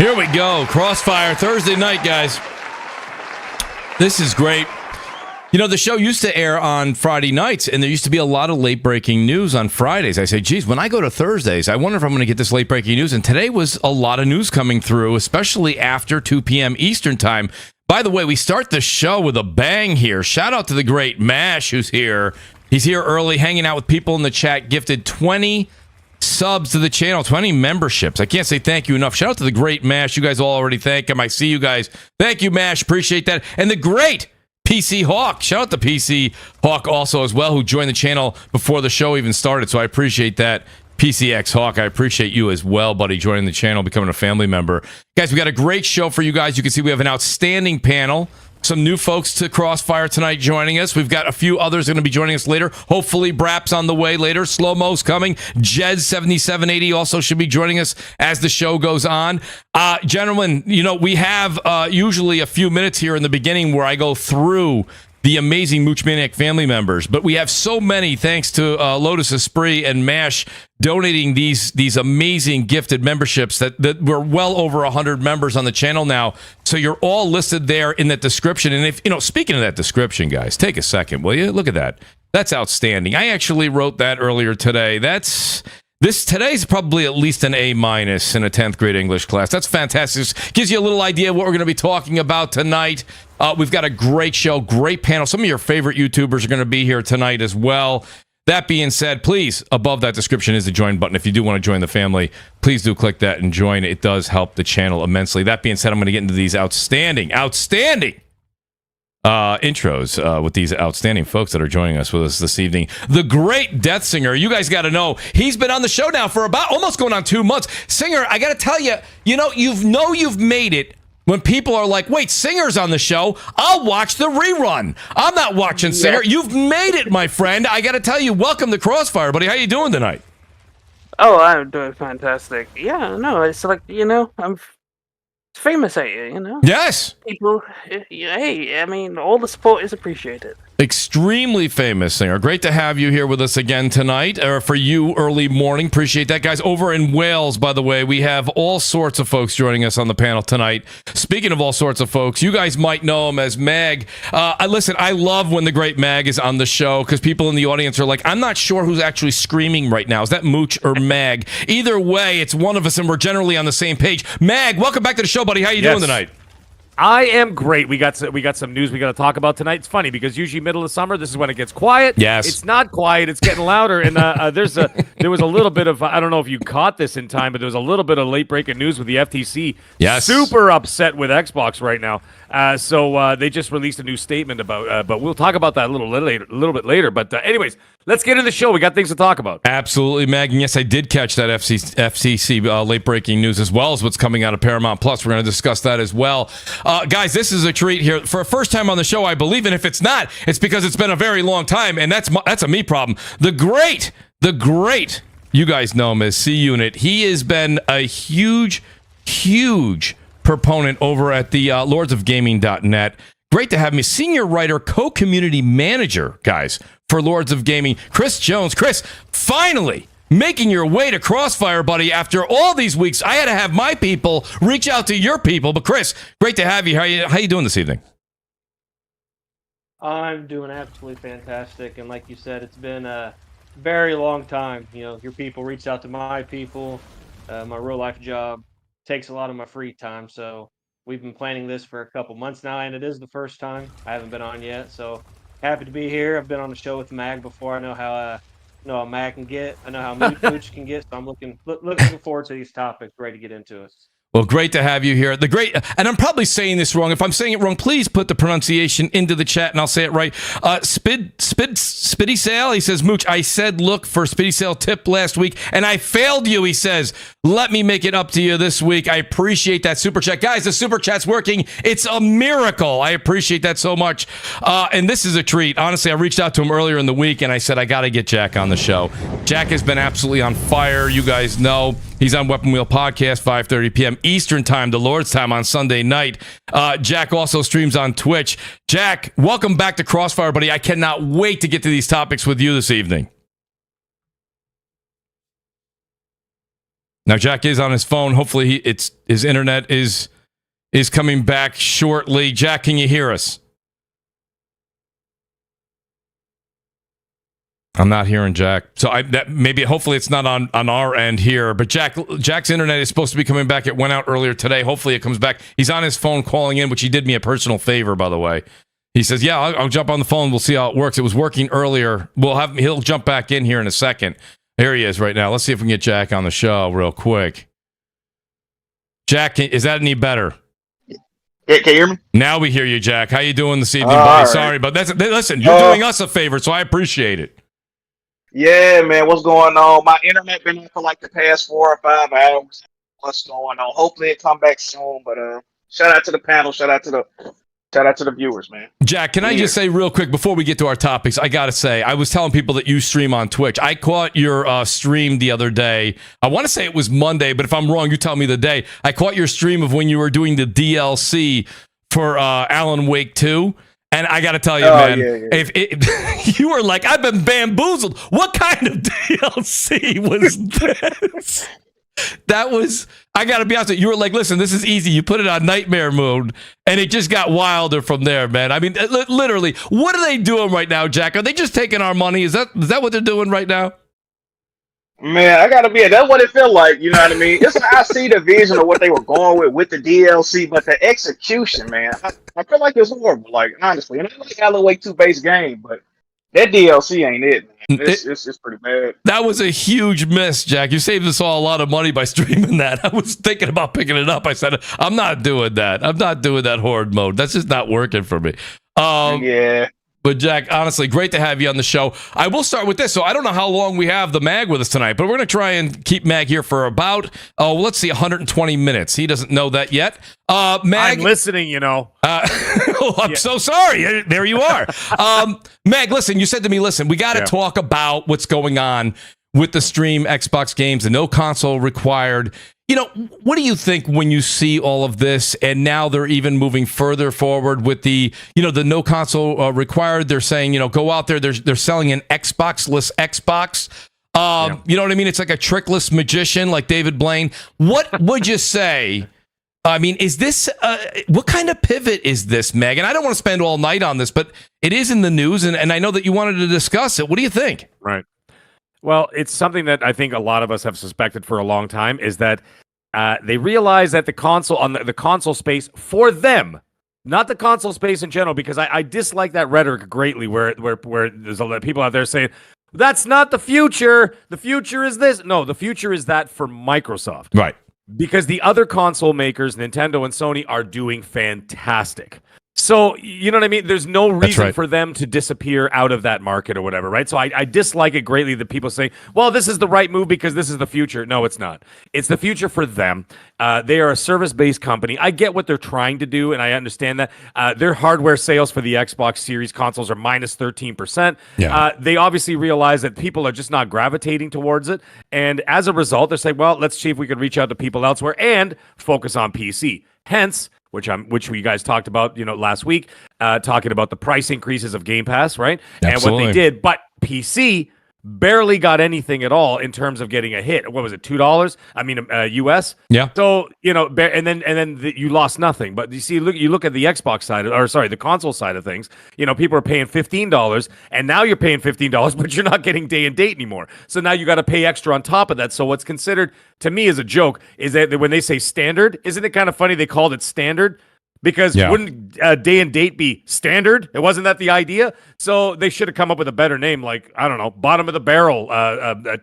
Here we go. Crossfire Thursday night, guys. This is great. You know, the show used to air on Friday nights, and there used to be a lot of late-breaking news on Fridays. I say, geez, when I go to Thursdays, I wonder if I'm going to get this late-breaking news. And today was a lot of news coming through, especially after 2 p.m. Eastern time. By the way, we start the show with a bang here. Shout out to the great Mash, who's here. He's here early, hanging out with people in the chat, gifted 20 subs to the channel, 20 memberships. I can't say thank you enough. Shout out to the great Mash. You guys all already thank him. I see you guys. Thank you, Mash. Appreciate that. And the great PC Hawk. Shout out to PC Hawk also as well, who joined the channel before the show even started. So I appreciate that. PCX Hawk, I appreciate you as well, buddy, joining the channel, becoming a family member. Guys, we got a great show for you guys. You can see we have an outstanding panel. Some new folks to Crossfire tonight joining us. We've got a few others going to be joining us later. Hopefully, Brap's on the way later. Slow Mo's coming. Jez7780 also should be joining us as the show goes on. Gentlemen, you know, we have usually a few minutes here in the beginning where I go through the amazing Mooch Maniac family members, but we have so many thanks to Lotus Esprit and MASH donating these amazing gifted memberships that we're well over 100 members on the channel now. So you're all listed there in that description. And if, you know, speaking of that description, guys, take a second, will you? Look at that. That's outstanding. I actually wrote that earlier today. Today's probably at least an A- in a 10th grade English class. That's fantastic. Just gives you a little idea of what we're going to be talking about tonight. We've got a great show, great panel. Some of your favorite YouTubers are going to be here tonight as well. That being said, please, above that description is the join button. If you do want to join the family, please do click that and join. It does help the channel immensely. That being said, I'm going to get into these outstanding intros with these outstanding folks that are joining us with us this evening. The great Death Singer, you guys got to know, he's been on the show now for about almost going on 2 months. Singer, I got to tell you, you've made it when people are like, wait, Singer's on the show, I'll watch the rerun. I'm not watching Singer. Yes. You've made it, my friend. I got to tell you, welcome to Crossfire, buddy. How you doing tonight? Oh, I'm doing fantastic. Yeah, no, it's like, I'm famous at you, Yes. People, hey, I mean, all the support is appreciated. Extremely famous Singer. Great to have you here with us again tonight, or for you early morning. Appreciate that, guys. Over in Wales, by the way, we have all sorts of folks joining us on the panel tonight. Speaking of all sorts of folks, you guys might know him as Mag. Listen, I love when the great Mag is on the show because people in the audience are like, I'm not sure who's actually screaming right now. Is that Mooch or Mag? Either way, it's one of us, and we're generally on the same page. Mag, welcome back to the show, buddy. How you doing tonight? I am great. We got some news we got to talk about tonight. It's funny because usually middle of summer, this is when it gets quiet. Yes, it's not quiet. It's getting louder. And there was a little bit of, I don't know if you caught this in time, but there was a little bit of late breaking news with the FTC. Yes, super upset with Xbox right now. So they just released a new statement about. But we'll talk about that a little bit later. But anyways, let's get into the show. We got things to talk about. Absolutely, Mag. And yes, I did catch that FCC late breaking news as well as what's coming out of Paramount Plus. We're going to discuss that as well. Guys, this is a treat here. For a first time on the show, I believe, and if it's not, it's because it's been a very long time, and that's a me problem. The great, you guys know him as C-Unit. He has been a huge proponent over at the lordsofgaming.net. Great to have me. Senior writer, co-community manager, guys, for Lords of Gaming, Chris Jones. Chris, finally making your way to Crossfire, buddy. After all these weeks, I had to have my people reach out to your people. But Chris, great to have you. How you doing this evening? I'm doing absolutely fantastic. And like you said, it's been a very long time. Your people reached out to my people. My real life job takes a lot of my free time. So we've been planning this for a couple months now, and it is the first time. I haven't been on yet. So happy to be here. I've been on the show with Mag before. I know how Mag can get. I know how Mooch can get. So I'm looking forward to these topics. Ready to get into it. Well, great to have you here. And I'm probably saying this wrong. If I'm saying it wrong, please put the pronunciation into the chat and I'll say it right. Spiddy Sale, he says, Mooch, I said look for Spiddy Sale tip last week and I failed you, he says. Let me make it up to you this week. I appreciate that super chat. Guys, the super chat's working. It's a miracle. I appreciate that so much. And this is a treat. Honestly, I reached out to him earlier in the week and I said, I got to get Jack on the show. Jack has been absolutely on fire. You guys know. He's on Weapon Wheel Podcast, 5:30 p.m. Eastern Time, the Lord's Time on Sunday night. Jack also streams on Twitch. Jack, welcome back to Crossfire, buddy. I cannot wait to get to these topics with you this evening. Now Jack is on his phone. Hopefully his internet is coming back shortly. Jack, can you hear us? I'm not hearing Jack. So hopefully it's not on our end here. But Jack's internet is supposed to be coming back. It went out earlier today. Hopefully it comes back. He's on his phone calling in, which he did me a personal favor, by the way. He says, "Yeah, I'll jump on the phone. We'll see how it works." It was working earlier. He'll jump back in here in a second. Here he is right now. Let's see if we can get Jack on the show real quick. Jack, is that any better? Can you hear me? Now we hear you, Jack. How you doing this evening, buddy? Right. Sorry, but listen, you're doing us a favor, so I appreciate it. Yeah, man. What's going on? My internet been on for like the past 4 or 5 hours. What's going on? Hopefully it come back soon. But shout out to the panel. Shout out to the viewers, man. Jack, can I just say real quick before we get to our topics, I got to say, I was telling people that you stream on Twitch. I caught your stream the other day. I want to say it was Monday, but if I'm wrong, you tell me the day. I caught your stream of when you were doing the DLC for Alan Wake 2. And I got to tell you, man, if you were like, I've been bamboozled. What kind of DLC was this? That was, I got to be honest with you. You were like, listen, this is easy. You put it on nightmare mode, and it just got wilder from there, man. I mean, literally, what are they doing right now, Jack? Are they just taking our money? Is that what they're doing right now? Man, I gotta be. That's what it felt like. You know what I mean? I see the vision of what they were going with the DLC, but the execution, man, I feel like it's horrible. Like honestly, and I like Alan Wake 2 base game, but that DLC ain't it. Man. It's pretty bad. That was a huge miss, Jack. You saved us all a lot of money by streaming that. I was thinking about picking it up. I said, I'm not doing that. I'm not doing that horde mode. That's just not working for me. Yeah. But Jack, honestly, great to have you on the show. I will start with this. So I don't know how long we have the Mag with us tonight, but we're going to try and keep Mag here for about, let's see, 120 minutes. He doesn't know that yet. Mag, I'm listening, you know. I'm so sorry. There you are. Mag, listen, you said to me, listen, we got to talk about what's going on with the stream Xbox games, the no console required. You know, what do you think when you see all of this, and now they're even moving further forward with the no console required? They're saying, go out there. They're selling an Xbox-less Xbox. You know what I mean? It's like a trickless magician like David Blaine. What would you say? I mean, is this, what kind of pivot is this, Meg? And I don't want to spend all night on this, but it is in the news, and I know that you wanted to discuss it. What do you think? Right. Well, it's something that I think a lot of us have suspected for a long time, is that they realize that the console, on the console space for them, not the console space in general, because I dislike that rhetoric greatly, where there's a lot of people out there saying, that's not the future. The future is this. No, the future is that for Microsoft. Right. Because the other console makers, Nintendo and Sony, are doing fantastic. So, you know what I mean? There's no reason for them to disappear out of that market or whatever, right? So I dislike it greatly that people say, well, this is the right move because this is the future. No, it's not. It's the future for them. They are a service-based company. I get what they're trying to do, and I understand that. Their hardware sales for the Xbox Series consoles are minus 13%. Yeah. They obviously realize that people are just not gravitating towards it. And as a result, they're saying, well, let's see if we can reach out to people elsewhere and focus on PC. Hence, which we guys talked about, last week, talking about the price increases of Game Pass, right? Absolutely. And what they did, but PC barely got anything at all in terms of getting a hit. What was it, $2? I mean, US. Yeah. So and then you lost nothing. But you look at the Xbox side, the console side of things. People are paying $15, and now you're paying $15, but you're not getting day and date anymore. So now you got to pay extra on top of that. So what's considered to me as a joke is that when they say standard, isn't it kind of funny they called it standard? Because wouldn't day and date be standard? It wasn't that the idea? So they should have come up with a better name, like, I don't know, bottom of the barrel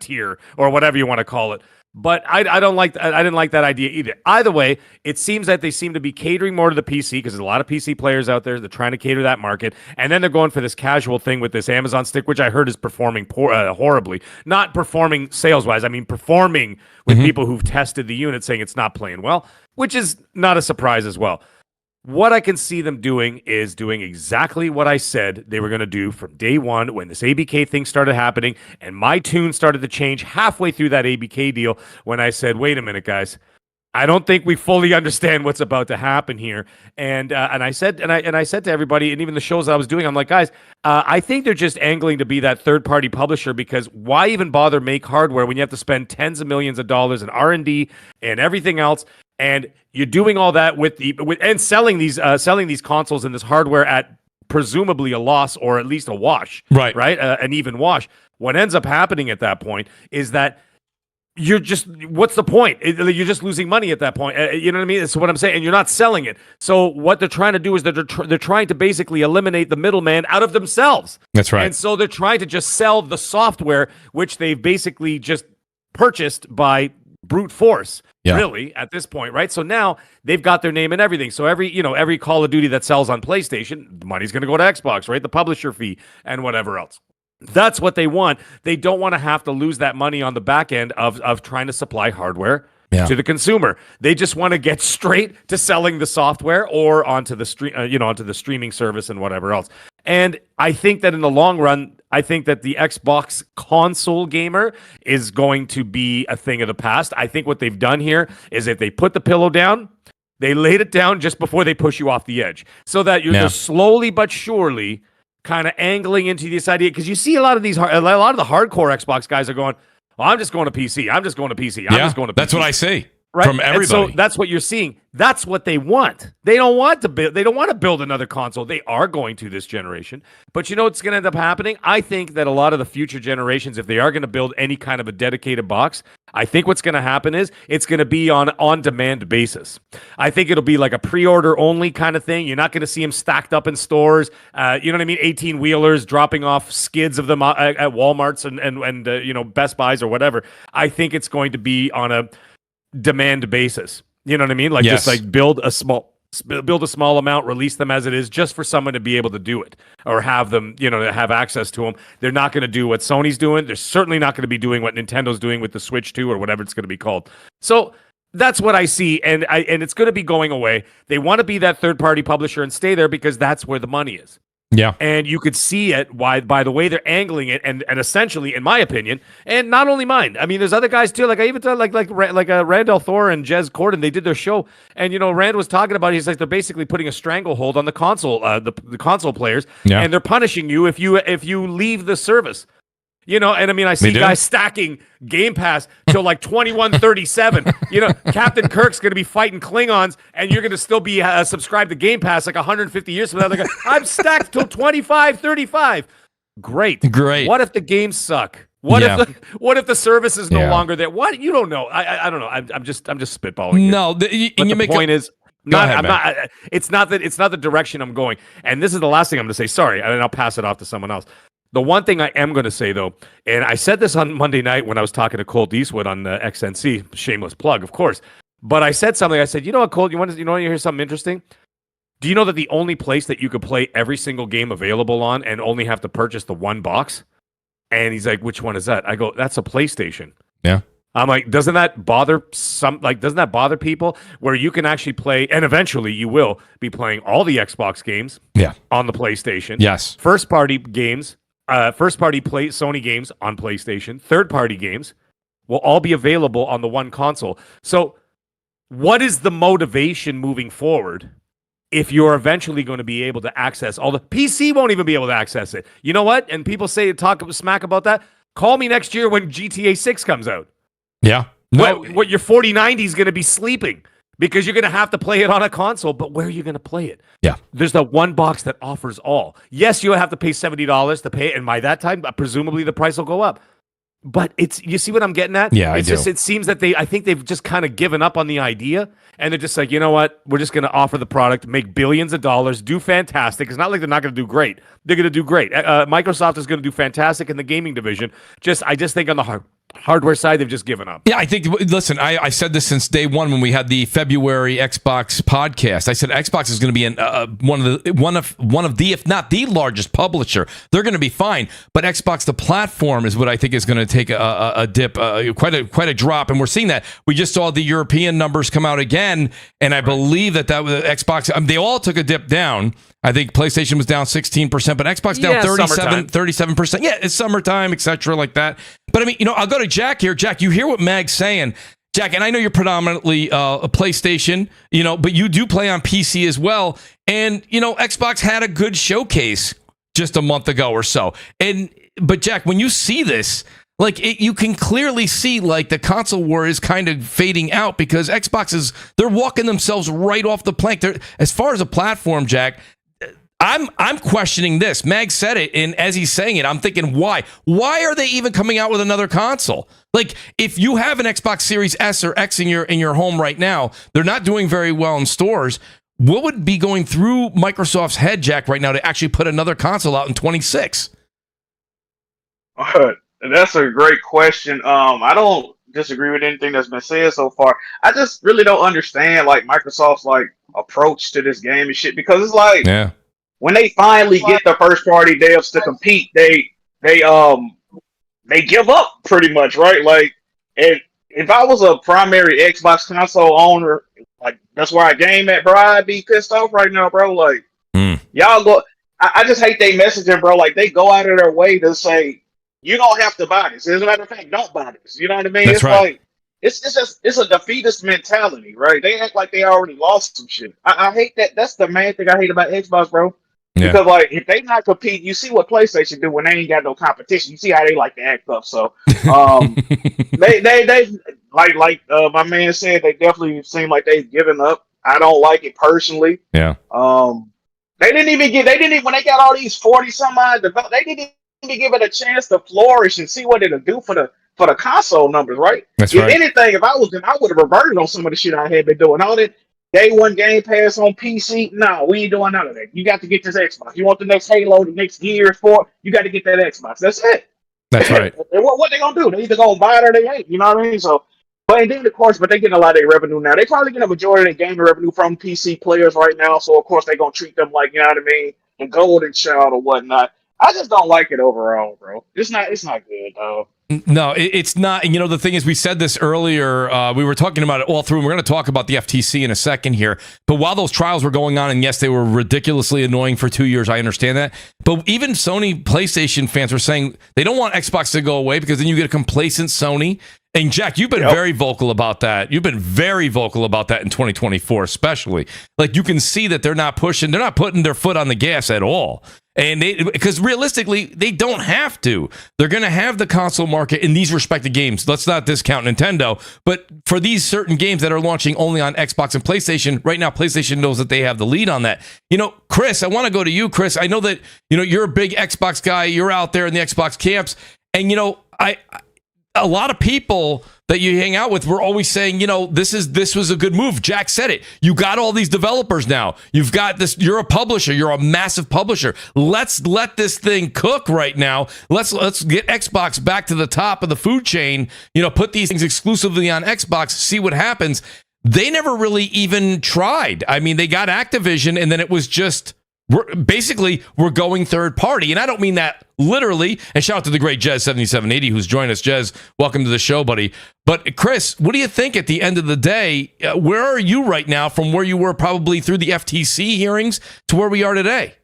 tier or whatever you want to call it. But I don't like. I didn't like that idea either. Either way, it seems that they seem to be catering more to the PC because there's a lot of PC players out there. They're trying to cater that market, and then they're going for this casual thing with this Amazon stick, which I heard is performing horribly. Not performing sales-wise. I mean, performing with people who've tested the unit, saying it's not playing well, which is not a surprise as well. What I can see them doing is doing exactly what I said they were going to do from day one when this ABK thing started happening, and my tune started to change halfway through that ABK deal when I said, wait a minute, guys, I don't think we fully understand what's about to happen here. And I said to everybody, and even the shows I was doing, I'm like, guys, I think they're just angling to be that third-party publisher, because why even bother make hardware when you have to spend tens of millions of dollars in R&D and everything else, and you're doing all that and selling these consoles and this hardware at presumably a loss, or at least a wash, right? An even wash. What ends up happening at that point is that what's the point? You're just losing money at that point. You know what I mean? That's what I'm saying. And you're not selling it. So what they're trying to do is they're trying to basically eliminate the middleman out of themselves. That's right. And so they're trying to just sell the software, which they've basically just purchased by brute force, really, at this point, right? So now they've got their name and everything. So every Call of Duty that sells on PlayStation, the money's going to go to Xbox, right? The publisher fee and whatever else. That's what they want. They don't want to have to lose that money on the back end of trying to supply hardware to the consumer. They just want to get straight to selling the software or onto the onto the streaming service and whatever else. And I think that in the long run, I think that the Xbox console gamer is going to be a thing of the past. I think what they've done here is if they put the pillow down, they laid it down just before they push you off the edge, so that you're slowly but surely kind of angling into this idea, because you see a lot of the hardcore Xbox guys are going, well, I'm just going to PC. I'm just going to PC. I'm just going to PC. That's what I see. Right? From everybody. And so that's what you're seeing. That's what they want. They don't want to build another console. They are going to this generation. But you know what's going to end up happening? I think that a lot of the future generations, if they are going to build any kind of a dedicated box, I think what's going to happen is it's going to be on demand basis. I think it'll be like a pre-order only kind of thing. You're not going to see them stacked up in stores. You know what I mean? 18-wheelers dropping off skids of them at Walmarts and Best Buys or whatever. I think it's going to be on a demand basis. You know what I mean? Like just like build a small amount, release them as it is, just for someone to be able to do it or have them, to have access to them. They're not going to do what Sony's doing. They're certainly not going to be doing what Nintendo's doing with the Switch 2 or whatever it's going to be called. So that's what I see, and it's going to be going away. They want to be that third-party publisher and stay there because that's where the money is. Yeah. And you could see it by the way they're angling it, and essentially, in my opinion, and not only mine. I mean, there's other guys too. Like I even thought, like Randall Thor and Jez Corden, they did their show, and Rand was talking about. He's like, they're basically putting a stranglehold on the console, the console players, and they're punishing you if you leave the service. And I mean, I see guys stacking Game Pass till like 2137. Captain Kirk's going to be fighting Klingons, and you're going to still be subscribed to Game Pass like 150 years from now. Like, I'm stacked till 2535. Great. What if the games suck? What if the service is no longer there? What? You don't know. I don't know. I'm just spitballing here. No, the point is. It's not the direction I'm going. And this is the last thing I'm going to say. Sorry, and I'll pass it off to someone else. The one thing I am going to say, though, and I said this on Monday night when I was talking to Colt Eastwood on XNC, shameless plug, of course, but I said something. I said, you know what, Colt, you want to hear something interesting? Do you know that the only place that you could play every single game available on and only have to purchase the one box? And he's like, which one is that? I go, that's a PlayStation. Yeah. I'm like, doesn't that bother people where you can actually play, and eventually you will be playing all the Xbox games on the PlayStation. Yes. First-party games. Sony games on PlayStation, third-party games will all be available on the one console. So what is the motivation moving forward if you're eventually going to be able to access all the... PC won't even be able to access it. You know what? And people talk smack about that. Call me next year when GTA 6 comes out. Yeah. No. What your 4090 is going to be sleeping because you're going to have to play it on a console, but where are you going to play it? Yeah. There's the one box that offers all. Yes, you'll have to pay $70 to pay it, and by that time, presumably the price will go up. But you see what I'm getting at? Yeah, I do. It seems that I think they've just kind of given up on the idea, and they're just like, you know what? We're just going to offer the product, make billions of dollars, do fantastic. It's not like they're not going to do great. They're going to do great. Microsoft is going to do fantastic in the gaming division. I just think on the hardware side, they've just given up. Yeah, I think, listen, I said this since day one when we had the February Xbox podcast. I said Xbox is going to be one of the, if not the largest publisher. They're going to be fine, but Xbox, the platform, is what I think is going to take a dip, quite a drop, and we're seeing that. We just saw the European numbers come out again, and I believe that was Xbox. They all took a dip down. I think PlayStation was down 16%, but Xbox down 37%. Yeah, it's summertime, etc., like that. But I mean, I'll go to Jack here. Jack, you hear what Mag's saying, Jack, and I know you're predominantly a PlayStation, but you do play on PC as well. And, Xbox had a good showcase just a month ago or so. But Jack, when you see this, you can clearly see the console war is kind of fading out because Xbox they're walking themselves right off the plank. As far as a platform, Jack, I'm questioning this. Mag said it, and as he's saying it, I'm thinking, why? Why are they even coming out with another console? If you have an Xbox Series S or X in your home right now, they're not doing very well in stores. What would be going through Microsoft's head, Jack, right now to actually put another console out in 26? That's a great question. I don't disagree with anything that's been said so far. I just really don't understand Microsoft's approach to this game and shit because it's when they finally get the first party devs to compete, they give up pretty much, right? If I was a primary Xbox console owner, that's where I game at, bro, I'd be pissed off right now, bro. Y'all go. I just hate they messaging, bro. They go out of their way to say you don't have to buy this. As a matter of fact, don't buy this. You know what I mean? That's right. It's a defeatist mentality, right? They act like they already lost some shit. I hate that. That's the main thing I hate about Xbox, bro. Yeah. Because if they not compete, you see what PlayStation do when they ain't got no competition. You see how they like to act up. So they my man said, they definitely seem like they've given up. I don't like it personally. Yeah. They didn't even when they got all these 40 some odd developers, they didn't even give it a chance to flourish and see what it'll do for the console numbers, right? That's if right. anything, if I was them, I would have reverted on some of the shit I had been doing. All that day one Game Pass on PC, no, we ain't doing none of that. You got to get this Xbox. You want the next Halo, the next Gears 4, you got to get that Xbox. That's it. That's right. And what they gonna do? They either gonna buy it or they ain't. You know what I mean? So, and then of course, but they getting a lot of their revenue now. They probably get a majority of their gaming revenue from PC players right now. So of course they gonna treat them like, you know what I mean, a golden child or whatnot. I just don't like it overall, bro. It's not good, though. No, it's not. And the thing is, we said this earlier. We were talking about it all through. And we're going to talk about the FTC in a second here. But while those trials were going on, and yes, they were ridiculously annoying for 2 years, I understand that. But even Sony PlayStation fans were saying they don't want Xbox to go away because then you get a complacent Sony. And Jack, you've been very vocal about that. You've been very vocal about that in 2024, especially. You can see that they're not putting their foot on the gas at all. And because realistically, they don't have to. They're going to have the console market in these respective games. Let's not discount Nintendo, but for these certain games that are launching only on Xbox and PlayStation, right now, PlayStation knows that they have the lead on that. Chris, I want to go to you, Chris. I know that, you're a big Xbox guy. You're out there in the Xbox camps. And, a lot of people that you hang out with were always saying, this was a good move. Jack said it. You got all these developers now. You've got this. You're a publisher. You're a massive publisher. Let's let this thing cook right now. Let's get Xbox back to the top of the food chain. Put these things exclusively on Xbox. See what happens. They never really even tried. I mean, they got Activision, and then it was just. We're going third party. And I don't mean that literally. And shout out to the great Jez7780 who's joined us. Jez, welcome to the show, buddy. But Chris, what do you think at the end of the day? Where are you right now from where you were probably through the FTC hearings to where we are today?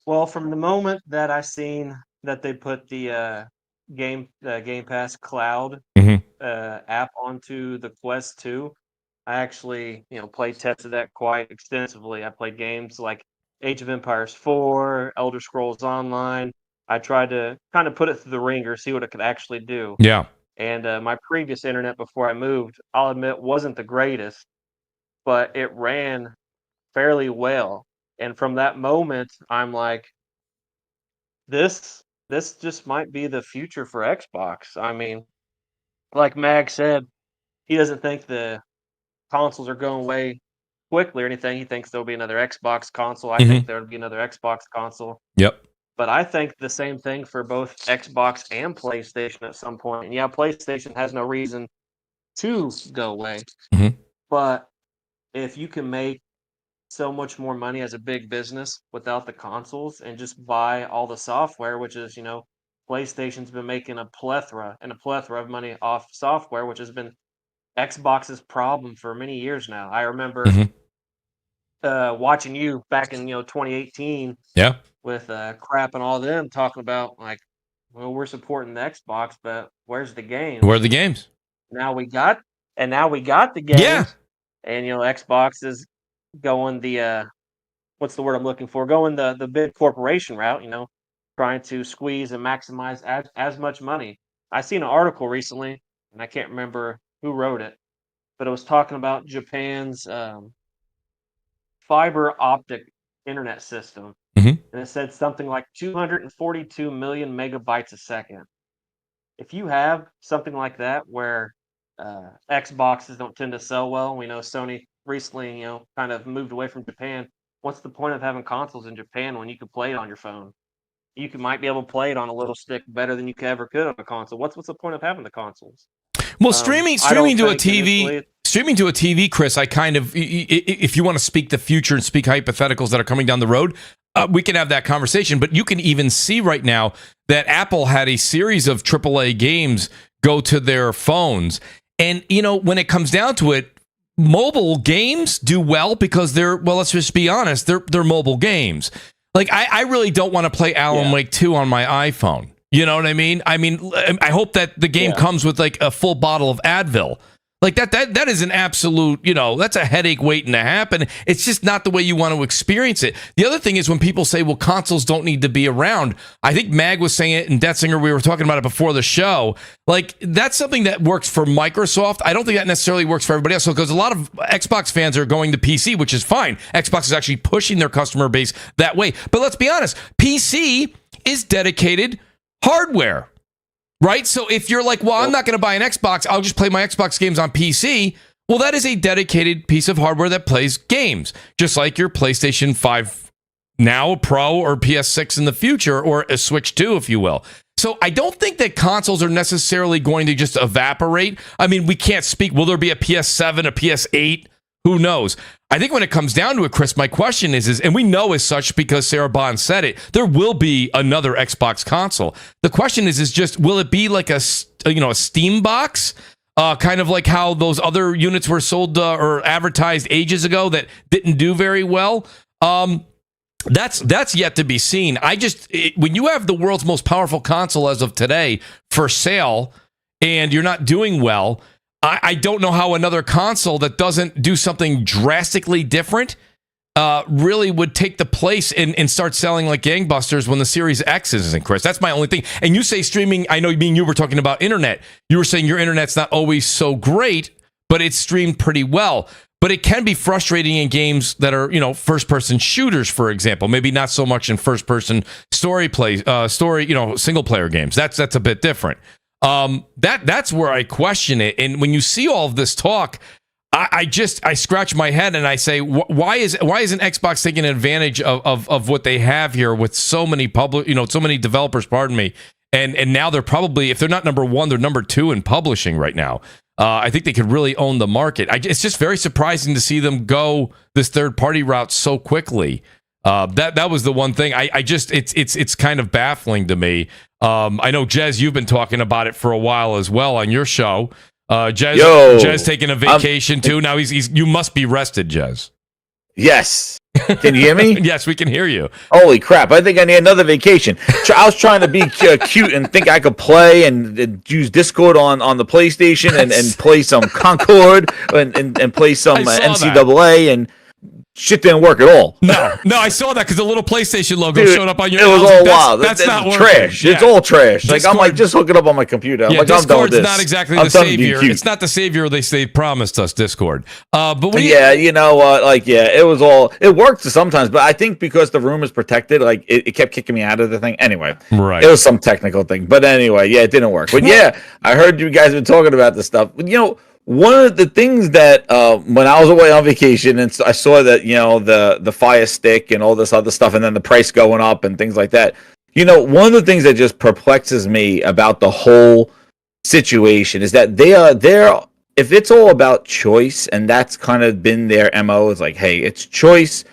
Well, from the moment that I seen that they put the Game Pass Cloud app onto the Quest 2, I actually, play tested that quite extensively. I played games like Age of Empires 4, Elder Scrolls Online. I tried to kind of put it through the ringer, see what it could actually do. Yeah. And my previous internet before I moved, I'll admit, wasn't the greatest, but it ran fairly well. And from that moment, I'm like, this just might be the future for Xbox. I mean, like Mag said, he doesn't think the consoles are going away quickly or anything. He thinks there'll be another Xbox console. I think there'll be another Xbox console. Yep. But I think the same thing for both Xbox and PlayStation at some point. And yeah, PlayStation has no reason to go away. But if you can make so much more money as a big business without the consoles and just buy all the software, which is, PlayStation's been making a plethora of money off software, which has been Xbox's problem for many years now. I remember watching you back in 2018 yeah, with Crap and all them talking about well, we're supporting the Xbox, but where's the games? Where are the games? Now we got the games. Yeah. And Xbox is going the what's the word I'm looking for? Going the big corporation route, trying to squeeze and maximize as much money. I seen an article recently, and I can't remember who wrote it, but it was talking about Japan's fiber optic internet system. Mhm. And it said something like 242 million megabytes a second. If you have something like that where Xboxes don't tend to sell well, we know Sony recently, kind of moved away from Japan. What's the point of having consoles in Japan when you can play it on your phone? Might be able to play it on a little stick better than you ever could on a console. What's the point of having the consoles? Well, streaming I don't to a think TV, initially- streaming to a TV, Chris. I kind of, if you want to speak the future and speak hypotheticals that are coming down the road, we can have that conversation. But you can even see right now that Apple had a series of AAA games go to their phones, and when it comes down to it, mobile games do well because let's just be honest, they're mobile games. Like I really don't want to play Alan Wake 2 on my iPhone. You know what I mean? I hope that the game comes with like a full bottle of Advil. Like that is an absolute, that's a headache waiting to happen. It's just not the way you want to experience it. The other thing is when people say, well, consoles don't need to be around. I think Mag was saying it, and Detzinger, we were talking about it before the show. Like, that's something that works for Microsoft. I don't think that necessarily works for everybody else. So, because a lot of Xbox fans are going to PC, which is fine. Xbox is actually pushing their customer base that way. But let's be honest, PC is dedicated hardware. Right? So if you're like, well, I'm not going to buy an Xbox, I'll just play my Xbox games on PC. Well, that is a dedicated piece of hardware that plays games, just like your PlayStation 5 now, Pro, or PS6 in the future, or a Switch 2, if you will. So I don't think that consoles are necessarily going to just evaporate. I mean, we can't speak. Will there be a PS7, a PS8? Who knows? I think when it comes down to it, Chris, my question is, and we know as such because Sarah Bond said it, there will be another Xbox console. The question is just, will it be like a Steam box? Kind of like how those other units were sold or advertised ages ago that didn't do very well. That's yet to be seen. When you have the world's most powerful console as of today for sale and you're not doing well, I don't know how another console that doesn't do something drastically different really would take the place and start selling like gangbusters when the Series X isn't, Chris. That's my only thing. And you say streaming, I know you were talking about internet. You were saying your internet's not always so great, but it's streamed pretty well. But it can be frustrating in games that are, first-person shooters, for example. Maybe not so much in first-person single-player games. That's a bit different. That's where I question it. And when you see all of this talk, I scratch my head and I say, why isn't Xbox taking advantage of what they have here with so many so many developers, pardon me. And now they're probably, if they're not number one, they're number two in publishing right now. I think they could really own the market. It's just very surprising to see them go this third party route so quickly. That was the one thing. It's kind of baffling to me. I know, Jez, you've been talking about it for a while as well on your show. Jez taking a vacation too. Now you must be rested, Jez. Yes. Can you hear me? Yes, we can hear you. Holy crap. I think I need another vacation. I was trying to be cute and think I could play and use Discord on the PlayStation and play some Concord and play some NCAA and shit didn't work at all. No, I saw that because the little PlayStation logo showed up on your. It was all wild. That's not working. Trash. Yeah. It's all trash. Discord, I'm like, just hook it up on my computer. I'm like, I'm done with Discord's this. not exactly the savior. It's not the savior they promised us. Discord. But you know what? It was all. It worked sometimes, but I think because the room is protected, like it kept kicking me out of the thing. Anyway, right. It was some technical thing, but anyway, it didn't work. But I heard you guys been talking about this stuff. One of the things that when I was away on vacation and I saw that the Fire Stick and all this other stuff, and then the price going up and things like that. One of the things that just perplexes me about the whole situation is that they're if it's all about choice, and that's kind of been their MO, is like, hey, it's choice.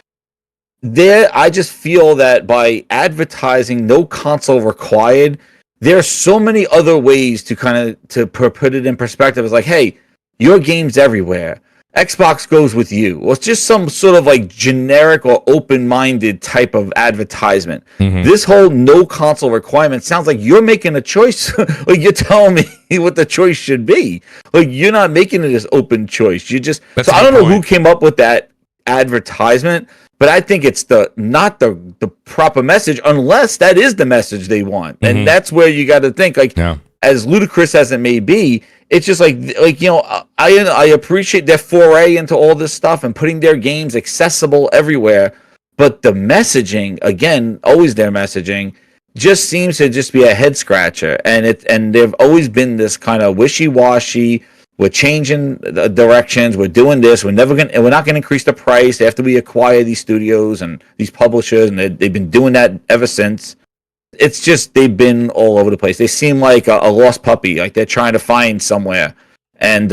I just feel that by advertising no console required, there are so many other ways to kind of to put it in perspective. It's like, hey, your game's everywhere. Xbox goes with you. Well, it's just some sort of like generic or open-minded type of advertisement. This whole no console requirement sounds like you're making a choice. Like you're telling me what the choice should be. Like you're not making it as open choice. You just That's so a I good don't know who point. came up with that advertisement, but I think it's not the proper message unless that is the message they want. And that's where you got to think like Yeah. as ludicrous as it may be, it's just like you know, I appreciate their foray into all this stuff and putting their games accessible everywhere, but the messaging, again, always their messaging, just seems to just be a head scratcher, and they've always been this kind of wishy-washy. We're changing the directions. We're doing this. We're not gonna increase the price after we acquire these studios and these publishers, and they've been doing that ever since. It's just they've been all over the place. They seem like a lost puppy, like they're trying to find somewhere, and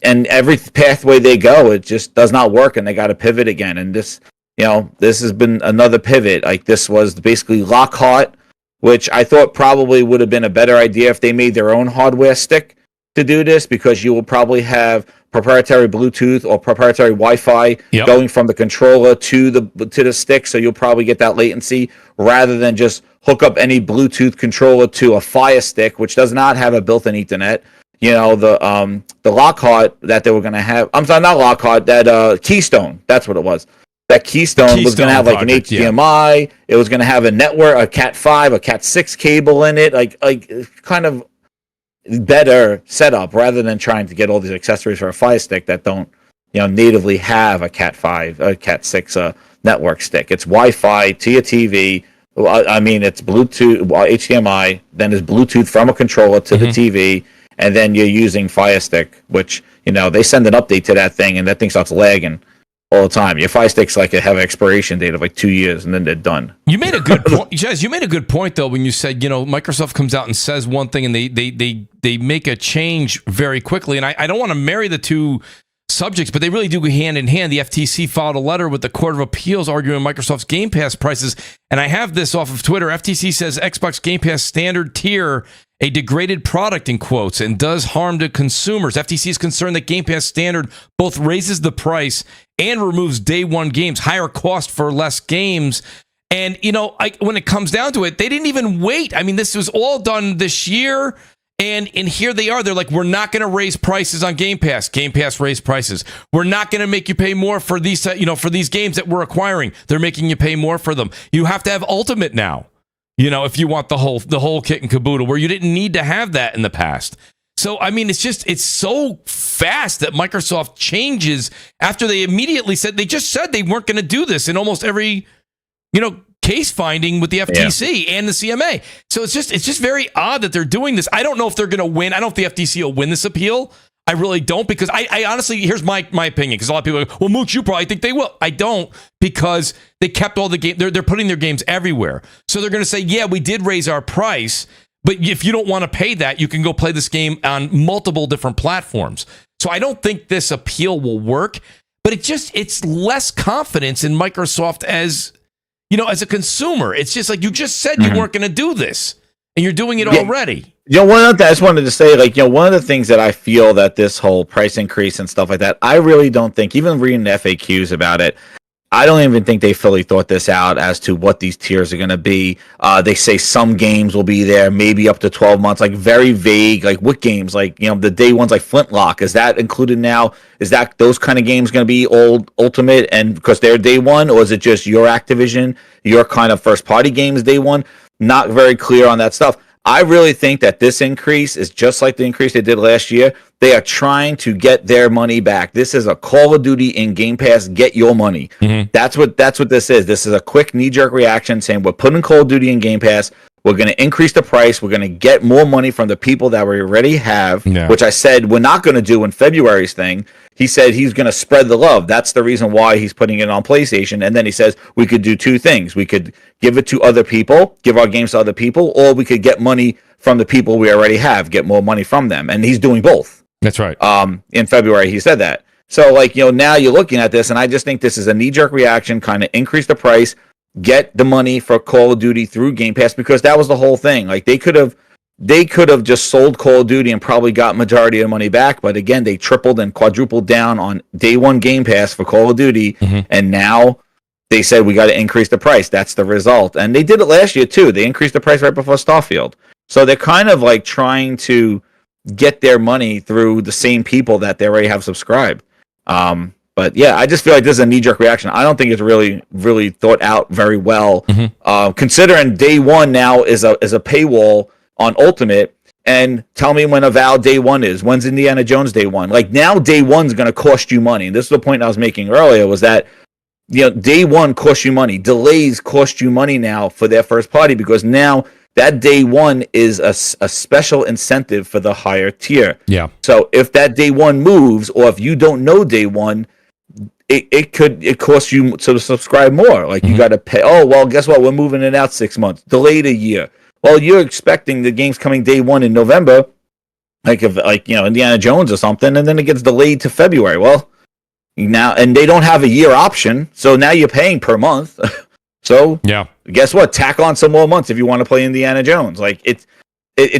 every pathway they go, it just does not work, and they got to pivot again. And this has been another pivot. Like this was basically Lockhart, which I thought probably would have been a better idea if they made their own hardware stick to do this, because you will probably have proprietary Bluetooth or proprietary Wi-Fi going from the controller to the stick, so you'll probably get that latency rather than just hook up any Bluetooth controller to a Fire Stick, which does not have a built-in Ethernet. You know, the Lockhart that they were going to have. I'm sorry, not Lockhart. That Keystone. That's what it was. That Keystone was going to have like an HDMI. Yeah. It was going to have a network, a Cat5, a Cat6 cable in it. Like kind of better setup rather than trying to get all these accessories for a Fire Stick that don't, natively have a Cat5, a Cat6 network stick. It's Wi-Fi to your TV. I mean, it's Bluetooth, HDMI, then it's Bluetooth from a controller to the TV, and then you're using Fire Stick, which, they send an update to that thing, and that thing starts lagging all the time. Your Fire Sticks have an expiration date of like 2 years, and then they're done. You made a good point, Jazz. You made a good point though when you said, Microsoft comes out and says one thing, and they make a change very quickly. And I don't want to marry the two subjects, but they really do go hand in hand. The FTC filed a letter with the Court of Appeals arguing Microsoft's Game Pass prices. And I have this off of Twitter. FTC says Xbox Game Pass standard tier, a degraded product in quotes, and does harm to consumers. FTC is concerned that Game Pass standard both raises the price and removes day one games, higher cost for less games. And, when it comes down to it, they didn't even wait. I mean, this was all done this year. And here they are. They're like, we're not going to raise prices on Game Pass. Game Pass raised prices. We're not going to make you pay more for these, for these games that we're acquiring. They're making you pay more for them. You have to have Ultimate now, if you want the whole kit and caboodle, where you didn't need to have that in the past. So, I mean, it's so fast that Microsoft changes after they immediately said they weren't going to do this in almost every, case finding with the FTC and the CMA. So it's just very odd that they're doing this. I don't know if they're going to win. I don't know if the FTC will win this appeal. I really don't, because I honestly, here's my opinion, because a lot of people are like, well, Mooch, you probably think they will. I don't, because they kept all the games. They're putting their games everywhere. So they're going to say, yeah, we did raise our price, but if you don't want to pay that, you can go play this game on multiple different platforms. So I don't think this appeal will work, but it's less confidence in Microsoft as a consumer. It's just like you just said you weren't going to do this, and you're doing it already. One of the, I just wanted to say, one of the things that I feel that this whole price increase and stuff like that, I really don't think, even reading the FAQs about it, I don't even think they fully thought this out as to what these tiers are going to be. They say some games will be there, maybe up to 12 months, like very vague, like what games, like, the day ones like Flintlock, is that included now? Is that those kind of games going to be Ultimate and because they're day one, or is it just your Activision, your kind of first party games day one? Not very clear on that stuff. I really think that this increase is just like the increase they did last year. They are trying to get their money back. This is a Call of Duty in Game Pass, get your money. That's what this is. This is a quick knee-jerk reaction saying we're putting Call of Duty in Game Pass. We're going to increase the price. We're going to get more money from the people that we already have, which I said we're not going to do in February's thing. He said he's going to spread the love. That's the reason why he's putting it on PlayStation. And then he says we could do two things. We could give it to other people, give our games to other people, or we could get money from the people we already have, get more money from them. And he's doing both. That's right. In February, he said that. So, now you're looking at this, and I just think this is a knee-jerk reaction, kind of increase the price, get the money for Call of Duty through Game Pass, because that was the whole thing. Like, they could have they could have just sold Call of Duty and probably got majority of the money back. But again, they tripled and quadrupled down on day one Game Pass for Call of Duty. And now they said we got to increase the price. That's the result. And they did it last year too. They increased the price right before Starfield. So they're kind of like trying to get their money through the same people that they already have subscribed. But yeah, I just feel like this is a knee-jerk reaction. I don't think it's really thought out very well. Considering day one now is a paywall on Ultimate, and tell me when Avowed day one is. When's Indiana Jones day one? Like now, day one's going to cost you money. And this is the point I was making earlier, was that day one costs you money. Delays cost you money now for their first party, because now that day one is a special incentive for the higher tier. Yeah. So if that day one moves, or if you don't know day one, it costs you to subscribe more. Like you got to pay. Oh, well, guess what? We're moving it out 6 months, delayed a year. Well, you're expecting the game's coming day one in November, like Indiana Jones or something, and then it gets delayed to February. Well, now, and they don't have a year option, so now you're paying per month. So yeah, guess what? Tack on some more months if you want to play Indiana Jones. Like it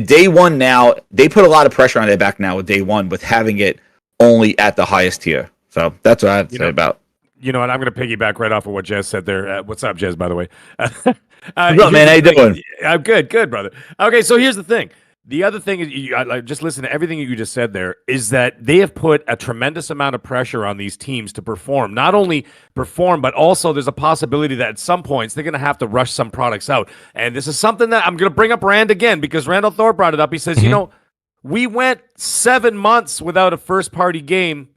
day one now, they put a lot of pressure on their back now with day one, with having it only at the highest tier. So that's what I have to say about. You know, and I'm going to piggyback right off of what Jez said there. What's up, Jez, by the way? What's up, man? How you doing? I'm good, brother. Okay, so here's the thing. The other thing is, just listen to everything you just said there, is that they have put a tremendous amount of pressure on these teams to perform. Not only perform, but also there's a possibility that at some points they're going to have to rush some products out. And this is something that I'm going to bring up Rand again, because Randall Thorpe brought it up. He says, we went 7 months without a first-party game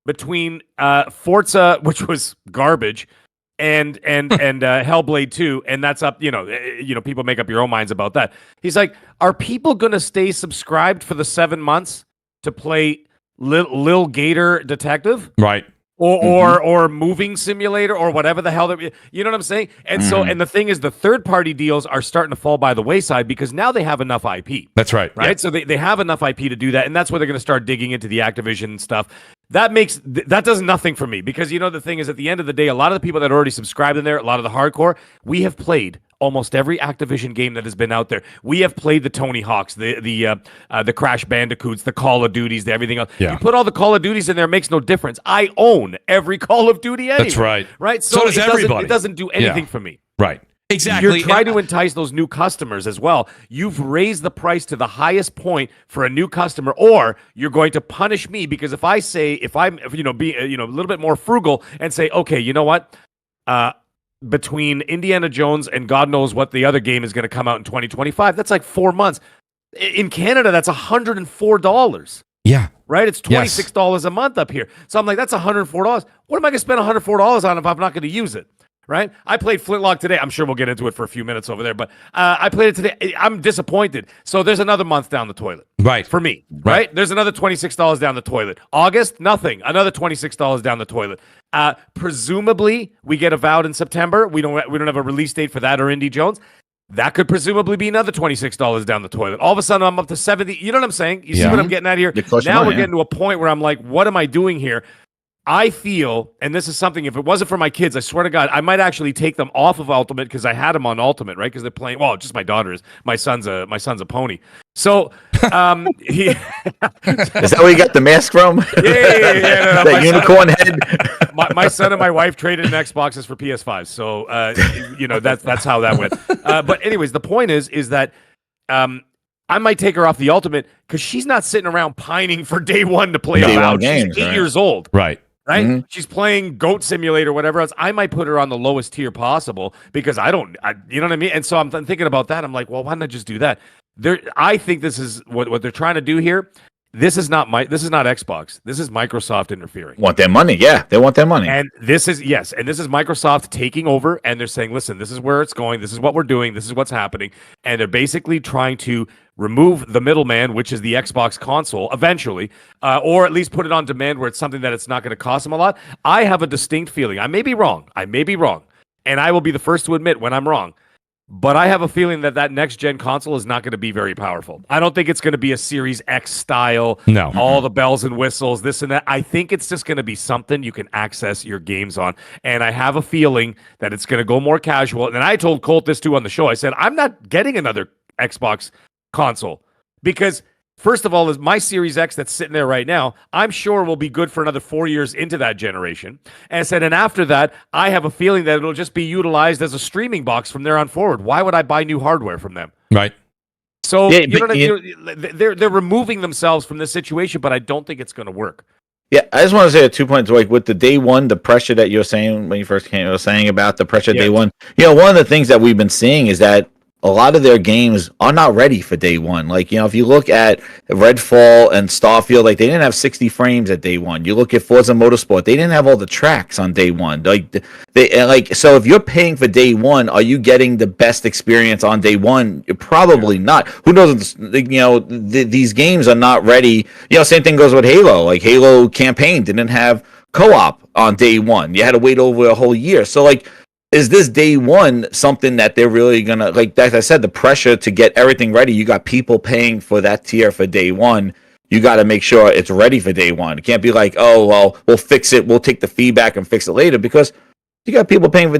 between Forza, which was garbage, and Hellblade 2, and that's up, people make up your own minds about that. He's like, are people going to stay subscribed for the 7 months to play Lil Gator Detective? Right. Or Moving Simulator, or whatever the hell you know what I'm saying? And so, and the thing is, the third-party deals are starting to fall by the wayside, because now they have enough IP. That's right. Right? Yeah. So they have enough IP to do that, and that's where they're going to start digging into the Activision stuff. That does nothing for me, because the thing is, at the end of the day, a lot of the people that are already subscribed in there, a lot of the hardcore, we have played almost every Activision game that has been out there. We have played the Tony Hawks, the Crash Bandicoots, the Call of Duties, the everything else. Yeah. You put all the Call of Duties in there, it makes no difference. I own every Call of Duty anyway. That's right. Right? So does everybody. It doesn't do anything for me. Right. Exactly. You're trying to entice those new customers as well. You've raised the price to the highest point for a new customer, or you're going to punish me, because if I'm be a little bit more frugal and say, okay, you know what? Between Indiana Jones and God knows what the other game is going to come out in 2025, that's like 4 months. In Canada, that's $104. Yeah. Right? It's $26 a month up here. So I'm like, that's $104. What am I going to spend $104 on if I'm not going to use it? Right? I played Flintlock today. I'm sure we'll get into it for a few minutes over there, but I played it today. I'm disappointed. So there's another month down the toilet. Right. For me. Right? There's another $26 down the toilet. August, nothing. Another $26 down the toilet. Presumably, we get Avowed in September. We don't have a release date for that or Indy Jones. That could presumably be another $26 down the toilet. All of a sudden, I'm up to 70. You know what I'm saying? You see what I'm getting at here? Now we're getting to a point where I'm like, what am I doing here? I feel, and this is something, if it wasn't for my kids, I swear to God, I might actually take them off of Ultimate, because I had them on Ultimate, right? Because they're playing, well, just my daughters. My son's a pony. So, is that where you got the mask from? Yeah. That unicorn head. My son and my wife traded in Xboxes for PS5. So, that's how that went. But anyways, the point is that I might take her off the Ultimate, because she's not sitting around pining for day one to play Avowed. She's 8 years old. Right. Mm-hmm. She's playing Goat Simulator, whatever else. I might put her on the lowest tier possible, because you know what I mean? And so I'm thinking about that. I'm like, well, why not just do that? I think this is what they're trying to do here. This is not Xbox. This is Microsoft interfering. Want their money? Yeah, they want their money. And this is Microsoft taking over, and they're saying, listen, this is where it's going. This is what we're doing. This is what's happening. And they're basically trying to remove the middleman, which is the Xbox console, eventually, or at least put it on demand where it's something that it's not going to cost them a lot. I have a distinct feeling. I may be wrong. And I will be the first to admit when I'm wrong. But I have a feeling that next-gen console is not going to be very powerful. I don't think it's going to be a Series X style, all the bells and whistles, this and that. I think it's just going to be something you can access your games on. And I have a feeling that it's going to go more casual. And I told Colt this too on the show. I said, I'm not getting another Xbox console. Because first of all, is my Series X that's sitting there right now, I'm sure will be good for another 4 years into that generation. And I said, and after that, I have a feeling that it'll just be utilized as a streaming box from there on forward. Why would I buy new hardware from them? Right. So you know what I mean? They're removing themselves from this situation, but I don't think it's going to work. Yeah, I just want to say 2 points. Like with the day one, the pressure that you're saying when you first came, you were saying about the pressure day one. You know, one of the things that we've been seeing is that a lot of their games are not ready for day one. Like, you know, if you look at Redfall and Starfield, like they didn't have 60 frames at day one. You look at Forza Motorsport, they didn't have all the tracks on day one. Like so if you're paying for day one, are you getting the best experience on day one? You're probably not. Who knows? You know, these games are not ready. You know, same thing goes with Halo. Like Halo campaign didn't have co-op on day one. You had to wait over a whole year. So like, is this day one something that they're really gonna, like as I said, the pressure to get everything ready? You got people paying for that tier for day one. You got to make sure it's ready for day one. It can't be like, oh well, we'll fix it. We'll take the feedback and fix it later, because you got people paying for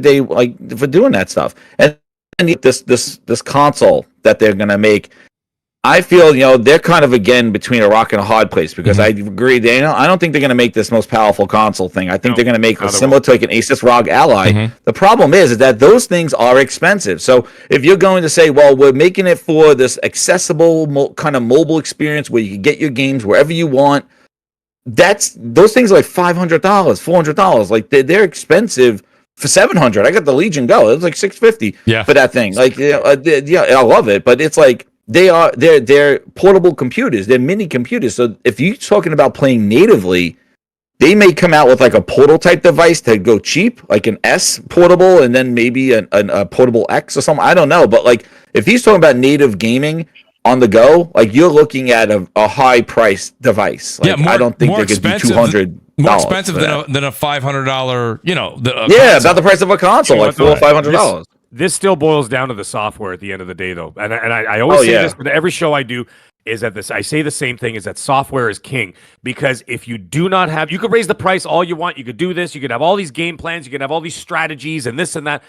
doing that stuff. And this console that they're gonna make, I feel, you know, they're kind of again between a rock and a hard place, because I agree, Daniel. I don't think they're going to make this most powerful console thing. I think they're going to make similar to like an Asus ROG Ally. The problem is that those things are expensive. So if you're going to say, well, we're making it for this accessible kind of mobile experience where you can get your games wherever you want, those things are like $500, $400. Like they're expensive. For $700, I got the Legion Go. It was like $650 for that thing. Like, yeah, I love it, but it's like, they're portable computers. They're mini computers. So if you're talking about playing natively, they may come out with like a portal type device to go cheap, like an S portable, and then maybe a portable X or something. I don't know. But like if he's talking about native gaming on the go, like you're looking at a high price device. Like, I don't think they're going to do $200. More expensive than a $500, you know. Console. About the price of a console, like $400 or $500. This still boils down to the software at the end of the day, though. And I always say this with every show I do, is that I say the same thing, is that software is king. Because if you do not have, you could raise the price all you want. You could do this. You could have all these game plans. You could have all these strategies and this and that.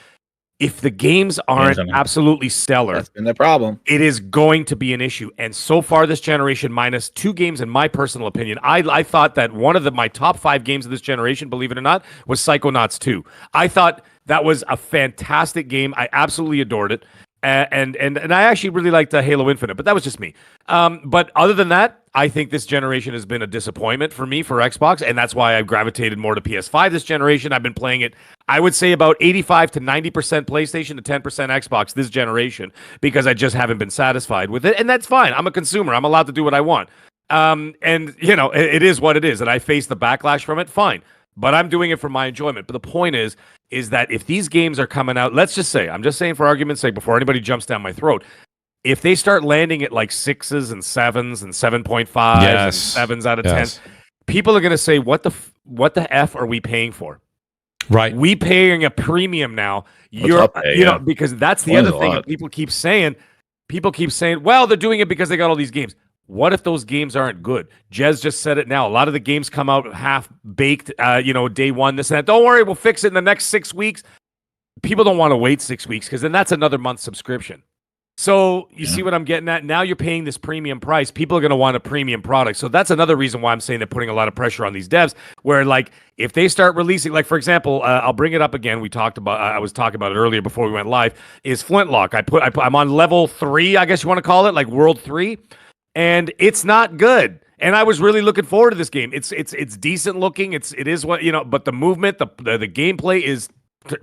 If the games aren't absolutely stellar, that's been the problem. It is going to be an issue. And so far this generation, minus 2 games, in my personal opinion, I thought that one of my top 5 games of this generation, believe it or not, was Psychonauts 2. I thought that was a fantastic game. I absolutely adored it. And I actually really liked Halo Infinite, but that was just me. But other than that, I think this generation has been a disappointment for me for Xbox, and that's why I've gravitated more to PS5 this generation. I've been playing it, I would say, about 85 to 90% PlayStation to 10% Xbox this generation, because I just haven't been satisfied with it, and that's fine. I'm a consumer. I'm allowed to do what I want. And, you know, it is what it is, and I face the backlash from it, fine. But I'm doing it for my enjoyment. But the point is that if these games are coming out, let's just say, I'm just saying for argument's sake, before anybody jumps down my throat, if they start landing at like 6s and 7s and 7.5s and 7s out of 10, people are going to say, what the F are we paying for? Right. We paying a premium now. You know, because that's the other thing. People keep saying, well, they're doing it because they got all these games. What if those games aren't good? Jez just said it now. A lot of the games come out half-baked, day one, this and that. Don't worry, we'll fix it in the next 6 weeks. People don't want to wait 6 weeks, because then that's another month's subscription. So you see what I'm getting at? Now you're paying this premium price. People are going to want a premium product. So that's another reason why I'm saying they're putting a lot of pressure on these devs, where like if they start releasing, like for example, I'll bring it up again. I was talking about it earlier before we went live, is Flintlock. I'm on level 3, I guess you want to call it, like world 3. And it's not good. And I was really looking forward to this game. It's decent looking. It is what, you know, but the movement, the gameplay is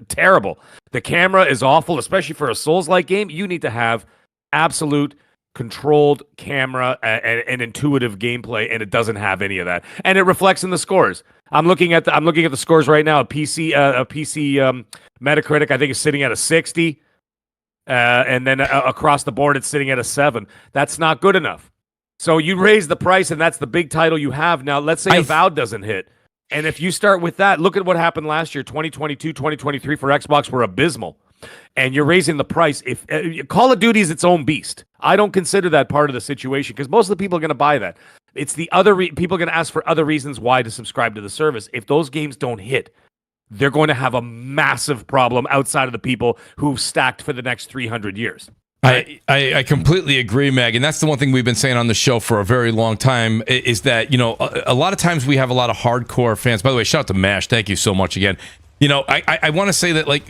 terrible. The camera is awful, especially for a Souls-like game. You need to have absolute controlled camera and intuitive gameplay, and it doesn't have any of that. And it reflects in the scores. I'm looking at the scores right now. A PC Metacritic, I think, is sitting at a 60. And then across the board, it's sitting at a 7. That's not good enough. So you raise the price, and that's the big title you have. Now, let's say Avowed doesn't hit. And if you start with that, look at what happened last year. 2022, 2023 for Xbox were abysmal. And you're raising the price. If Call of Duty is its own beast. I don't consider that part of the situation, because most of the people are going to buy that. It's the other people are going to ask for other reasons why to subscribe to the service. If those games don't hit, they're going to have a massive problem outside of the people who've stacked for the next 300 years. I completely agree, Meg, and that's the one thing we've been saying on the show for a very long time is that, you know, a lot of times we have a lot of hardcore fans. By the way, shout out to MASH. Thank you so much again. You know, I want to say that, like,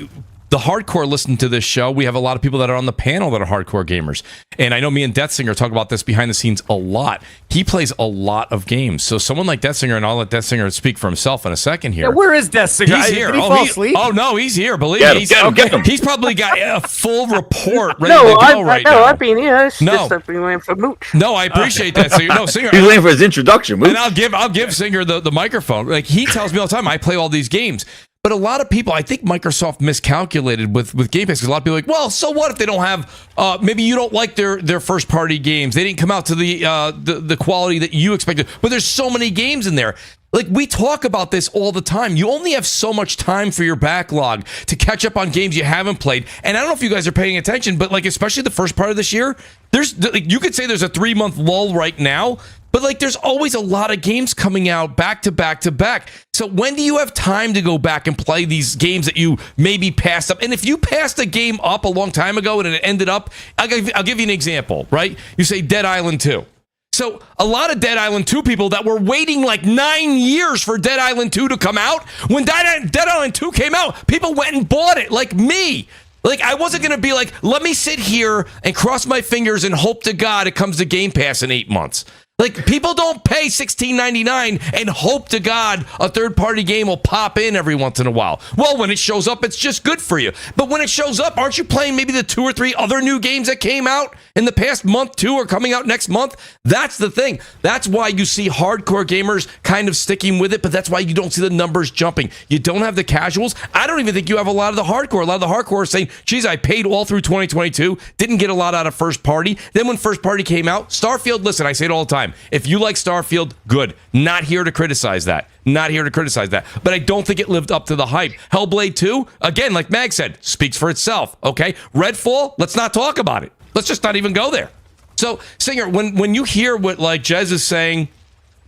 the hardcore listen to this show. We have a lot of people that are on the panel that are hardcore gamers. And I know me and Deathsinger talk about this behind the scenes a lot. He plays a lot of games. So someone like Deathsinger, and I'll let Deathsinger speak for himself in a second here. Yeah, where is Deathsinger? He's here. Did he fall asleep? Oh, no, he's here. Believe Get me. him, get him. He's probably got a full report ready No, to go right now. I've been here. It's No. just I've been waiting for Mooch. No, I appreciate that. Singer. No, Singer. He's waiting for his introduction. And I'll give Singer the microphone. Like, he tells me all the time, I play all these games. But a lot of people, I think Microsoft miscalculated with Game Pass, because a lot of people are like, well, so what if they don't have, maybe you don't like their first party games. They didn't come out to the quality that you expected. But there's so many games in there. Like, we talk about this all the time. You only have so much time for your backlog to catch up on games you haven't played. And I don't know if you guys are paying attention, but, like, especially the first part of this year, you could say there's a 3-month lull right now, but, like, there's always a lot of games coming out back to back to back. So when do you have time to go back and play these games that you maybe passed up? And if you passed a game up a long time ago and it ended up, I'll give you an example, right? You say Dead Island 2. So a lot of Dead Island 2 people that were waiting like 9 years for Dead Island 2 to come out, when Dead Island 2 came out, people went and bought it, like me. Like, I wasn't going to be like, let me sit here and cross my fingers and hope to God it comes to Game Pass in 8 months. Like, people don't pay $16.99 and hope to God a third-party game will pop in every once in a while. Well, when it shows up, it's just good for you. But when it shows up, aren't you playing maybe the 2 or 3 other new games that came out in the past month, too, or coming out next month? That's the thing. That's why you see hardcore gamers kind of sticking with it, but that's why you don't see the numbers jumping. You don't have the casuals. I don't even think you have a lot of the hardcore. A lot of the hardcore are saying, geez, I paid all through 2022, didn't get a lot out of first party. Then when first party came out, Starfield, listen, I say it all the time. If you like Starfield, good. Not here to criticize that. Not here to criticize that. But I don't think it lived up to the hype. Hellblade 2, again, like Mag said, speaks for itself, okay? Redfall, let's not talk about it. Let's just not even go there. So, Singer, when you hear what, like, Jez is saying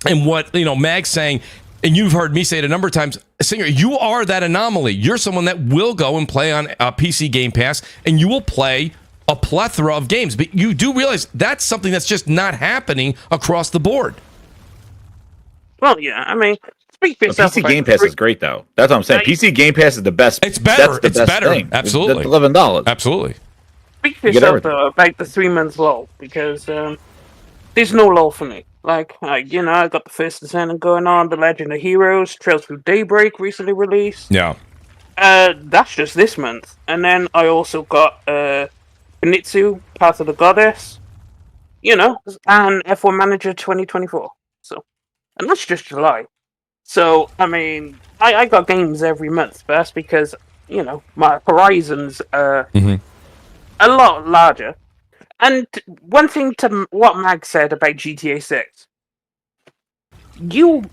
and what, you know, Mag's saying, and you've heard me say it a number of times, Singer, you are that anomaly. You're someone that will go and play on PC Game Pass, and you will play a plethora of games, but you do realize that's something that's just not happening across the board. Well, yeah, I mean, speak for yourself. PC Game Pass is great, though. That's what I'm saying. PC Game Pass is the best. It's better. That's the It's best better. thing. Absolutely. It's $11. Absolutely. Speak for yourself, though, about the 3 months lull, because there's no lull for me. Like, you know, I got the first Descendant going on, The Legend of Heroes, Trails Through Daybreak recently released. Yeah. That's just this month. And then I also got Benitsu, Path of the Goddess, you know, and F1 Manager 2024. So, and that's just July. So, I mean, I got games every month, but that's because, you know, my horizons are a lot larger. And one thing to what Mag said about GTA 6, you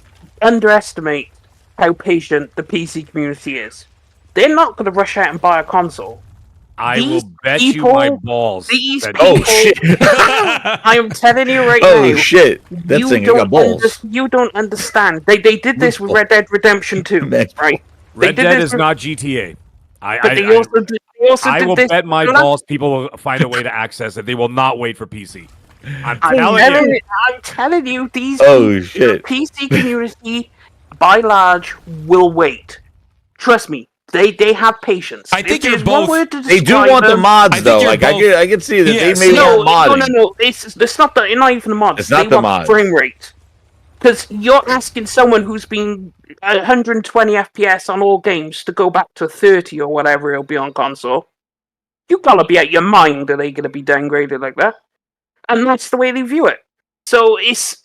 underestimate how patient the PC community is. They're not going to rush out and buy a console. I These will bet people- you my balls. These that- people, Oh, shit. I am telling you right now. Oh, shit. That thing got balls. You don't understand. They did this with Red Dead Redemption 2, That's- right? Red did Dead this is with- not GTA. But they also did I will this. bet my Look, balls people will find a way to access it. They will not wait for PC. I'm I'm telling you. telling you, these Oh, people, shit. the PC community, by large, will wait. Trust me, they have patience. I think If you're there's one both- word to They do describe want the them- mods, I think though. you're Like, both- I can see that Yes. they may want modding. No. It's not the, not even the mods. It's not they the want mods. frame rate. Because you're asking someone who's been 120 FPS on all games to go back to 30 or whatever it'll be on console. You gotta be out your mind. Are they gonna be downgraded like that? And that's the way they view it. So it's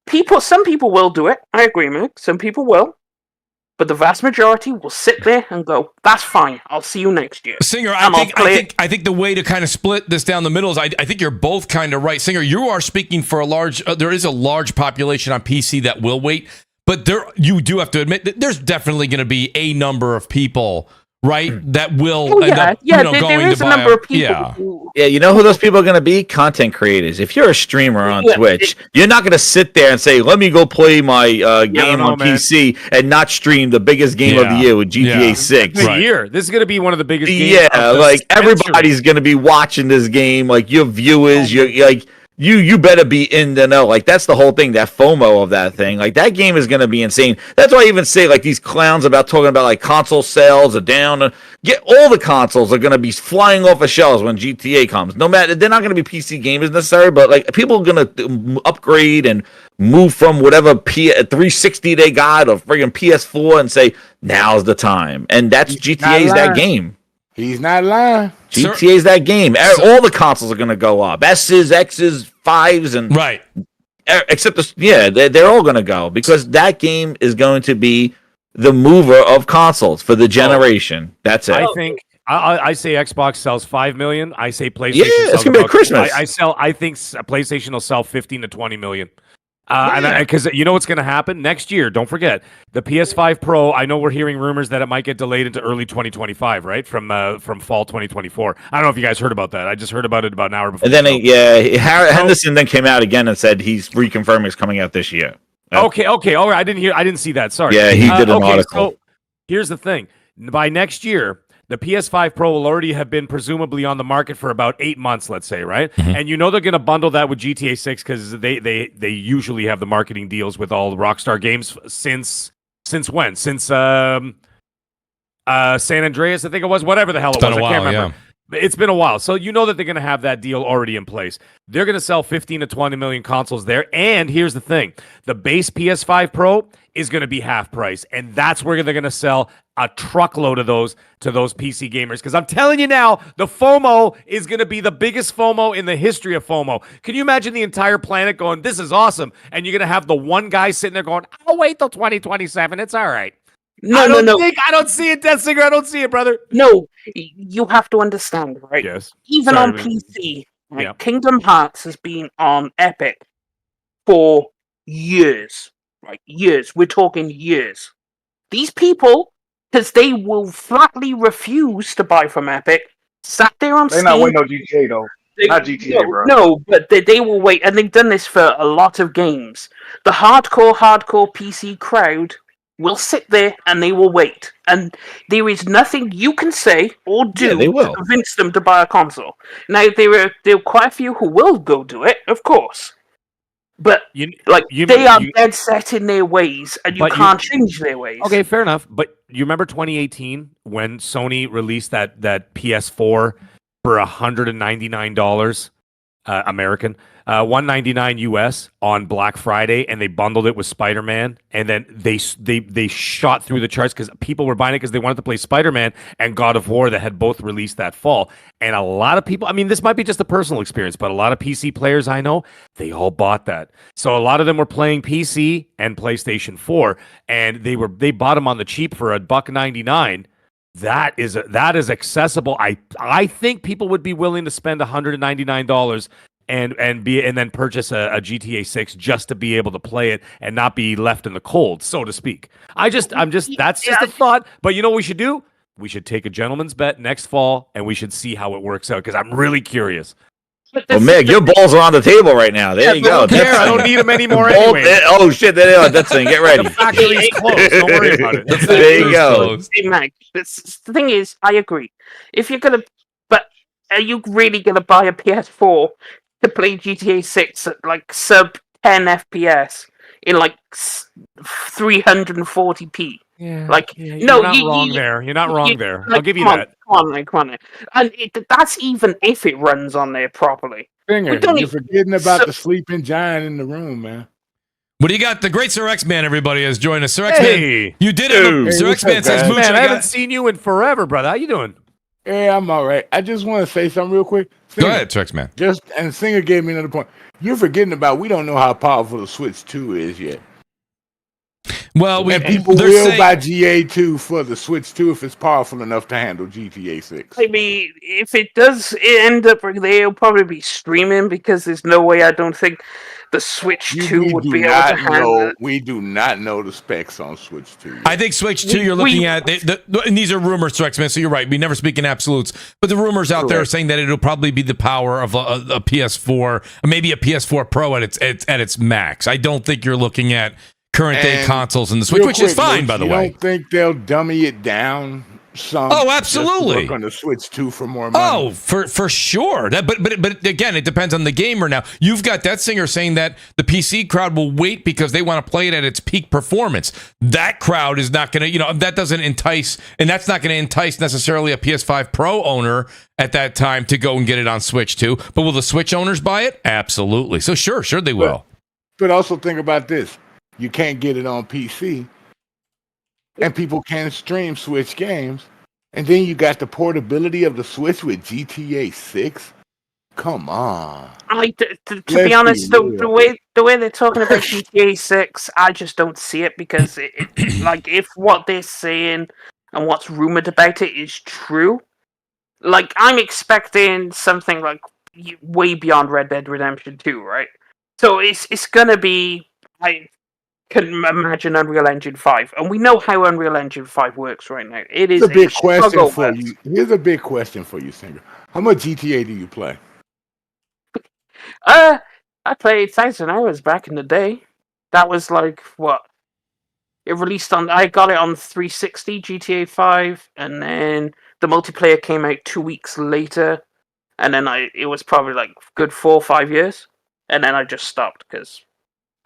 people. Some people will do it. I agree, Mick. Some people will. But the vast majority will sit there and go, "That's fine. I'll see you next year." Singer, And I'll play it. I think the way to kind of split this down the middle is I think you're both kind of right. Singer, you are speaking for a large. There is a large population on PC that will wait, but you do have to admit that there's definitely going to be a number of people right? That will Oh, end up, there going is to a buy number of people. Yeah. Yeah, you know who those people are going to be? Content creators. If you're a streamer on Twitch, you're not going to sit there and say, "Let me go play my game on PC and not stream the biggest game of the year with GTA 6." The year. This is going to be one of the biggest games. Yeah, of the like century. everybody's going to be watching this game. Like your viewers, you're like. You better be in the know. Like that's the whole thing, that FOMO of that thing. Like that game is gonna be insane. That's why I even say like these clowns about talking about like console sales are down. Get all the consoles are gonna be flying off of shelves when GTA comes. No matter they're not gonna be PC gamers necessarily, but like people are gonna upgrade and move from whatever 360 they got or friggin' PS4 and say now's the time. And that's GTA's that game. He's not lying. GTA's that game. All the consoles are going to go up. S's, X's, 5s, and right. Except they're all going to go because that game is going to be the mover of consoles for the generation. That's it. I think I say Xbox sells 5 million. I say PlayStation. Yeah, it's sells gonna be about, a Christmas. I think PlayStation will sell 15 to 20 million. And because you know what's going to happen next year, don't forget the PS5 Pro. I know we're hearing rumors that it might get delayed into early 2025, right? From fall 2024. I don't know if you guys heard about that. I just heard about it about an hour before. And then Henderson then came out again and said he's reconfirming it's coming out this year. Okay, all right. I didn't see that. Sorry. Yeah, he did an article. So here's the thing: by next year, the PS5 Pro will already have been presumably on the market for about 8 months, let's say, right? Mm-hmm. And you know they're going to bundle that with GTA 6 because they usually have the marketing deals with all the Rockstar games since when? Since San Andreas, I think it was. Whatever the hell it was, I can't remember. It's been a while. So you know that they're going to have that deal already in place. They're going to sell 15 to 20 million consoles there. And here's the thing. The base PS5 Pro is going to be half price. And that's where they're going to sell a truckload of those to those PC gamers. Because I'm telling you now, the FOMO is going to be the biggest FOMO in the history of FOMO. Can you imagine the entire planet going, this is awesome. And you're going to have the one guy sitting there going, I'll wait till 2027. It's all right. No. I don't see it, Death Singer. I don't see it, brother. No, you have to understand, right? Yes. Even on PC, right? Kingdom Hearts has been on Epic for years, right? Years. We're talking years. These people, because they will flatly refuse to buy from Epic, sat there on Steam. They're not waiting on GTA though. Not GTA, bro. No, but they will wait, and they've done this for a lot of games. The hardcore PC crowd will sit there and they will wait, and there is nothing you can say or do to convince them to buy a console. Now there are quite a few who will go do it, of course, but they are dead set in their ways, and you can't change their ways. Okay, fair enough. But you remember 2018 when Sony released that PS4 for $199 American, $199 US on Black Friday, and they bundled it with Spider-Man, and then they shot through the charts because people were buying it because they wanted to play Spider-Man and God of War that had both released that fall. And a lot of people, I mean, this might be just a personal experience, but a lot of PC players I know, they all bought that. So a lot of them were playing PC and PlayStation 4, and they bought them on the cheap for $1.99. That is accessible. I think people would be willing to spend $199 and then purchase a GTA 6 just to be able to play it and not be left in the cold, so to speak. That's just a thought. But you know what we should do? We should take a gentleman's bet next fall, and we should see how it works out because I'm really curious. Well, Meg, your balls are on the table right now. There you go. I don't need them anymore anyway. Oh, shit. There they are. That's it. Get ready. The factory's closed. Don't worry about it. There you go. Hey, Mag, the thing is, I agree. If you're going to... But are you really going to buy a PS4 to play GTA 6 at, like, sub 10 FPS in, like, 340p? Yeah, like, you're no, not wrong there. You're not wrong there. I'll give you that. Come on. And that's even if it runs on there properly. Finger, you're forgetting about the sleeping giant in the room, man. What do you got? The great Sir X-Man, everybody, has joined us. Sir X-Man, you did it. Sir X-Man says, Mooch, man, I haven't seen you in forever, brother. How you doing? Yeah, I'm all right. I just want to say something real quick. Singer, go ahead, Sir X-Man. And Singer gave me another point. You're forgetting about we don't know how powerful the Switch 2 is yet. Well, And people they're will saying- buy GA2 for the Switch 2 if it's powerful enough to handle GTA 6. I mean, if it does end up there, it'll probably be streaming because there's no way I don't think the Switch 2 would be able to handle it. We do not know the specs on Switch 2 yet. I think Switch 2, you're looking at, and these are rumors, Trexman, so you're right. We never speak in absolutes. But the rumors out there are saying that it'll probably be the power of a PS4, maybe a PS4 Pro at its max. I don't think you're looking at current day consoles in the Switch, which is fine, by the way. You don't think they'll dummy it down some? Oh, absolutely. Just to work on the Switch 2 for more money. Oh, for sure. But again, it depends on the gamer now. You've got that singer saying that the PC crowd will wait because they want to play it at its peak performance. That crowd is not going to, that doesn't entice, and that's not going to entice necessarily a PS5 Pro owner at that time to go and get it on Switch 2. But will the Switch owners buy it? Absolutely. So sure they will. But also think about this. You can't get it on PC, and people can't stream Switch games. And then you got the portability of the Switch with GTA 6. Come on. To be honest, the way they're talking about GTA 6, I just don't see it because like if what they're saying and what's rumored about it is true, like I'm expecting something like way beyond Red Dead Redemption 2, right? So it's gonna be, I can imagine, Unreal Engine 5, and we know how Unreal Engine 5 works right now. It is a big question for bus. you. Here's a big question for you, Singer. How much GTA do you play? I played 1,000 hours back in the day. That was like what? It released on. I got it on 360 GTA 5, and then the multiplayer came out 2 weeks later, and then it was probably like good 4 or 5 years, and then I just stopped because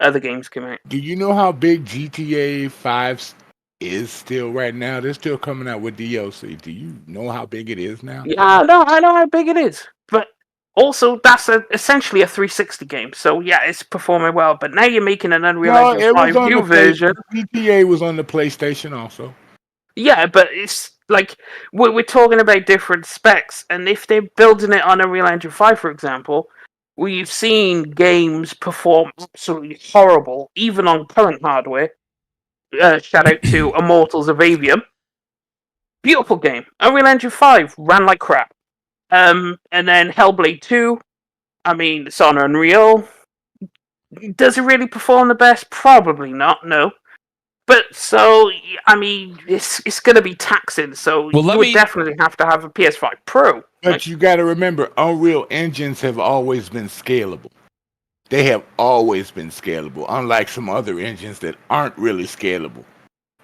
other games came out. Do you know how big GTA 5 is still right now? They're still coming out with DLC. Do you know how big it is now? Yeah, I know how big it is, but also that's essentially a 360 game. So yeah, it's performing well. But now you're making an Unreal Engine 5 new version. GTA was on the PlayStation also. Yeah, but it's like we're talking about different specs, and if they're building it on Unreal Engine 5, for example, we've seen games perform absolutely horrible, even on current hardware. Shout out to Immortals of Avium. Beautiful game. Unreal Engine 5 ran like crap. And then Hellblade 2, I mean, it's on Unreal. Does it really perform the best? Probably not, no. But so, I mean, it's going to be taxing, so you would definitely have to have a PS5 Pro. But you got to remember, Unreal engines have always been scalable. They have always been scalable, unlike some other engines that aren't really scalable.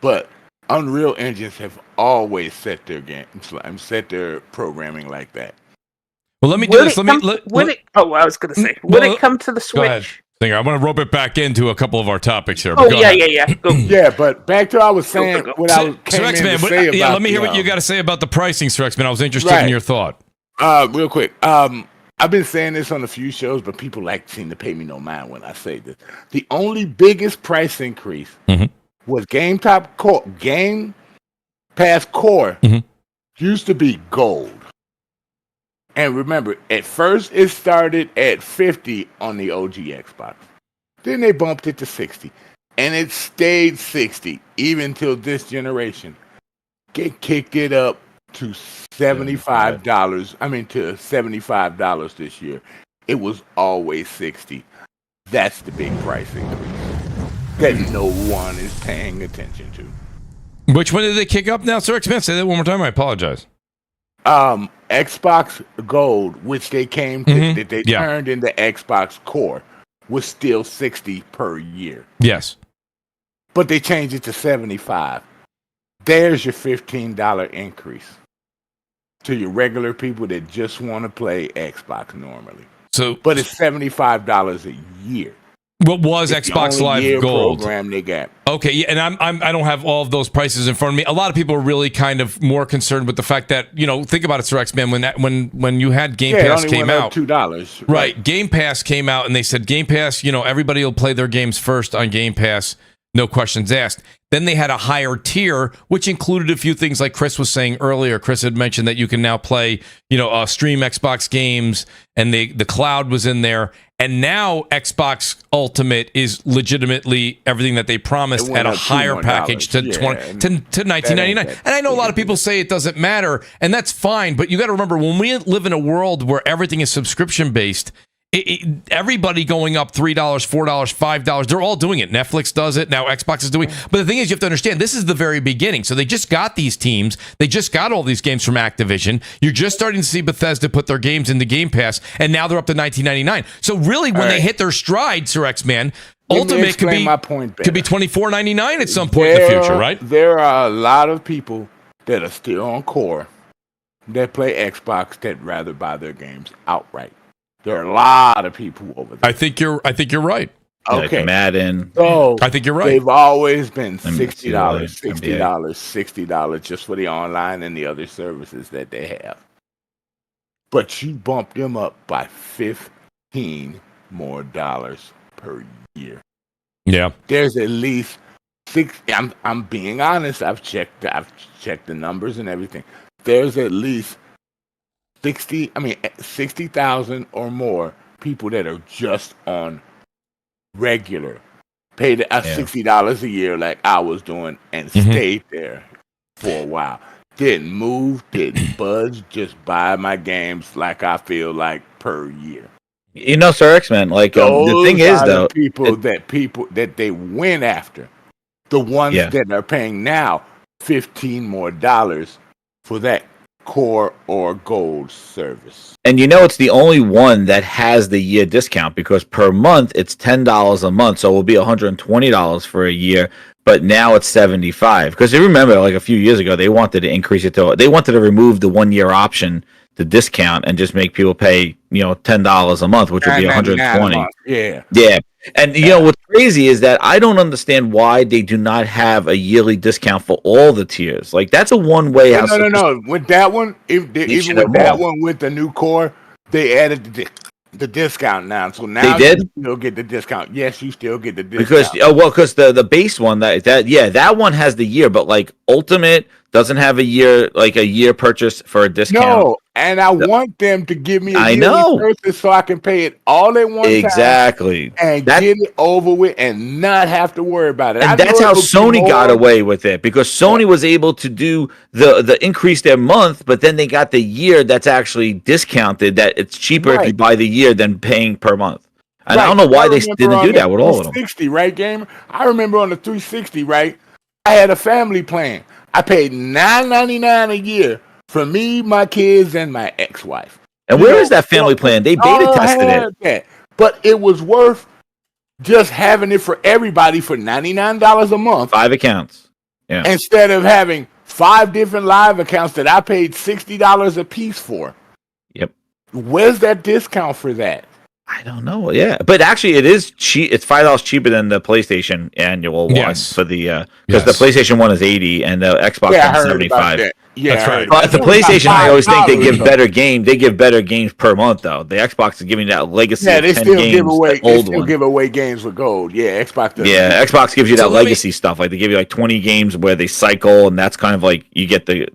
But Unreal engines have always set their programming like that. Well, let me do this. I was going to say, will it come to the Switch? Go ahead. Singer, I want to rope it back into a couple of our topics here. Oh, yeah. Go. Yeah, but back to what I was saying, what I came in to say about let me hear what you got to say about the pricing, Strexman. I was interested in your thought. Real quick. I've been saying this on a few shows, but people seem to pay me no mind when I say this. The only biggest price increase was Game Pass Core used to be gold. And remember, at first it started at $50 on the OG Xbox. Then they bumped it to $60. And it stayed $60 even till this generation. Kicked it up to $75. I mean, to $75 this year. It was always $60. That's the big price increase that no one is paying attention to. Which one did they kick up now, Sir Expense? Say that one more time. I apologize. Xbox Gold, which they turned into Xbox Core, was still $60 per year. Yes. But they changed it to $75. There's your $15 increase to your regular people that just want to play Xbox normally. But it's $75 a year. What was Xbox Live Gold program they got? Okay, yeah, and I don't have all of those prices in front of me. A lot of people are really kind of more concerned with the fact that, think about it, Sir X-Man, when you had Game Pass came out, $2, right? Game Pass came out, and they said Game Pass, everybody will play their games first on Game Pass. No questions asked. Then they had a higher tier, which included a few things like Chris was saying earlier. Chris had mentioned that you can now play, stream Xbox games, and the cloud was in there. And now Xbox Ultimate is legitimately everything that they promised at a higher package to $19.99. And I know a lot of people say it doesn't matter, and that's fine. But you got to remember, when we live in a world where everything is subscription based, everybody going up $3, $4, $5, they're all doing it. Netflix does it. Now Xbox is doing it. But the thing is, you have to understand, this is the very beginning. So they just got these teams. They just got all these games from Activision. You're just starting to see Bethesda put their games into Game Pass, and now they're up to $19.99. So really, when they hit their stride, Sir X-Man, Ultimate could be $24.99 at some point in the future, right? There are a lot of people that are still on core that play Xbox that rather buy their games outright. There are a lot of people over there. I think you're right. Okay, like Madden. So I think you're right. They've always been $60, NBA. $60 just for the online and the other services that they have. But you bump them up by $15 more per year. Yeah. There's at least six. I'm being honest. I've checked the numbers and everything. There's at least 60,000 or more people that are just on regular, paid $60 a year like I was doing, and stayed there for a while. Didn't move, didn't budge, just buy my games like I feel like per year. Sir X-Man, like the thing is though, people that they went after, the ones that are paying now $15 more for that core or gold service. And it's the only one that has the year discount, because per month it's $10 a month, so it will be $120 for a year. But now it's $75. Because you remember, like a few years ago, they wanted to increase it they wanted to remove the 1 year option, the discount, and just make people pay $10 a month, which would be $120. Yeah. And what's crazy is that I don't understand why they do not have a yearly discount for all the tiers. Like, that's a one-way. No. With that one, even with that one with the new core, they added the discount now. So now you still get the discount. Yes, you still get the Because discount. the base one that one has the year, but like Ultimate doesn't have a year purchase for a discount. No, and I want them to give me a yearly purchase so I can pay it all at one time. Exactly. And get it over with and not have to worry about it. And that's how Sony got away with it, because Sony was able to do the increase their month, but then they got the year that's actually discounted, that it's cheaper if you buy the year than paying per month. And I don't know why they didn't do that with all of them. 360, right, gamer? I remember on the 360, right? I had a family plan. I paid $9.99 a year for me, my kids, and my ex-wife. And where is that family plan? They beta tested it. But it was worth just having it for everybody for $99 a month. 5 accounts. Yeah. Instead of having 5 different live accounts that I paid $60 a piece for. Yep. Where's that discount for that? I don't know. Yeah, but actually, it is cheap. It's $5 cheaper than the PlayStation annual one for the because the PlayStation one is $80 and the Xbox one is $75. Yeah, that's right. But the PlayStation, I always think they give better game. They give better games per month, though. The Xbox is giving that legacy. Yeah, they of 10 still games, give away. the old they still one. give away games with gold. Yeah, Xbox does. Yeah, Xbox gives you that legacy stuff. Like they give you like 20 games where they cycle, and that's kind of like you get their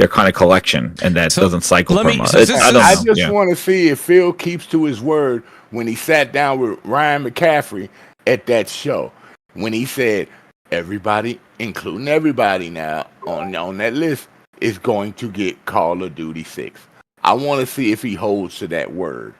kind of collection, and that doesn't cycle per month. I just want to see if Phil keeps to his word when he sat down with Ryan McCaffrey at that show, when he said everybody, including everybody now on that list, is going to get Call of Duty 6. I want to see if he holds to that word.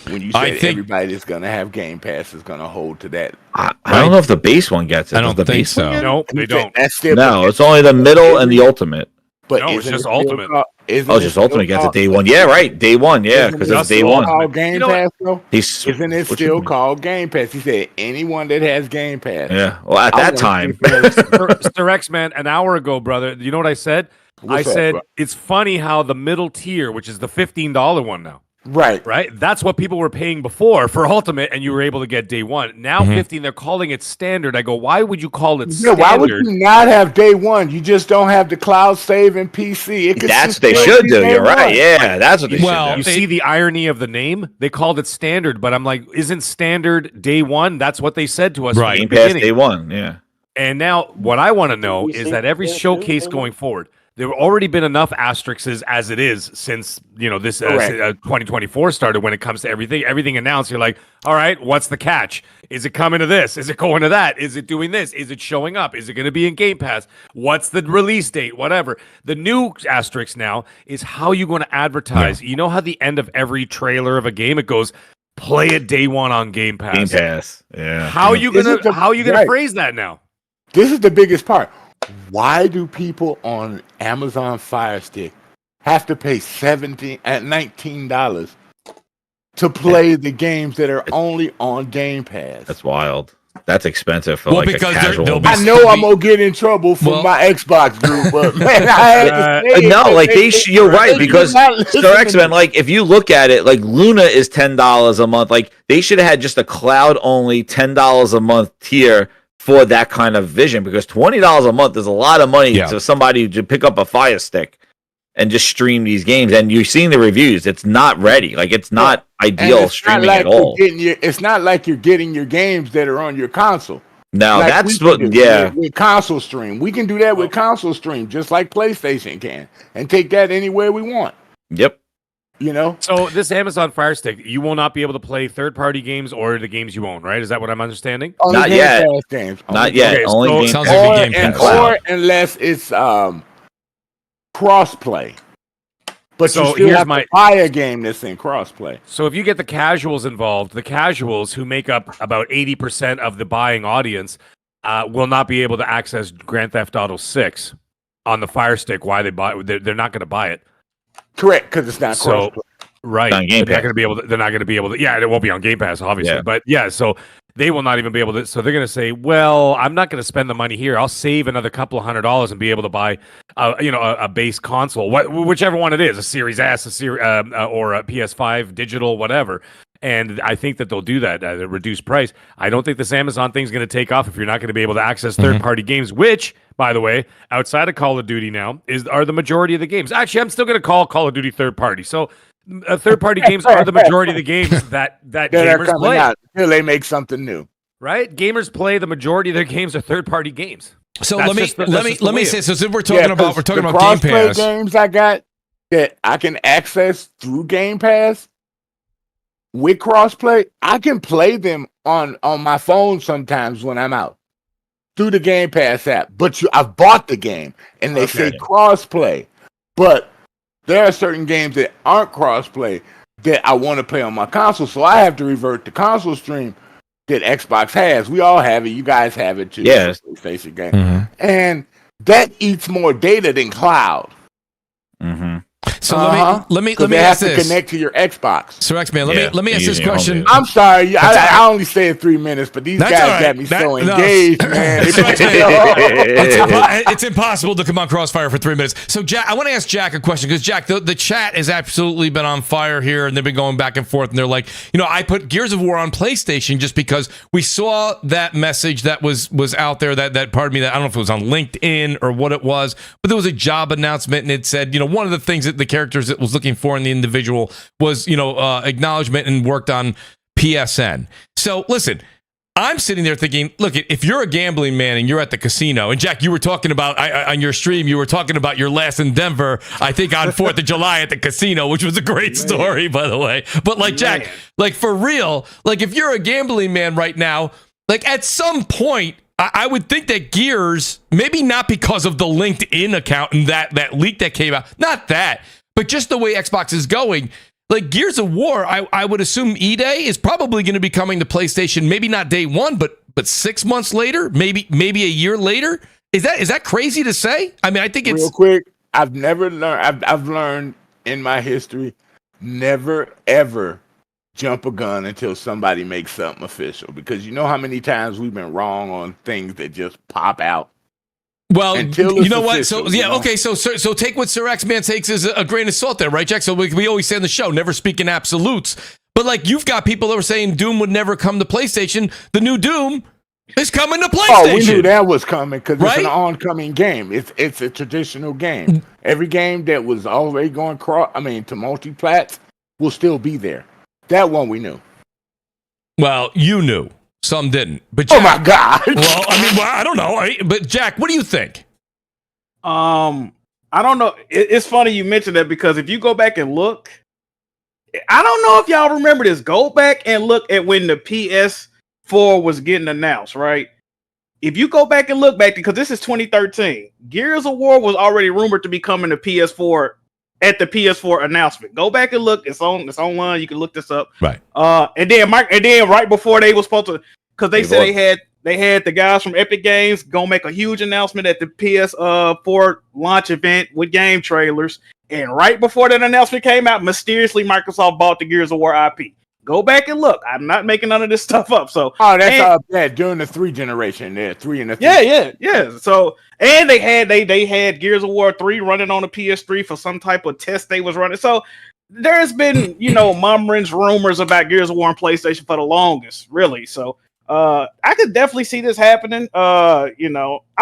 When you said everybody that's going to have Game Pass is going to hold to that. I don't know if the base one gets it. I don't think so. No, they don't. No, it's only the middle and the Ultimate. But no, it's just Ultimate. Just Ultimate gets it day one. Yeah, right. Day one. Yeah, because it's day one. Called Game Pass, though? Isn't it still mean? called Game Pass? He said anyone that has Game Pass. Yeah. Well, at that time, Mr. X-Man, an hour ago, brother, you know what I said? I said it's funny how the middle tier, which is the $15 one now, Right. Right? That's what people were paying before for Ultimate, and you were able to get day one. Now 15, they're calling it standard. I go, why would you call it Yeah, standard? why would you not have day one? You just don't have the cloud save in PC. That's what they should do. You're right. Yeah, that's what they Well, You should do. see the irony of the name? They called it standard, but I'm like, isn't standard day one? That's what they said to us Right. from Game the Pass beginning. day one. Yeah. And now what I want to know You is see that every day two, showcase day going forward, there have already been enough asterisks as it is since this Correct. 2024 started. When it comes to everything announced, you're like, all right, what's the catch? Is it coming to this? Is it going to that? Is it doing this? Is it showing up? Is it going to be in Game Pass? What's the release date? Whatever. The new asterisk now is how you going to advertise. You know how the end of every trailer of a game it goes, play it day one on Game Pass. Game Pass. Yeah. How you This is gonna right. phrase that now? This is the biggest part. Why do people on Amazon Fire Stick have to pay $19 to play the games that are only on Game Pass? That's wild. That's expensive for Well, like because a they're- casual. they'll be- I know I'm gonna get in trouble from Well- my Xbox group, but man, I had to say it. No, like you're right, They because not listening Star to X-Men, me. like if you look at it, like Luna is $10 a month. Like they should have had just a cloud only $10 a month tier for that kind of vision, because $20 a month is a lot of money Yeah. to somebody to pick up a Fire Stick and just stream these games. And you're seeing the reviews; it's not ready. Like it's not And ideal it's streaming not like at all. it's not like you're getting your games that are on your console. No, Like that's we what. can do Yeah, with console stream. We can do that with console stream, just like PlayStation can, and take that anywhere we want. yep. You know, So this Amazon Fire Stick, you will not be able to play third-party games or the games you own, right? Is that what I'm understanding? Only Not Game yet. Pass games. Not yet. Okay, Only so- Game Sounds Pass. like Or, a Game and, Pass. or unless it's crossplay. But So you still here's have my- to buy a game that's in crossplay. So if you get the casuals involved, the casuals who make up about 80% of the buying audience will not be able to access Grand Theft Auto 6 on the Fire Stick. Why they buy? They're not going to buy it. Correct, because it's not So- crossplay. Right. On Game they're not Pass. going to be able to. They're not going to be able to. Yeah, it won't be on Game Pass, obviously. Yeah. But yeah, so they will not even be able to. So they're going to say, "Well, I'm not going to spend the money here. I'll save another couple of $100 and be able to buy, a base console, whichever one it is, a Series S, or a PS5 digital, whatever." And I think that they'll do that at a reduced price. I don't think this Amazon thing's going to take off if you're not going to be able to access third-party games, which, by the way, outside of Call of Duty now, are the majority of the games. Actually, I'm still going to call Call of Duty third-party. So third-party games are the majority of the games that That are gamers coming play, out until they make something new. right? Gamers play the majority of their games are third-party games. So That's let me just the- that's just the let me way say. it- So since we're talking about 'cause Game the crossplay Pass. games I got that I can access through Game Pass with crossplay. I can play them on my phone sometimes when I'm out through the Game Pass app. But I've bought the game and they say Okay. crossplay, but there are certain games that aren't crossplay that I want to play on my console, so I have to revert to console stream that Xbox has. We all have it. You guys have it too. Yes. PlayStation game, Mhm. and that eats more data than cloud. Mm-hmm. So Uh-huh. let me 'Cause let me they have ask to this. connect to your Xbox. So X-Man, Yeah, let me ask they're this using your question. home I'm sorry, That's all right. I only stayed 3 minutes, but these That's guys all right. got me so No, engaged, man. So X-Man, it's impossible to come on Crossfire for 3 minutes. So Jack, I want to ask Jack a question, because Jack, the chat has absolutely been on fire here, and they've been going back and forth, and they're like, I put Gears of War on PlayStation just because we saw that message that was out there, that pardon me, that I don't know if it was on LinkedIn or what it was, but there was a job announcement, and it said, one of the things that the characters that was looking for in the individual was, acknowledgement and worked on PSN. So listen, I'm sitting there thinking, look, if you're a gambling man and you're at the casino, and Jack, you were talking about on your stream, you were talking about your last in Denver, I think on 4th of July at the casino, which was a great story, by the way. But like, Jack, like for real, like if you're a gambling man right now, like at some point, I would think that Gears, maybe not because of the LinkedIn account and that leak that came out, not that, but just the way Xbox is going, like Gears of War, I would assume E-Day is probably going to be coming to PlayStation, maybe not day one, but 6 months later, maybe a year later. Is that crazy to say? I mean, I think it's Real quick, I've learned in my history, never ever jump a gun until somebody makes something official, because you know how many times we've been wrong on things that just pop out. Well, Until you it's know what? official, So you know? okay. So take what Sir X-Man takes as a grain of salt, there, right, Jack? So we always say on the show, never speak in absolutes. But like, you've got people that were saying Doom would never come to PlayStation. The new Doom is coming to PlayStation. Oh, we knew that was coming because Right? it's an oncoming game. It's a traditional game. Every game that was already going to multi-plats will still be there. That one we knew. Well, you knew. Some didn't. But Oh Jack, my God! well, I don't know. But Jack, what do you think? I don't know. It's funny you mentioned that because if you go back and look, I don't know if y'all remember this. Go back and look at when the PS4 was getting announced, right? If you go back and look back, because this is 2013, Gears of War was already rumored to be coming to PS4 at the PS4 announcement. Go back and look. It's online. You can look this up. Right. And then right before they were supposed to, because they said they had the guys from Epic Games gonna make a huge announcement at the PS4 launch event with game trailers. And right before that announcement came out, mysteriously Microsoft bought the Gears of War IP. Go back and look. I'm not making none of this stuff up. So During the 3 generation, there 3 and the 3. yeah. So and they had Gears of War 3 running on the PS3 for some type of test they was running. So there's been murmurings, rumors about Gears of War on PlayStation for the longest, really. So I could definitely see this happening. I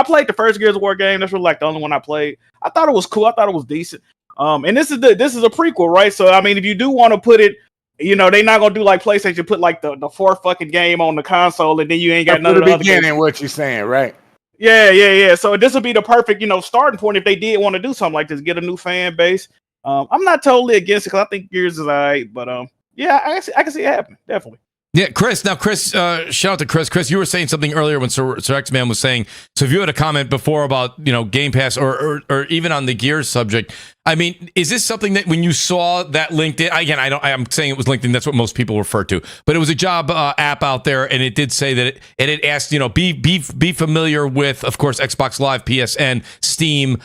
played the first Gears of War game. That's really like the only one I played. I thought it was cool. I thought it was decent. And this is a prequel, right? So I mean, if you do want to put it. They're not gonna do like PlayStation, put like the fourth fucking game on the console, and then you ain't got none of the other games. What you're saying, right? Yeah. So this would be the perfect, starting point if they did want to do something like this, get a new fan base. I'm not totally against it because I think Gears is alright, but I can see it happening, definitely. Yeah, Chris. Now, Chris, shout out to Chris. Chris, you were saying something earlier when Sir X-Man was saying. So, if you had a comment before about Game Pass or even on the Gears subject, I mean, is this something that when you saw that LinkedIn again? I'm saying it was LinkedIn. That's what most people refer to, but it was a job app out there, and it did say that it asked be familiar with, of course, Xbox Live, PSN, Steam.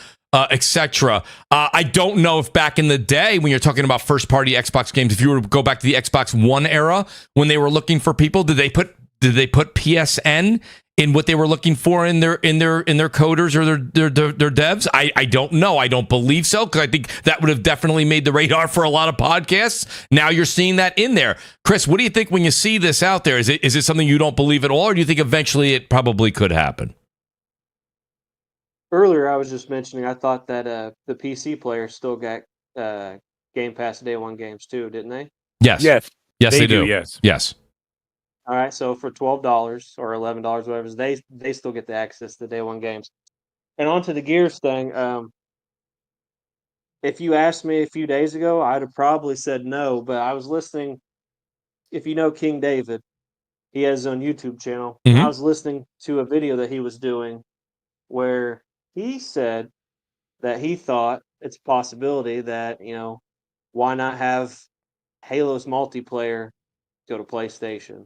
Etc. I don't know if back in the day when you're talking about first party Xbox games, if you were to go back to the Xbox One era when they were looking for people, did they put PSN in what they were looking for in their coders or their devs? I don't know. I don't believe so, because I think that would have definitely made the radar for a lot of podcasts. Now you're seeing that in there. Chris, what do you think when you see this out there? Is it something you don't believe at all, or do you think eventually it probably could happen? Earlier, I was just mentioning I thought that the PC players still got Game Pass Day One games too, didn't they? Yes, they do. Yes. All right, so for $12 or $11, whatever, they still get the access to Day One games. And on to the Gears thing. If you asked me a few days ago, I'd have probably said no. But I was listening. If you know King David, he has his own YouTube channel. Mhm. I was listening to a video that he was doing where he said that he thought it's a possibility that, why not have Halo's multiplayer go to PlayStation?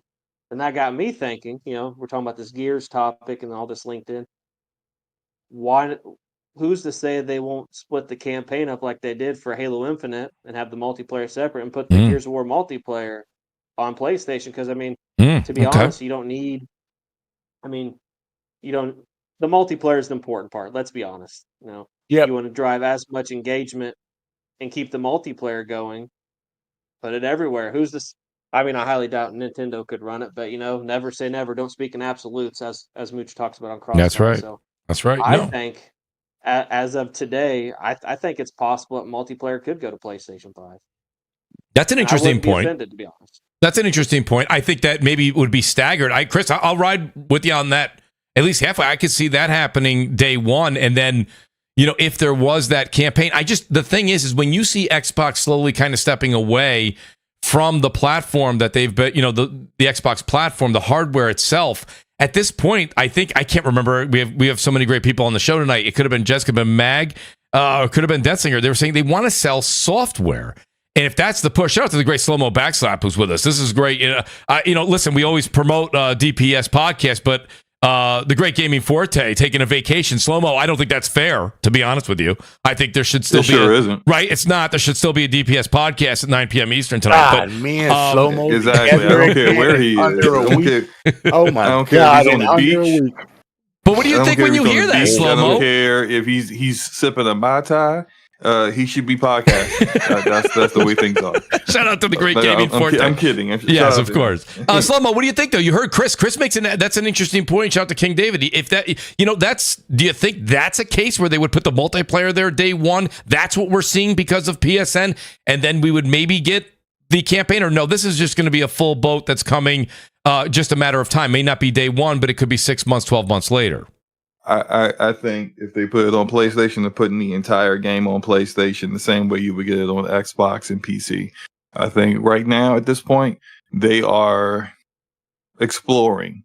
And that got me thinking, we're talking about this Gears topic and all this LinkedIn. Who's to say they won't split the campaign up like they did for Halo Infinite and have the multiplayer separate and put the Gears of War multiplayer on PlayStation? Because, to be honest, you don't need, the multiplayer is the important part. Let's be honest. You want to drive as much engagement and keep the multiplayer going, put it everywhere. Who's this? I highly doubt Nintendo could run it, but never say never. Don't speak in absolutes, as Mooch talks about on CrossFire. That's right. So That's right. I think, as of today, I think it's possible that multiplayer could go to PlayStation 5. That's an interesting point. Offended, to be honest. That's an interesting point. I think that maybe it would be staggered. Chris, I'll ride with you on that. At least halfway. I could see that happening day one. And then, if there was that campaign, the thing is when you see Xbox slowly kind of stepping away from the platform that they've been, the Xbox platform, the hardware itself, at this point, I can't remember. We have so many great people on the show tonight. It could have been Jessica, been Mag, or it could have been Detzinger. They were saying they want to sell software. And if that's the push, shout out to the great Slow-Mo Backslap who's with us. This is great. Listen, we always promote DPS podcast, but the Great Gaming Forte taking a vacation. Slow-Mo, I don't think that's fair, to be honest with you. I think there should still isn't. Right? It's not. There should still be a DPS podcast at 9 p.m. Eastern tonight. Me and Slow-Mo. Exactly. I don't care where he is. Oh my I don't care God, if he's on the beach. But What do you I don't think care when if you he's hear on the that, beach. I don't Slow-Mo? care if he's sipping a Mai Tai. He should be podcasting. That's the way things are. Shout out to the great But gaming forte. I'm kidding. Yes, Shout of course. Slow-Mo, what do you think though? You heard Chris. Chris makes that's an interesting point. Shout out to King David. If that, do you think that's a case where they would put the multiplayer there day one? That's what we're seeing because of PSN, and then we would maybe get the campaign, or no? This is just going to be a full boat that's coming, just a matter of time. May not be day one, but it could be 6 months, 12 months later. I think if they put it on PlayStation, they're putting the entire game on PlayStation the same way you would get it on Xbox and PC. I think right now at this point they are exploring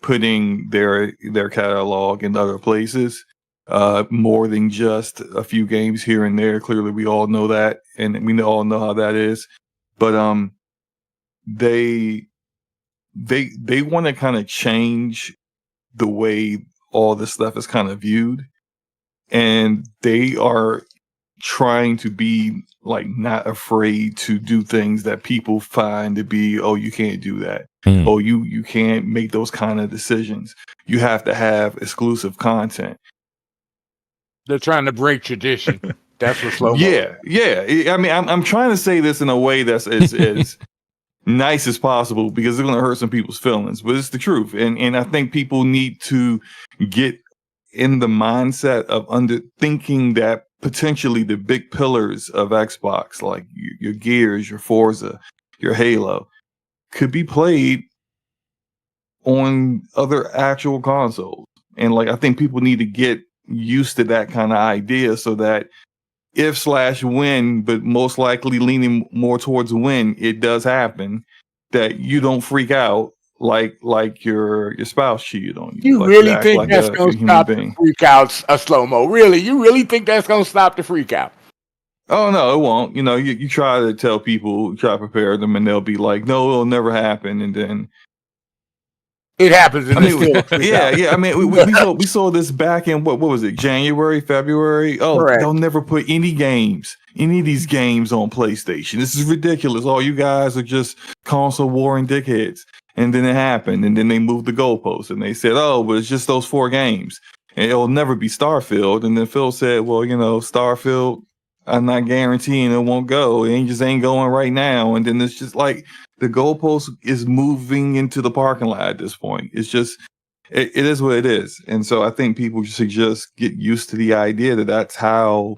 putting their catalog in other places, more than just a few games here and there. Clearly, we all know that, and we all know how that is. But they want to kind of change the way all this stuff is kind of viewed, and they are trying to be like not afraid to do things that people find to be, oh, you can't do that. Oh, you can't make those kind of decisions. You have to have exclusive content. They're trying to break tradition. That's what slow. Yeah. I mean, I'm trying to say this in a way that's as nice as possible, because it's going to hurt some people's feelings, but it's the truth. And I think people need to get in the mindset of thinking that potentially the big pillars of Xbox, like your Gears, your Forza, your Halo, could be played on other actual consoles. And like, I think people need to get used to that kind of idea, so that if/when, but most likely leaning more towards when it does happen, that you don't freak out like your spouse cheated on you. You Like, really act think like that's a going to human stop being. the freak outs, a slow-mo? Really? You really think that's going to stop the freak out? Oh no, it won't. You try to tell people, try to prepare them, and they'll be like, "No, it'll never happen." And then It happens in the still. yeah. I mean, we saw this back in what was it, January, February? Oh, Correct. they'll never put any of these games on PlayStation. This is ridiculous. All you guys are just console warring dickheads. And then it happened, and then they moved the goalposts, and they said, "Oh, but it's just those 4 games, and it'll never be Starfield." And then Phil said, "Well, Starfield, I'm not guaranteeing it won't go. It just ain't going right now." And then it's just like the goalpost is moving into the parking lot at this point. It's just, it is what it is. And so I think people should just get used to the idea that that's how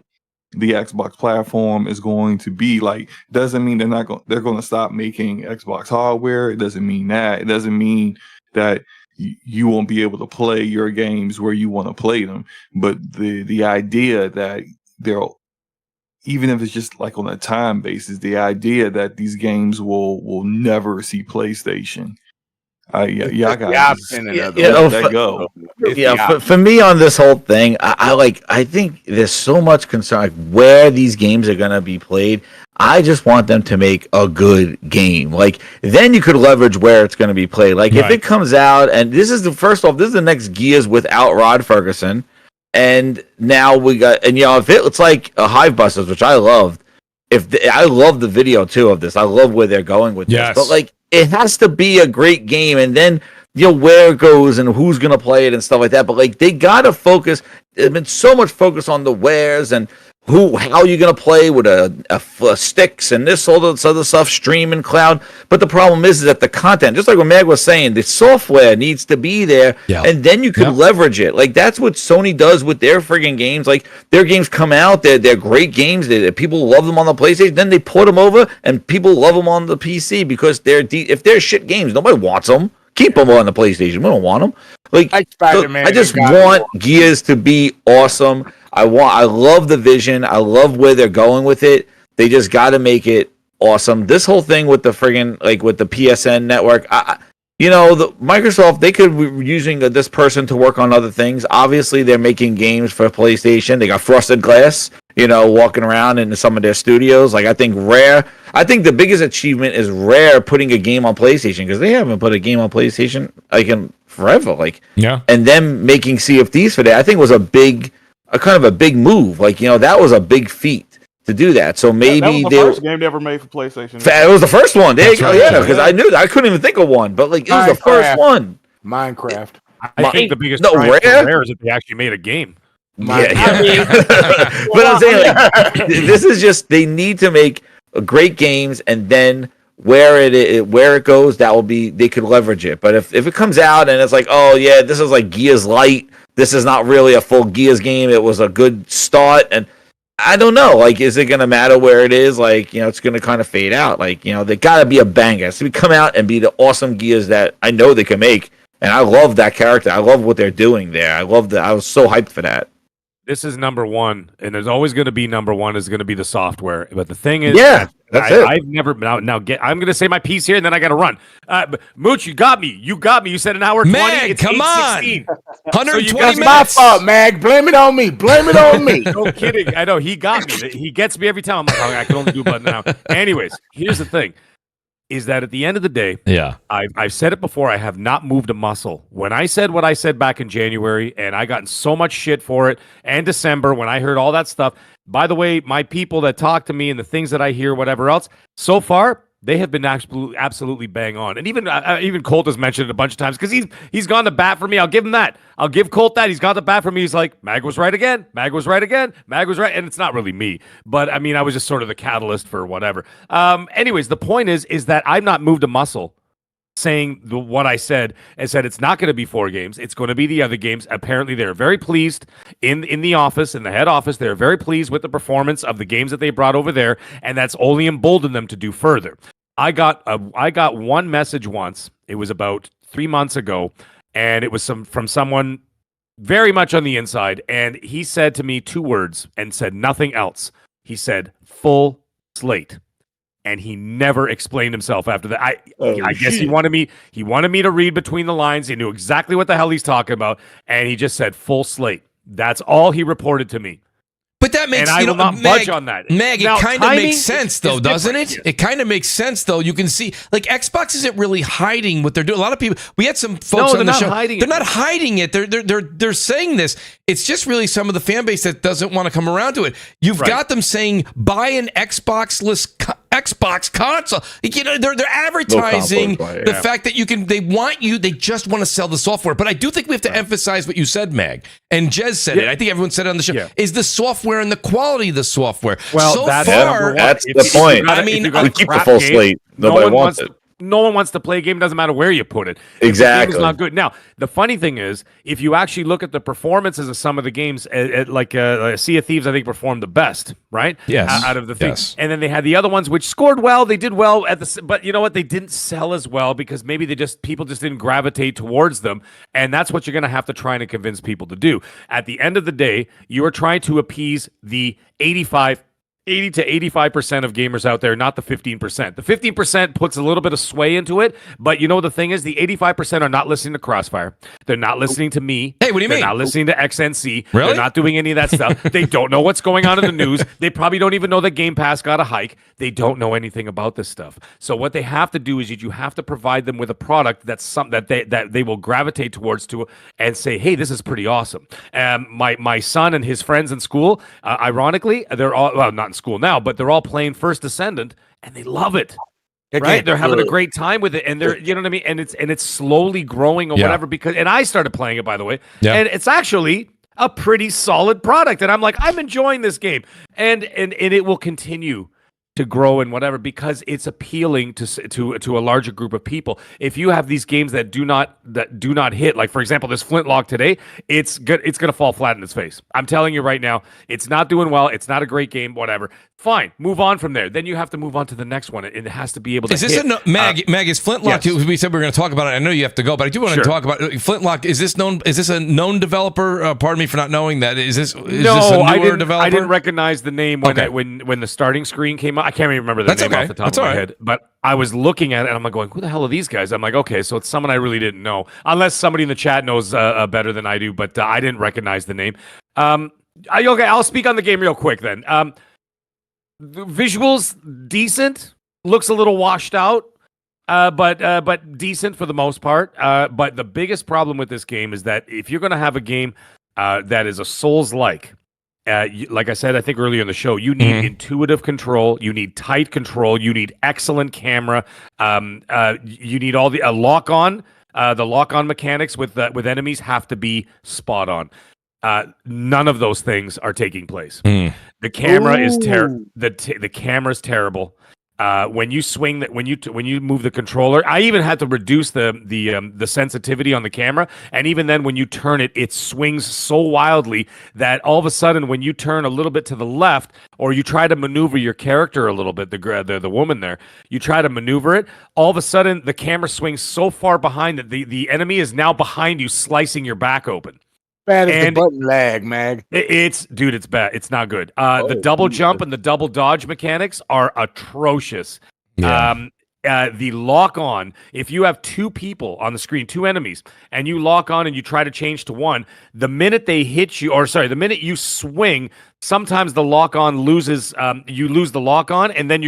the Xbox platform is going to be. Like, doesn't mean they're going to stop making Xbox hardware. It doesn't mean that. It doesn't mean that you won't be able to play your games where you want to play them. But the idea that they'll, even if it's just like on a time basis, the idea that these games will never see PlayStation. I got that go. Yeah, for me on this whole thing, I think there's so much concern like where these games are gonna be played. I just want them to make a good game. Like, then you could leverage where it's gonna be played. Like, if it comes out and this is the next Gears without Rod Ferguson, and now we got, and if it's like a Hive Busters, which I loved. I love the video too of this. I love where they're going with this. But like, it has to be a great game, and then where it goes and who's gonna play it and stuff like that. But like, they gotta focus. There's been so much focus on the wares and how you're gonna play with a sticks and all this other stuff, stream and cloud. But the problem is that the content, just like what Mag was saying, the software needs to be there, and then you can leverage it. Like, that's what Sony does with their friggin' games. Like, their games come out, they're great games. People love them on the PlayStation. Then they port them over, and people love them on the PC because if they're shit games, nobody wants them. Keep them on the PlayStation. We don't want them. Like, I just want Gears to be awesome. I love the vision. I love where they're going with it. They just got to make it awesome. This whole thing with the friggin' with the PSN network, the Microsoft, they could be using this person to work on other things. Obviously, they're making games for PlayStation. They got Frosted Glass, walking around in some of their studios. Like, I think the biggest achievement is Rare putting a game on PlayStation, because they haven't put a game on PlayStation in forever. And them making CFDs for that, I think was kind of a big move. That was a big feat to do that. So maybe that was the first game they ever made for PlayStation. It was the first one. There you go. Yeah, because I couldn't even think of one, but it was the first one. Minecraft. I think the biggest no, triumph for Rare? Rare is that they actually made a game. Yeah. I mean, But I'm saying, like, this is just, they need to make great games, and then where it goes, that will be, they could leverage it. But if it comes out and it's like, oh yeah, this is like Gears Light, this is not really a full Gears game, it was a good start, and I don't know, like, is it gonna matter where it is? Like, it's gonna kind of fade out. Like, they gotta be a banger. So we come out and be the awesome Gears that I know they can make, and I love that character. I love what they're doing there. I was so hyped for that. This is number one, and there's always going to be number one is going to be the software. But the thing is, that's it. I've never I'm going to say my piece here, and then I got to run. Mooch, you got me. You said an hour 20. Mag, It's come on. 8:16. 120 That's my minutes. fault, Mag. Blame it on me. Blame it on me. No kidding. I know he got me. He gets me every time. I'm like, oh, I can only do button now. Anyways, here's the thing: is that at the end of the day, Yeah. I've said it before. I have not moved a muscle. When I said what I said back in January, and I got so much shit for it, and December when I heard all that stuff. By the way, my people that talk to me and the things that I hear, whatever else, so far they have been absolutely bang on. And even Colt has mentioned it a bunch of times because he's gone to bat for me. I'll give him that. I'll give Colt that. He's gone to bat for me. He's like, Mag was right again. Mag was right again. Mag was right. And it's not really me. But I mean, I was just sort of the catalyst for whatever. Anyways, the point is that I've not moved a muscle saying what I said and said it's not going to be 4 games. It's going to be the other games. Apparently, they're very pleased in the office, in the head office. They're very pleased with the performance of the games that they brought over there, and that's only emboldened them to do further. I got one message once. It was about 3 months ago, and it was from someone very much on the inside, and he said to me 2 words and said nothing else. He said, full slate. And he never explained himself after that. I guess he wanted me to read between the lines. He knew exactly what the hell he's talking about, and he just said full slate. That's all he reported to me. But that makes, and I will not budge on that. Mag, Now, it kind of timing makes sense, though, doesn't it? It kind of makes sense, though. You can see, like, Xbox isn't really hiding what they're doing. A lot of people, we had some folks on the show. They're not hiding it. They're saying this. It's just really some of the fan base that doesn't want to come around to it. You've got them saying, buy an Xbox-less Xbox console. They're advertising the fact that they just want to sell the software. But I do think we have to emphasize what you said, Mag. And Jez said it. I think everyone said it on the show. Is the software and the quality of the software. Well, so that's far, that's the point. I mean, we keep the full slate. Nobody wants it. No one wants to play a game. Doesn't matter where you put it. Exactly. It's not good. Now, the funny thing is, if you actually look at the performances of some of the games, like Sea of Thieves, I think performed the best, right? Yes. Out of the things. Yes. And then they had the other ones which scored well. They did well but you know what? They didn't sell as well because maybe people just didn't gravitate towards them. And that's what you're going to have to try and convince people to do. At the end of the day, you are trying to appease the 80 to 85% of gamers out there, not the 15%. The 15% puts a little bit of sway into it, but the thing is, the 85% are not listening to CrossFire. They're not listening to me. Hey, what do you mean? They're not listening to XNC. Really? They're not doing any of that stuff. They don't know what's going on in the news. They probably don't even know that Game Pass got a hike. They don't know anything about this stuff. So what they have to do is you have to provide them with a product that's something that they will gravitate towards and say, hey, this is pretty awesome. My son and his friends in school, ironically, they're all, well, not in school now, but they're all playing First Descendant and they love it. Right? They're having a great time with it, and they're, you know what I mean? And it's slowly growing or whatever, and I started playing it, by the way, and it's actually a pretty solid product. And I'm like, I'm enjoying this game. And it will continue to grow and whatever, because it's appealing to a larger group of people. If you have these games that do not hit, like for example, this Flintlock today, it's gonna fall flat in its face. I'm telling you right now, it's not doing well. It's not a great game, whatever. Fine, move on from there. Then you have to move on to the next one. It has to be able to Is this hit. Mag, is Flintlock, yes. we said we were going to talk about it. I know you have to go, but I do want to talk about Flintlock. Is this a known developer? Pardon me for not knowing that. Is this a newer developer? I didn't recognize the name when the starting screen came up. I can't even remember the name off the top of my head. But I was looking at it and I'm like going, who the hell are these guys? I'm like, okay, so it's someone I really didn't know. Unless somebody in the chat knows better than I do, but I didn't recognize the name. Okay, I'll speak on the game real quick then. The visuals, decent. Looks a little washed out, but decent for the most part. But the biggest problem with this game is that if you're going to have a game that is a Souls-like, like I said, I think earlier in the show, you need intuitive control, you need tight control, you need excellent camera, you need all the lock-on. The lock-on mechanics with enemies have to be spot on. None of those things are taking place. The camera is the camera's terrible. When you swing when you move the controller, I even had to reduce the sensitivity on the camera, and even then, when you turn it, it swings so wildly that all of a sudden, when you turn a little bit to the left, or you try to maneuver your character a little bit, the woman there, you try to maneuver it, all of a sudden the camera swings so far behind that the enemy is now behind you, slicing your back open. Bad as the button lag, Mag. It's bad. It's not good. The double jump and the double dodge mechanics are atrocious. Yeah. The lock on, if you have two people on the screen, two enemies, and you lock on and you try to change to one, the minute they hit you, the minute you swing, sometimes the lock on loses, you lose the lock on, and then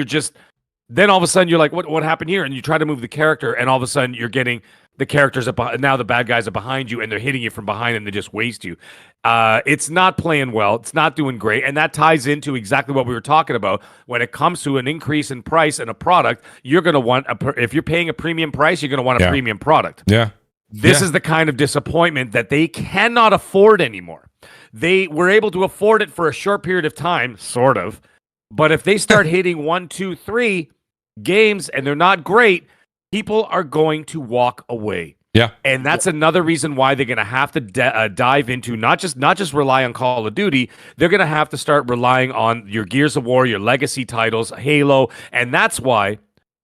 then all of a sudden you're like, what happened here? And you try to move the character, and all of a sudden you're getting the characters now the bad guys are behind you, and they're hitting you from behind, and they just waste you. It's not playing well. It's not doing great, and that ties into exactly what we were talking about. When it comes to an increase in price in a product, you're going to want if you're paying a premium price, you're going to want a premium product. Yeah. This is the kind of disappointment that they cannot afford anymore. They were able to afford it for a short period of time, sort of, but if they start hitting 1, 2, 3 games and they're not great, people are going to walk away. Yeah. And that's another reason why they're going to have to dive into not just rely on Call of Duty. They're going to have to start relying on your Gears of War, your legacy titles, Halo. And that's why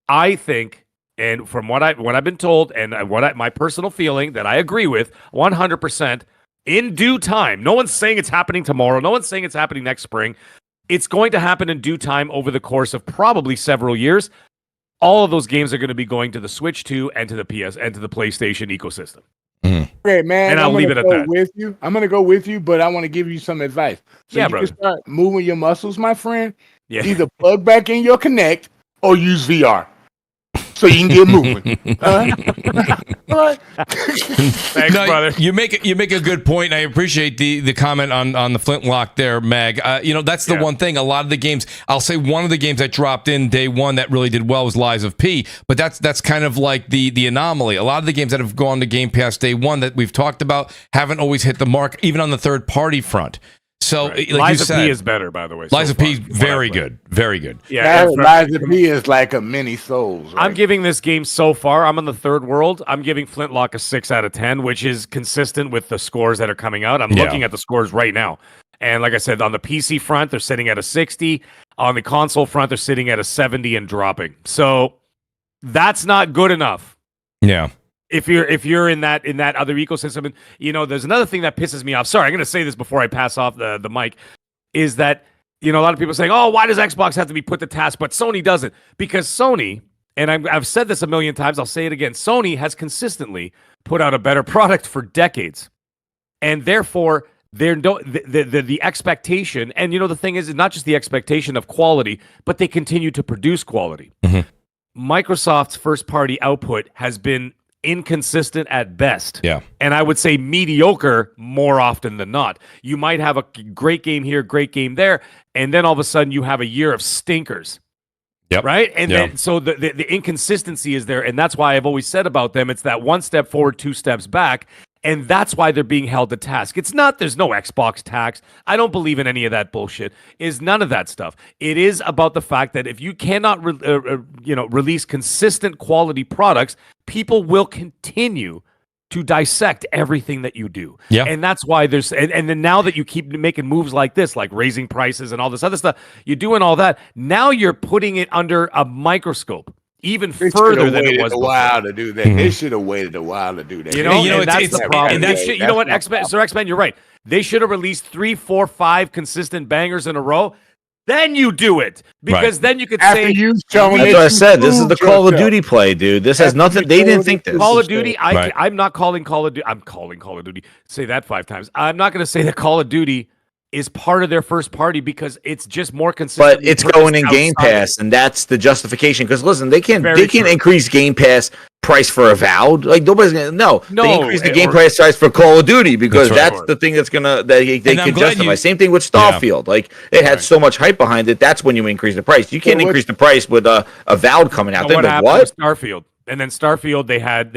I think, and from what I've been told and my personal feeling that I agree with 100%, in due time, no one's saying it's happening tomorrow. No one's saying it's happening next spring. It's going to happen in due time over the course of probably several years. All of those games are going to be going to the Switch 2 and to the PS and to the PlayStation ecosystem. Okay, man. And I'll leave it at that. With you. I'm going to go with you, but I want to give you some advice. So you brother. can start moving your muscles, my friend. Yeah. Either plug back in your Kinect or use VR. So you can get moving. What? Thanks, No, brother. You make a good point. And I appreciate the comment on the Flintlock there, Mag. That's the one thing. A lot of the games, I'll say one of the games that dropped in day one that really did well was Lies of P. But that's kind of like the anomaly. A lot of the games that have gone to Game Pass day one that we've talked about haven't always hit the mark, even on the third party front. So, like Lies you of said, P is better, by the way. Lies so of P, far, very good, very good. Yeah, Lies of P is like a mini Souls. Right? I'm giving this game so far. I'm on the third world. I'm giving Flintlock a 6 out of 10, which is consistent with the scores that are coming out. I'm looking at the scores right now, and like I said, on the PC front, they're sitting at a 60. On the console front, they're sitting at a 70 and dropping. So that's not good enough. Yeah. If you're in that other ecosystem, and there's another thing that pisses me off. Sorry, I'm going to say this before I pass off the mic, is that a lot of people are saying, "Oh, why does Xbox have to be put to task, but Sony doesn't?" Because Sony, and I've said this a million times, I'll say it again. Sony has consistently put out a better product for decades, and therefore the expectation, and the thing is not just the expectation of quality, but they continue to produce quality. Microsoft's first party output has been inconsistent at best. Yeah. And I would say mediocre more often than not. You might have a great game here, great game there, and then all of a sudden you have a year of stinkers. Yep. Right? And then so the inconsistency is there, and that's why I've always said about them, it's that one step forward, two steps back. And that's why they're being held to task. It's not there's no Xbox tax. I don't believe in any of that bullshit. Is none of that stuff. It is about the fact that if you cannot release consistent quality products, people will continue to dissect everything that you do. Yeah. And that's why there's and then now that you keep making moves like this, like raising prices and all this other stuff, you're doing all that. Now you're putting it under a microscope. Even further than it was a while to do that. They should have waited a while to do that. That's the problem. You know what, X-Men, you're right. They should have released 3, 4, 5 consistent bangers in a row. Then you do it. Because then you could say... That's what I said. This is the Call of Duty play, dude. This has nothing... They didn't think this. Call of Duty, I'm not calling Call of Duty... I'm calling Call of Duty. Say that 5 times. I'm not going to say that Call of Duty is part of their first party because it's just more consistent. But it's going in Game Pass, and that's the justification. Because listen, they can't true. increase Game Pass price for Avowed. Like nobody's gonna they increase the Game Pass price for Call of Duty because that's the thing that's gonna they can justify. Same thing with Starfield. Like it had so much hype behind it. That's when you increase the price. You can't increase the price with Avowed coming out. What happened with Starfield? And then Starfield, they had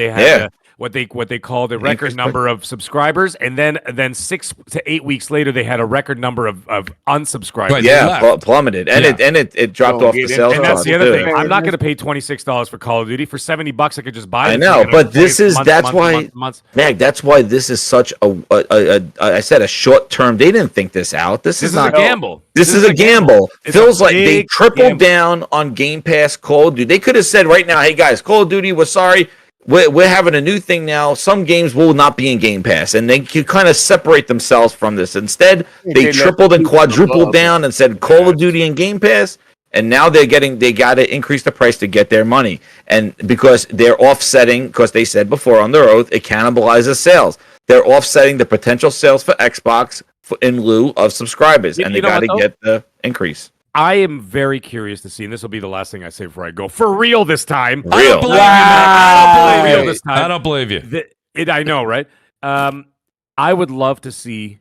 what they call the record Increase number of subscribers, and then 6 to 8 weeks later they had a record number of unsubscribers. Right, Yeah, left. plummeted, and it dropped Don't off the get sales And that's chart the other too. thing. I'm not going to pay $26 for Call of Duty. For $70, I could just buy it. I know, but this is that's why, months. Mag. That's why this is such I said a short term. They didn't think this out. This is This is a not. gamble. This is a gamble. It's Feels a like they big tripled gamble. down on Game Pass Call of Duty. They could have said right now, hey guys, Call of Duty, we're sorry. We're having a new thing now. Some games will not be in Game Pass, and they could kind of separate themselves from this. Instead, they tripled and quadrupled down and said Call of Duty and Game Pass, and now they got to increase the price to get their money, and because they're offsetting, because they said before on their oath, it cannibalizes sales. They're offsetting the potential sales for Xbox in lieu of subscribers, and they got to get the increase. I am very curious to see, and this will be the last thing I say before I go. For real this time. I don't believe you, man. I don't believe Real this time. I don't believe you. I know, right? I would love to see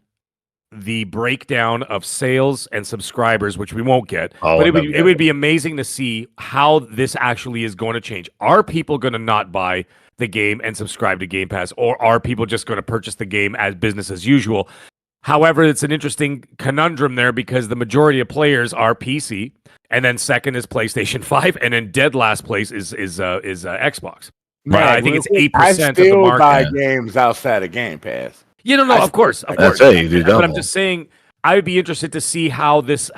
the breakdown of sales and subscribers, which we won't get. But it would be amazing to see how this actually is going to change. Are people going to not buy the game and subscribe to Game Pass, or are people just going to purchase the game as business as usual? However, it's an interesting conundrum there because the majority of players are PC, and then second is PlayStation 5, and then dead last place is Xbox. Man, I think it's 8% I of the still market. buy games outside of Game Pass. Of course. That's it, you do But I'm double. just saying, I would be interested to see how this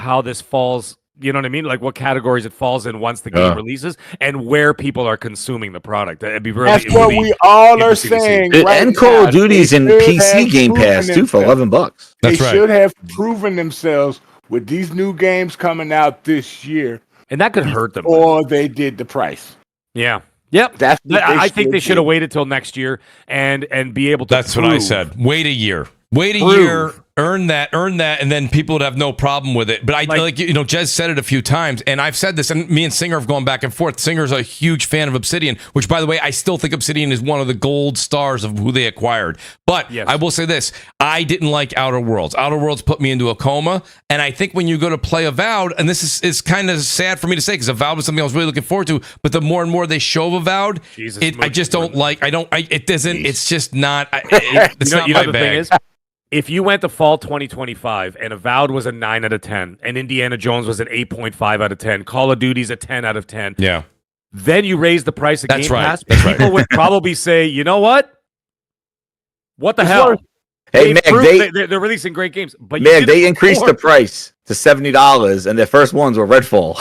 falls. You know what I mean? Like what categories it falls in once the game releases, and where people are consuming the product. That'd be really. That's what we all are interesting to see. saying. Dude, Right and Call now. of Duty's They in should PC have Game Pass proven too for themselves. $11. They That's right. should have proven themselves with these new games coming out this year, And that could hurt them. or they did the price. Yeah. Yep. That's what I think they should have do. waited till next year and be able to. That's what I prove- said. Wait a year. Wait a Prove. year. Earn that, and then people would have no problem with it. But I like Jez said it a few times, and I've said this, and me and Singer have gone back and forth. Singer's a huge fan of Obsidian, which, by the way, I still think Obsidian is one of the gold stars of who they acquired. But Yes. I will say this: I didn't like Outer Worlds. Outer Worlds put me into a coma, and I think when you go to play Avowed, and this is kind of sad for me to say because Avowed was something I was really looking forward to, but the more and more they show Avowed, Jesus, I Mooch just is don't like. It doesn't. It's just not. It's You know, not you know my the bag. thing is, if you went to fall 2025 and Avowed was a 9 out of 10, and Indiana Jones was an 8.5 out of 10, Call of Duty's a 10 out of 10, Yeah. then you raise the price of That's Game right. Pass, That's right. people would probably say, you know what? What the hell? Hey, Meg, They're releasing great games, but you Meg, did they it increased before. the price to $70, and their first ones were Redfall.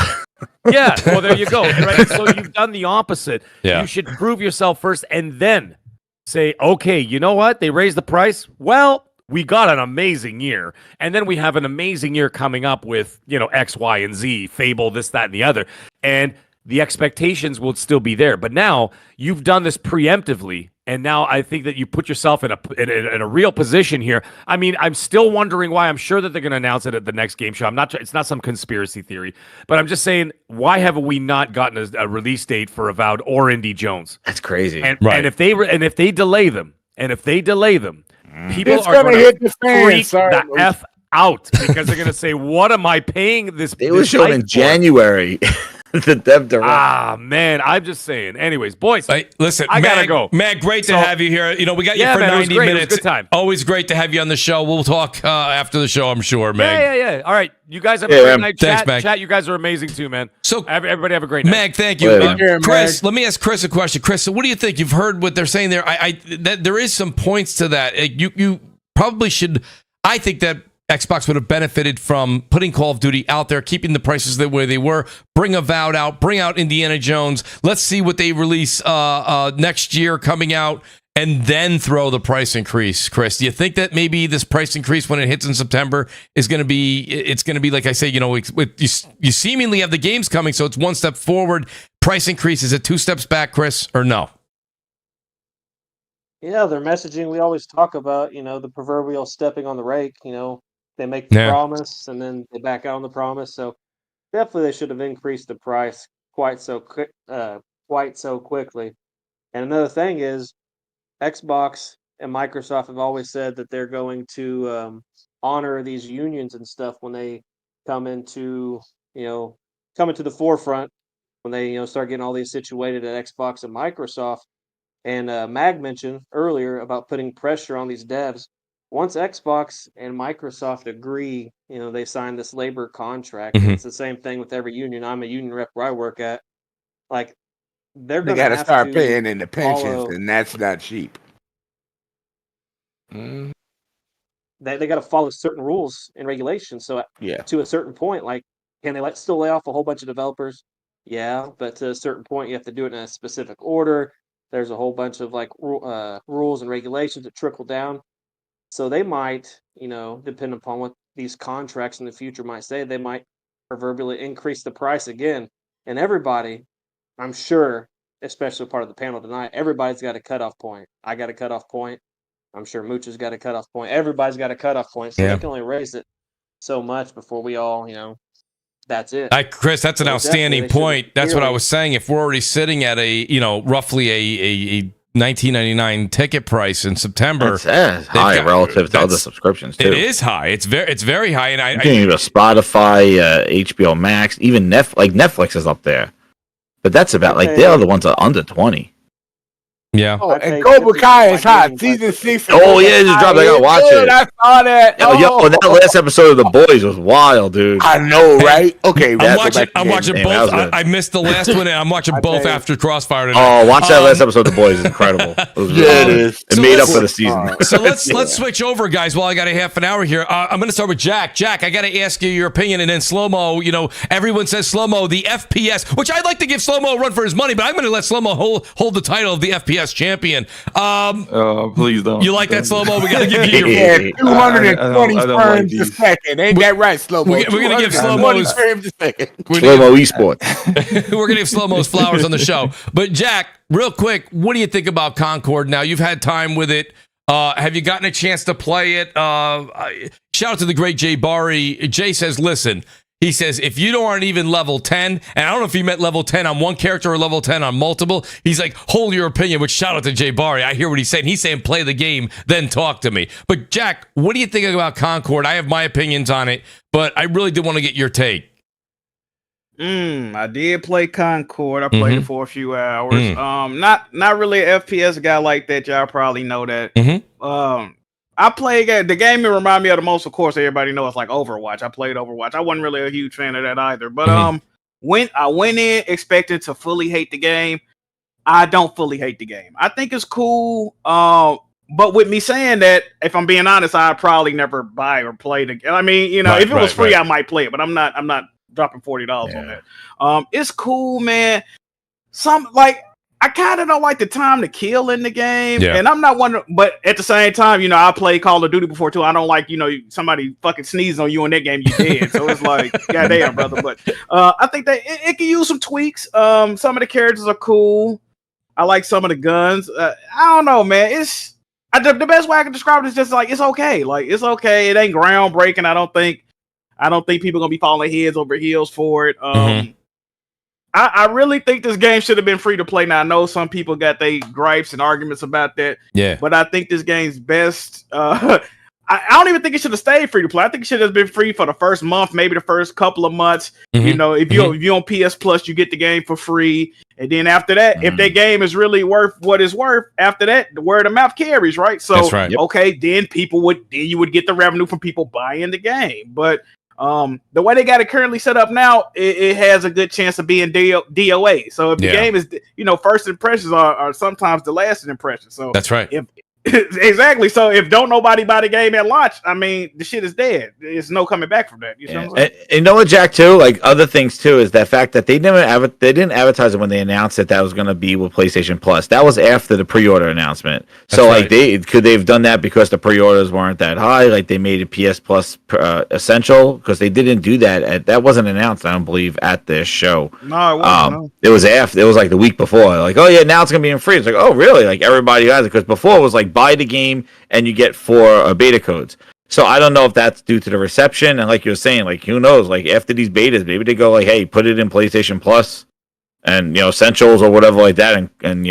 Yeah, well, there you go. Right? So you've done the opposite. Yeah. You should prove yourself first and then say, okay, you know what? They raised the price. Well, we got an amazing year. And then we have an amazing year coming up with, X, Y, and Z, Fable, this, that, and the other. And the expectations will still be there. But now you've done this preemptively. And now I think that you put yourself in a real position here. I mean, I'm still wondering why. I'm sure that they're going to announce it at the next game show. It's not some conspiracy theory, but I'm just saying, why have we not gotten a release date for Avowed or Indy Jones? That's crazy. And, Right. and if they delay them, people It's are gonna going hit to the fan. freak Sorry, the Mooch. F out because they're going to say, what am I paying this? It was this shown in hype for? January. The dev direct. Ah, man, I'm just saying. Anyways, boys, Hey, listen, I gotta go. Matt, great to So- have you here. We got you Yeah, for man, it was 90 great. It was a minutes. good time. Always great to have you on the show. We'll talk after the show, I'm sure, Meg. Yeah. All right, you guys have Yeah, a great man. night. Thanks, Meg. Chat, you guys are amazing too, man. So, Everybody have a great night. Meg, thank you. Later. Take care, Chris, Meg. let me ask Chris a question. Chris, so what do you think? You've heard what they're saying there. That there is some points to that. You probably should. I think that Xbox would have benefited from putting Call of Duty out there, keeping the prices the way they were. Bring Avowed out. Bring out Indiana Jones. Let's see what they release next year coming out, and then throw the price increase. Chris, do you think that maybe this price increase when it hits in September is going to be? It's going to be like I say. You seemingly have the games coming, so it's one step forward. Price increase, is it 2 steps back, Chris, or no? Yeah, their messaging we always talk about, the proverbial stepping on the rake, they make the Yeah. promise and then they back out on the promise. So definitely they should have increased the price quite so quickly. And another thing is Xbox and Microsoft have always said that they're going to honor these unions and stuff when they come into the forefront, when they start getting all these situated at Xbox and Microsoft. And Mag mentioned earlier about putting pressure on these devs. Once Xbox and Microsoft agree, they sign this labor contract. And Mhm. it's the same thing with every union. I'm a union rep where I work at. Like, they're They going to got to have start to paying in the pensions, follow. and that's not cheap. Mm, They got to follow certain rules and regulations. So yeah. to a certain point, like, can they still lay off a whole bunch of developers? Yeah, but to a certain point, you have to do it in a specific order. There's a whole bunch of rules and regulations that trickle down. So they might, depend upon what these contracts in the future might say, they might proverbially increase the price again. And everybody, I'm sure, especially part of the panel tonight, everybody's got a cutoff point. I got a cutoff point. I'm sure Mooch has got a cutoff point. Everybody's got a cutoff point. So Yeah. they can only raise it so much before we all, that's it. Chris, that's an So outstanding definitely they should point. That's what I really- was saying. If we're already sitting at roughly a $19.99 ticket price in September, That's high got- relative to other that's- subscriptions too. it is high. It's very high, and You can even go Spotify, HBO Max, even Netflix is up there. But that's about Okay. they're the ones that are under 20. yeah. Oh, I and think Cobra this is Kai my is hot. gaming Season budget. 6. Oh, yeah, it just dropped. I gotta watch it. I saw that. Yo, that last episode of The Boys was wild, dude. I know, right? Okay, I'm That's watching. what I'm that watching game- man, that both. was good. I missed the last one, and I'm watching I both tell you. after Crossfire tonight. Oh, watch that last episode of The Boys. It's incredible. It was Yeah, really it good. is. It So made up let's- for the season. So let's switch over, guys. While I got a half an hour here, I'm going to start with Jack. Jack, I got to ask you your opinion, and then Slow Mo. Everyone says Slow Mo, the FPS, which I'd like to give Slow Mo a run for his money, but I'm going to let Slow Mo hold the title of the FPS champion. Please don't. You like that, Slow Mo? We got to give you your. Yeah, I 220 don't like frames a these. second. Ain't that right, Slow Mo? We're gonna give 220 Slow-Mo's- frames a second. Slow-mo esports. We're going to give Slow Mo's flowers on the show. But Jack, real quick, what do you think about Concord? Now you've had time with it. Have you gotten a chance to play it? Shout out to the great Jay Bari. Jay says, listen, he says, if you aren't even level 10, and I don't know if he meant level 10 on one character or level 10 on multiple, he's like, hold your opinion, which shout out to Jay Bari. I hear what he's saying. He's saying play the game, then talk to me. But Jack, what do you think about Concord? I have my opinions on it, but I really did want to get your take. I did play Concord. I played Mhm. it for a few hours. Not really an FPS guy like that. Y'all probably know that. Mhm. I play the game that remind me of the most, of course, everybody knows, like Overwatch. I played Overwatch. I wasn't really a huge fan of that either. But when I went in expecting to fully hate the game, I don't fully hate the game. I think it's cool. But with me saying that, if I'm being honest, I'd probably never buy or play the game. I mean, if it was free, I might play it, but I'm not dropping $40 on that. It's cool, man. I kind of don't like the time to kill in the game, and I'm not one. But at the same time, I played Call of Duty before too. I don't like somebody fucking sneezes on you in that game, you dead. So it's like, goddamn, brother. But I think that it can use some tweaks. Some of the characters are cool. I like some of the guns. I don't know, man. It's the best way I can describe it is just like it's okay. Like it's okay. It ain't groundbreaking. I don't think people are gonna be falling heads over heels for it. I really think this game should have been free to play. Now I know some people got their gripes and arguments about that. Yeah. But I think this game's best. I don't even think it should have stayed free to play. I think it should have been free for the first month, maybe the first couple of months. If you're on PS Plus, you get the game for free. And then after that, if that game is really worth what it's worth, after that, the word of mouth carries, right? So That's right. okay, then you would get the revenue from people buying the game. But the way they got it currently set up now, it has a good chance of being DOA. So if the game is, first impressions are sometimes the lasting impressions. So that's right. Exactly. So if don't nobody buy the game at launch, I mean, the shit is dead. There's no coming back from that. You know what I'm saying? And you know what, Jack, too? Like other things too is that fact that they didn't advertise it when they announced that was going to be with PlayStation Plus. That was after the pre-order announcement. So That's right. they've done that because the pre-orders weren't that high. Like they made it PS Plus essential because they didn't do that. That wasn't announced, I don't believe, at this show. No, it wasn't. It was after. It was like the week before. Like, oh yeah, now it's gonna be in free. It's like, oh really? Like everybody has it because before it was like buy the game and you get 4 beta codes. So I don't know if that's due to the reception, and like you were saying, like who knows? Like after these betas, maybe they go like, hey, put it in PlayStation Plus and essentials or whatever like that, and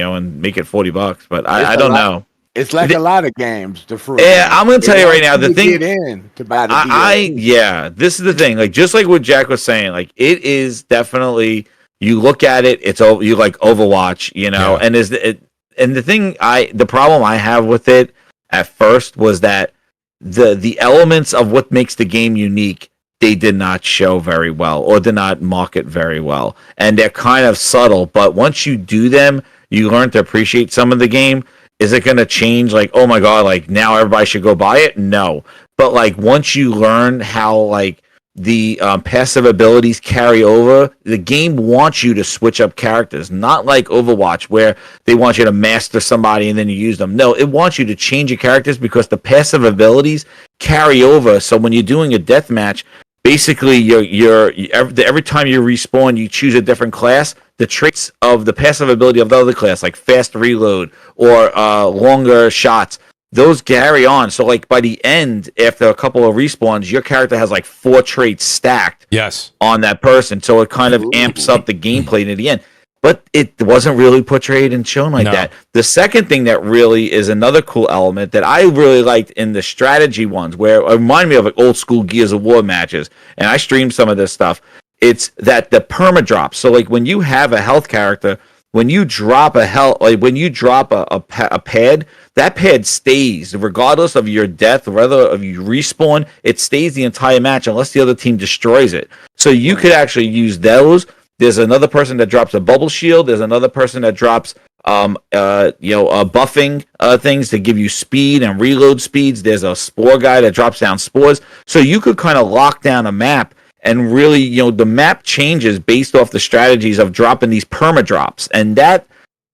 make it $40. But I don't know. It's like a lot of games. Yeah, I'm gonna tell you right now. The thing, get in to buy the this is the thing. Like just like what Jack was saying, like it is definitely. You look at it, you like Overwatch, and and the problem I have with it at first was that the elements of what makes the game unique, they did not show very well or did not market very well. And they're kind of subtle, but once you do them, you learn to appreciate some of the game. Is it going to change? Like, oh my God, like now everybody should go buy it? No. But like once you learn how like the passive abilities carry over, the game wants you to switch up characters, not like Overwatch where they want you to master somebody and then you use them. No, it wants you to change your characters because the passive abilities carry over. So when you're doing a deathmatch, basically every time you respawn, you choose a different class. The traits of the passive ability of the other class, like fast reload or longer shots, those carry on. So like by the end, after a couple of respawns, your character has like 4 traits stacked on that person. So it kind of amps up the gameplay near the end. But it wasn't really portrayed and shown like that. The second thing that really is another cool element that I really liked in the strategy ones, where it reminded me of like old school Gears of War matches, and I streamed some of this stuff, it's that the perma drop. So like when you have a health character, when you drop a pad, that pad stays regardless of your death, whether of you respawn, it stays the entire match unless the other team destroys it. So you could actually use those. There's another person that drops a bubble shield. There's another person that drops buffing things to give you speed and reload speeds. There's a spore guy that drops down spores. So you could kind of lock down a map. And really, the map changes based off the strategies of dropping these perma drops. And that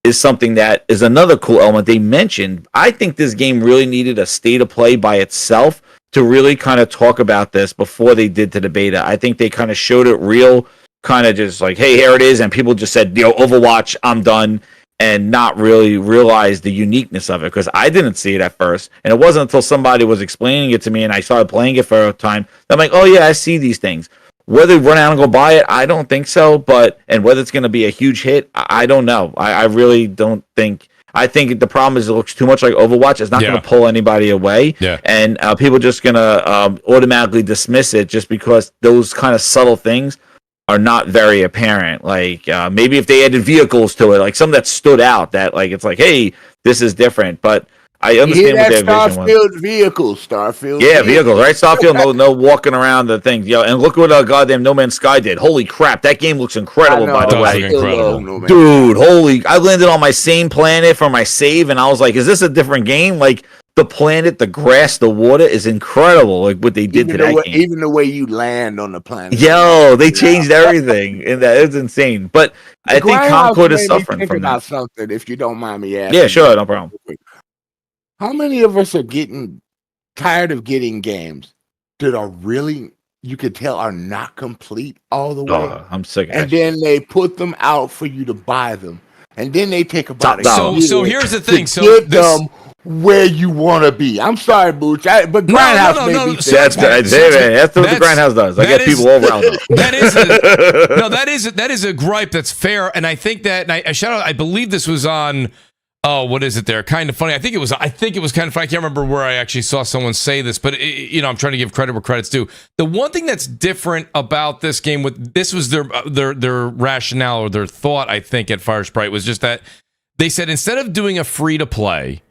is something that is another cool element they mentioned. I think this game really needed a state of play by itself to really kind of talk about this before they did to the beta. I think they kind of showed it real, kind of just like, hey, here it is. And people just said, Overwatch, I'm done. And not really realize the uniqueness of it, because I didn't see it at first. And it wasn't until somebody was explaining it to me and I started playing it for a time, I'm like, oh yeah, I see these things. Whether run out and go buy it, I don't think so. And whether it's going to be a huge hit, I don't know. I really don't think. I think the problem is it looks too much like Overwatch. It's not going to pull anybody away. Yeah. And people are just going to automatically dismiss it just because those kind of subtle things are not very apparent. Like maybe if they added vehicles to it, like some that stood out, that like it's like, hey, this is different. But I understand what their vision was. Starfield vehicles, Starfield. Yeah, vehicles, right? Starfield, no walking around the thing. And look what goddamn No Man's Sky did. Holy crap, that game looks incredible, by the way. Dude, I landed on my same planet for my save, and I was like, is this a different game? Like, the planet, the grass, the water is incredible. Like what they did to that game. Even the way you land on the planet. Yo, they changed everything, and that is insane. But I think Concord is suffering from that. Something, if you don't mind me asking. Yeah, sure, no problem. How many of us are getting tired of getting games that are really, you could tell, are not complete all the way? I'm sick of and then they put them out for you to buy them, and then they take about So here's the thing. So get them where you want to be. I'm sorry, Mooch, but Grindhouse made me that's what the Grindhouse does. I get people all around. That is a gripe that's fair, and I think that I shout out. I believe this was on. Oh, what is it there? Kind of funny. I think it was kind of funny. I can't remember where I actually saw someone say this, but I'm trying to give credit where credit's due. The one thing that's different about this game, this was their rationale or their thought, I think, at Fire Sprite, was just that they said instead of doing a free to play,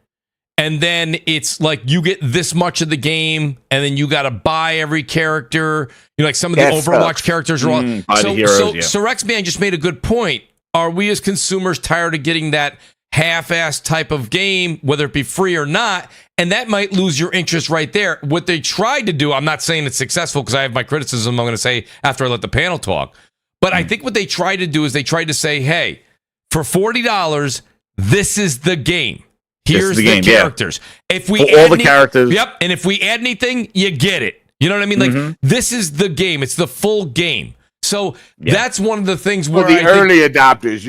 and then it's like you get this much of the game, and then you got to buy every character. Like some of the Overwatch characters are all. So Rexman just made a good point. Are we as consumers tired of getting that half-assed type of game, whether it be free or not, and that might lose your interest right there? What they tried to do, I'm not saying it's successful because I have my criticism I'm going to say after I let the panel talk, but I think what they tried to do is they tried to say, hey, for $40, this is the game. Here's the characters. Yeah. If we add all the characters. Yep, and if we add anything, you get it. You know what I mean? Like, this is the game. It's the full game. So that's one of the things where the early adopters,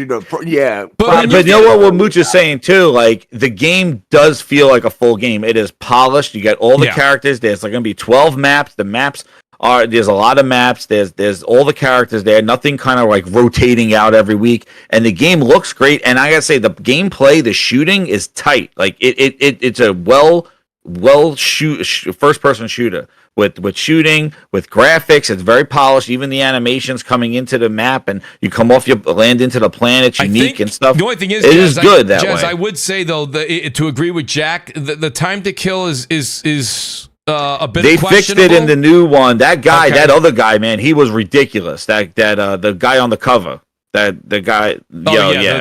But you know what Mooch is saying too? Like the game does feel like a full game. It is polished. You get all the characters. There's like going to be 12 maps. The maps there's a lot of maps. There's all the characters there. Nothing kind of like rotating out every week. And the game looks great. And I gotta say, the gameplay, the shooting is tight. Like it's a well first person shooter. with shooting, with graphics. It's very polished. Even the animations coming into the map, and you come off, you land into the planets, unique and stuff. The only thing is, it is good that Jazz, way. I would say though, to agree with Jack, the time to kill is a bit. They fixed it in the new one. That guy, that other guy, man, he was ridiculous. The guy on the cover. The guy,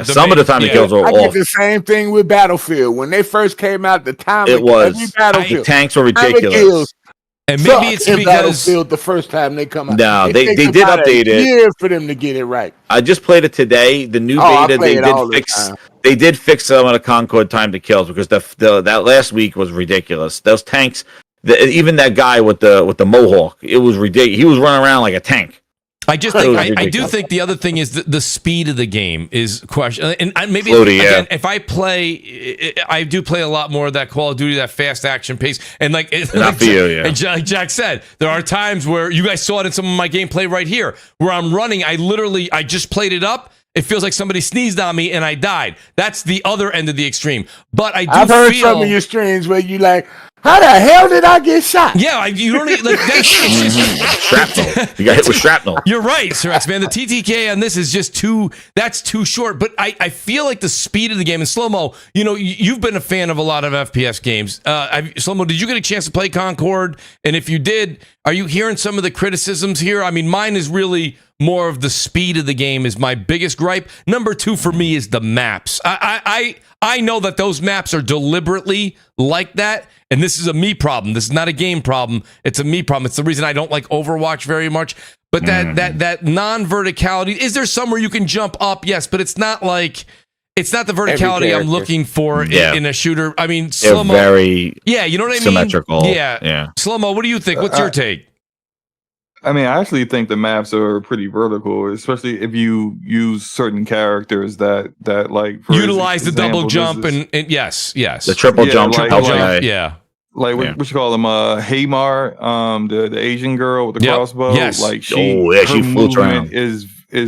some of the time he kills are I did off. the same thing with Battlefield. When they first came out, the time It was Battlefield, tanks were ridiculous. And maybe it's in because Battlefield the first time they come out. No, they take did about update a it. year for them to get it right. I just played it today. The new I beta, play it all the time. they did fix some of the Concord time to kills because that last week was ridiculous. Those tanks, even that guy with the mohawk, it was ridiculous. He was running around like a tank. I just think I do think the other thing is the speed of the game is question, and maybe Floaty, again, if I play, I do play a lot more of that Call of Duty, that fast action pace, and like Not for you, yeah. And like Jack said, there are times where you guys saw it in some of my gameplay right here, where I'm running, I just played it up. It feels like somebody sneezed on me and I died. That's the other end of the extreme. But I've heard some of your streams where you like, how the hell did I get shot? Yeah, you don't need, like that's shrapnel. You got hit with shrapnel. You're right, Sir X, man. The TTK on this is just too short. But I feel like the speed of the game in slow-mo, you've been a fan of a lot of FPS games. Slow-mo, did you get a chance to play Concord? And if you did, are you hearing some of the criticisms here? I mean, mine is really more of the speed of the game is my biggest gripe. Number 2 for me is the maps. I know that those maps are deliberately like that, and this is a me problem. This is not a game problem. It's a me problem. It's the reason I don't like Overwatch very much. But that non-verticality, is there somewhere you can jump up? Yes, but it's not the verticality I'm looking for in a shooter. I mean, slow-mo. They're very you know what I mean? symmetrical. Yeah. Slow-mo, what do you think? What's your take? I mean, I actually think the maps are pretty vertical, especially if you use certain characters that like utilize the double jump and yes, the triple jump, what you call them, Haymar, the Asian girl with the crossbow. Yes, like she floats around. Is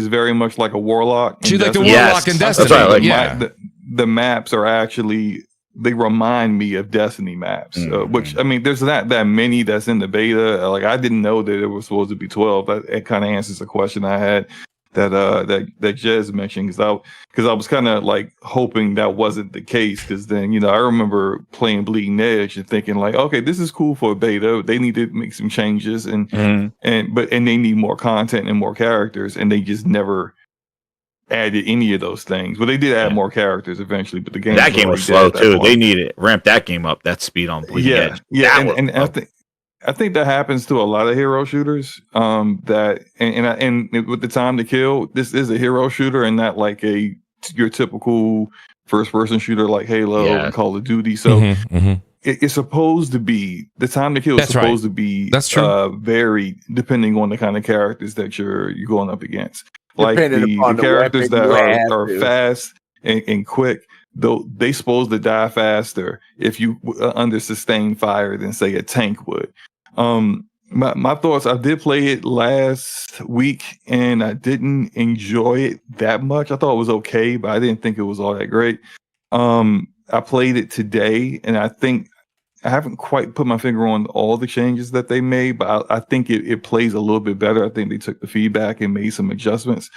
very much like a warlock. She's like the warlock in Destiny. That's right. The maps are actually. They remind me of Destiny maps, which I mean, there's not that many that's in the beta. Like I didn't know that it was supposed to be 12. It kind of answers a question I had that Jez mentioned because I was kind of like hoping that wasn't the case because then I remember playing Bleeding Edge and thinking like, okay, this is cool for a beta. They need to make some changes and they need more content and more characters, and they just never added any of those things. But they did add more characters eventually, but the game was slow too. They need to ramp that game up. That speed on Bleeding Edge. And I think that happens to a lot of hero shooters. That with the time to kill, this is a hero shooter and not like your typical first person shooter like Halo and Call of Duty. So it's supposed to be the time to kill is supposed to be varied depending on the kind of characters that you're going up against. Like the characters that are fast and quick, though they supposed to die faster if you under sustained fire than say a tank would. My thoughts. I did play it last week and I didn't enjoy it that much. I thought it was okay, but I didn't think it was all that great. I played it today and I think I haven't quite put my finger on all the changes that they made, but I think it plays a little bit better. I think they took the feedback and made some adjustments.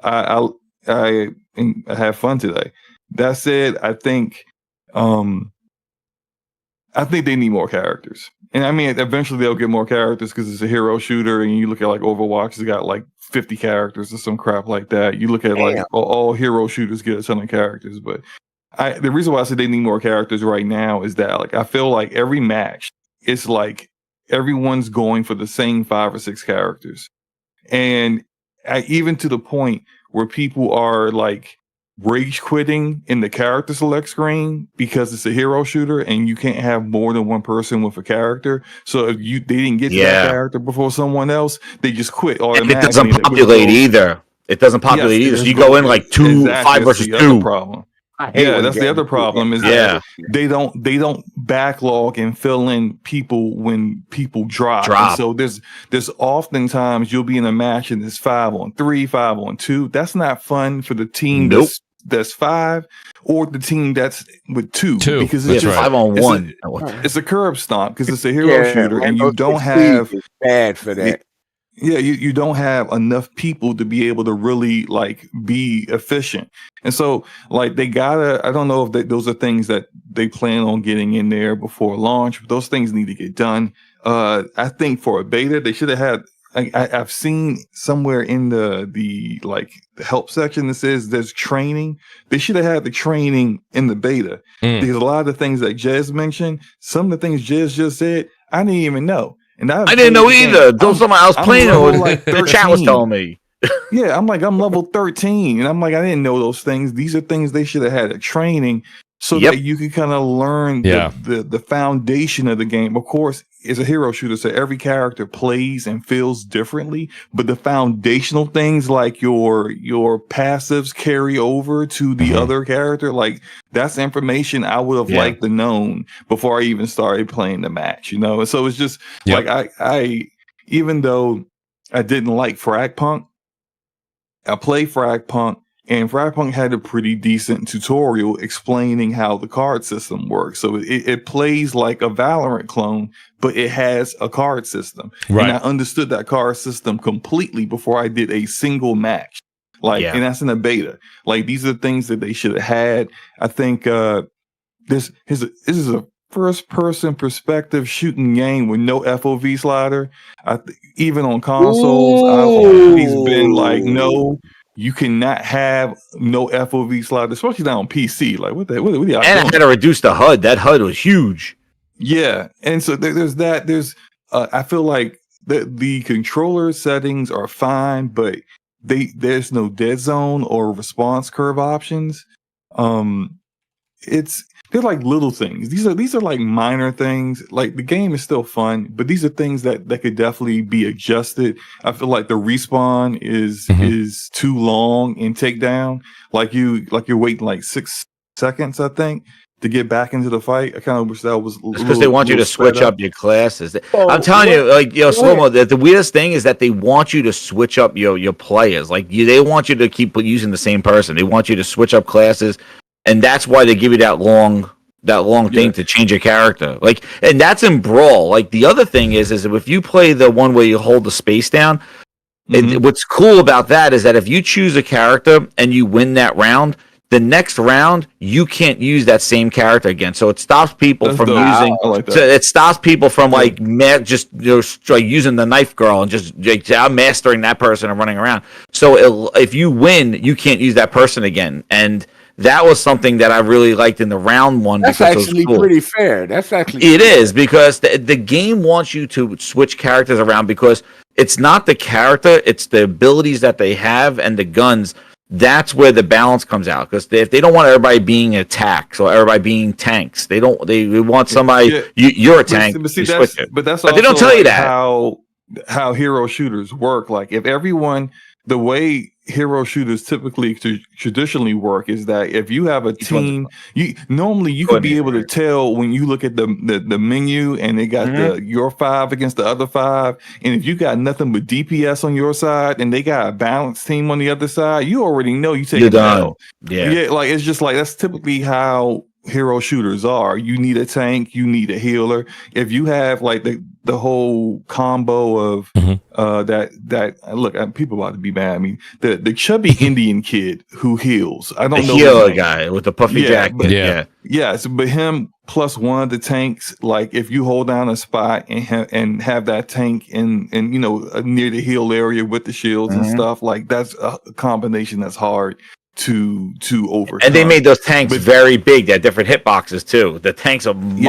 I have fun today. That said, I think they need more characters. And I mean, eventually they'll get more characters because it's a hero shooter. And you look at like Overwatch, it's got like 50 characters or some crap like that. You look at like all hero shooters get a ton of characters, but the reason why I said they need more characters right now is that like I feel like every match it's like everyone's going for the same 5 or 6 characters, and even to the point where people are like rage quitting in the character select screen because it's a hero shooter and you can't have more than one person with a character. So if they didn't get to that character before someone else, they just quit automatically. And it doesn't populate either. It doesn't populate either. So you go in like 5 versus 2. Problem. That's the other problem is that they don't backlog and fill in people when people drop. And so there's oftentimes you'll be in a match and it's 5-on-3, 5-on-2. That's not fun for the team that's 5, or the team that's with 2. Two. Because That's it's just right. 5-on-1. it's a curb stomp because it's a hero shooter, and you don't have bad for that. Yeah, you don't have enough people to be able to really like be efficient. And so like they gotta, I don't know if those are things that they plan on getting in there before launch, but those things need to get done. I think for a beta, they should have had, I've seen somewhere in the like the help section that says there's training. They should have had the training in the beta. Because a lot of the things that Jez mentioned, some of the things Jez just said, I didn't even know. And I didn't know either. Those someone else playing it. Like The chat was telling me. Yeah, I'm level 13, and I'm like, I didn't know those things. These are things they should have had a training so that you can kind of learn the foundation of the game. Of course, it's a hero shooter, so every character plays and feels differently, but the foundational things like your passives carry over to the other character. Like that's information I would have liked to known before I even started playing the match, you know? So it's just like I even though I didn't like Fragpunk, I played Fragpunk, and Fragpunk had a pretty decent tutorial explaining how the card system works. So it plays like a Valorant clone, but it has a card system. Right. And I understood that card system completely before I did a single match. Like, and that's in a beta. Like, these are the things that they should have had. I think this is a first-person perspective shooting game with no FOV slider. Even on consoles, I've always been like, no. You cannot have no FOV slider, especially not on PC. Like, what are y'all doing? And I had to reduce the HUD. That HUD was huge. Yeah, and so there's that. There's I feel like the controller settings are fine, but there's no dead zone or response curve options. They're like little things. These are like minor things. Like the game is still fun, but these are things that could definitely be adjusted. I feel like the respawn is too long in takedown. Like you're waiting like 6 seconds, I think, to get back into the fight. I kind of wish that was because they want you to switch up your classes. I'm telling you, like, Slow-Mo, the weirdest thing is that they want you to switch up your players. Like they want you to keep using the same person. They want you to switch up classes. And that's why they give you that long thing to change your character. Like, and that's in Brawl. Like the other thing is if you play the one where you hold the space down, what's cool about that is that if you choose a character and you win that round, the next round you can't use that same character again. So it stops people from using. So it stops people from like just like using the knife girl and just mastering that person and running around. So if you win, you can't use that person again. And that was something that I really liked in the round one. That's actually pretty fair. That's actually it is because the game wants you to switch characters around because it's not the character, it's the abilities that they have and the guns. That's where the balance comes out because if they don't want everybody being attacks or everybody being tanks, they want somebody. You're a tank. But see, but they don't tell you that how hero shooters work. Like if everyone, the way hero shooters typically traditionally work is that if you have a team, you could be able to tell when you look at the menu and they got your 5 against the other 5, and if you got nothing but DPS on your side and they got a balanced team on the other side, you already know you take it down. Yeah, like it's just like that's typically how hero shooters are. You need a tank, you need a healer. If you have like the whole combo of that look, people about to be mad. I mean, the chubby Indian kid who heals. I don't know the healer guy with the puffy jacket. But him plus one of the tanks. Like if you hold down a spot and have that tank in near the heal area with the shields and stuff, like that's a combination that's hard to overcome. And they made those tanks very big. They had different hitboxes too. The tanks are you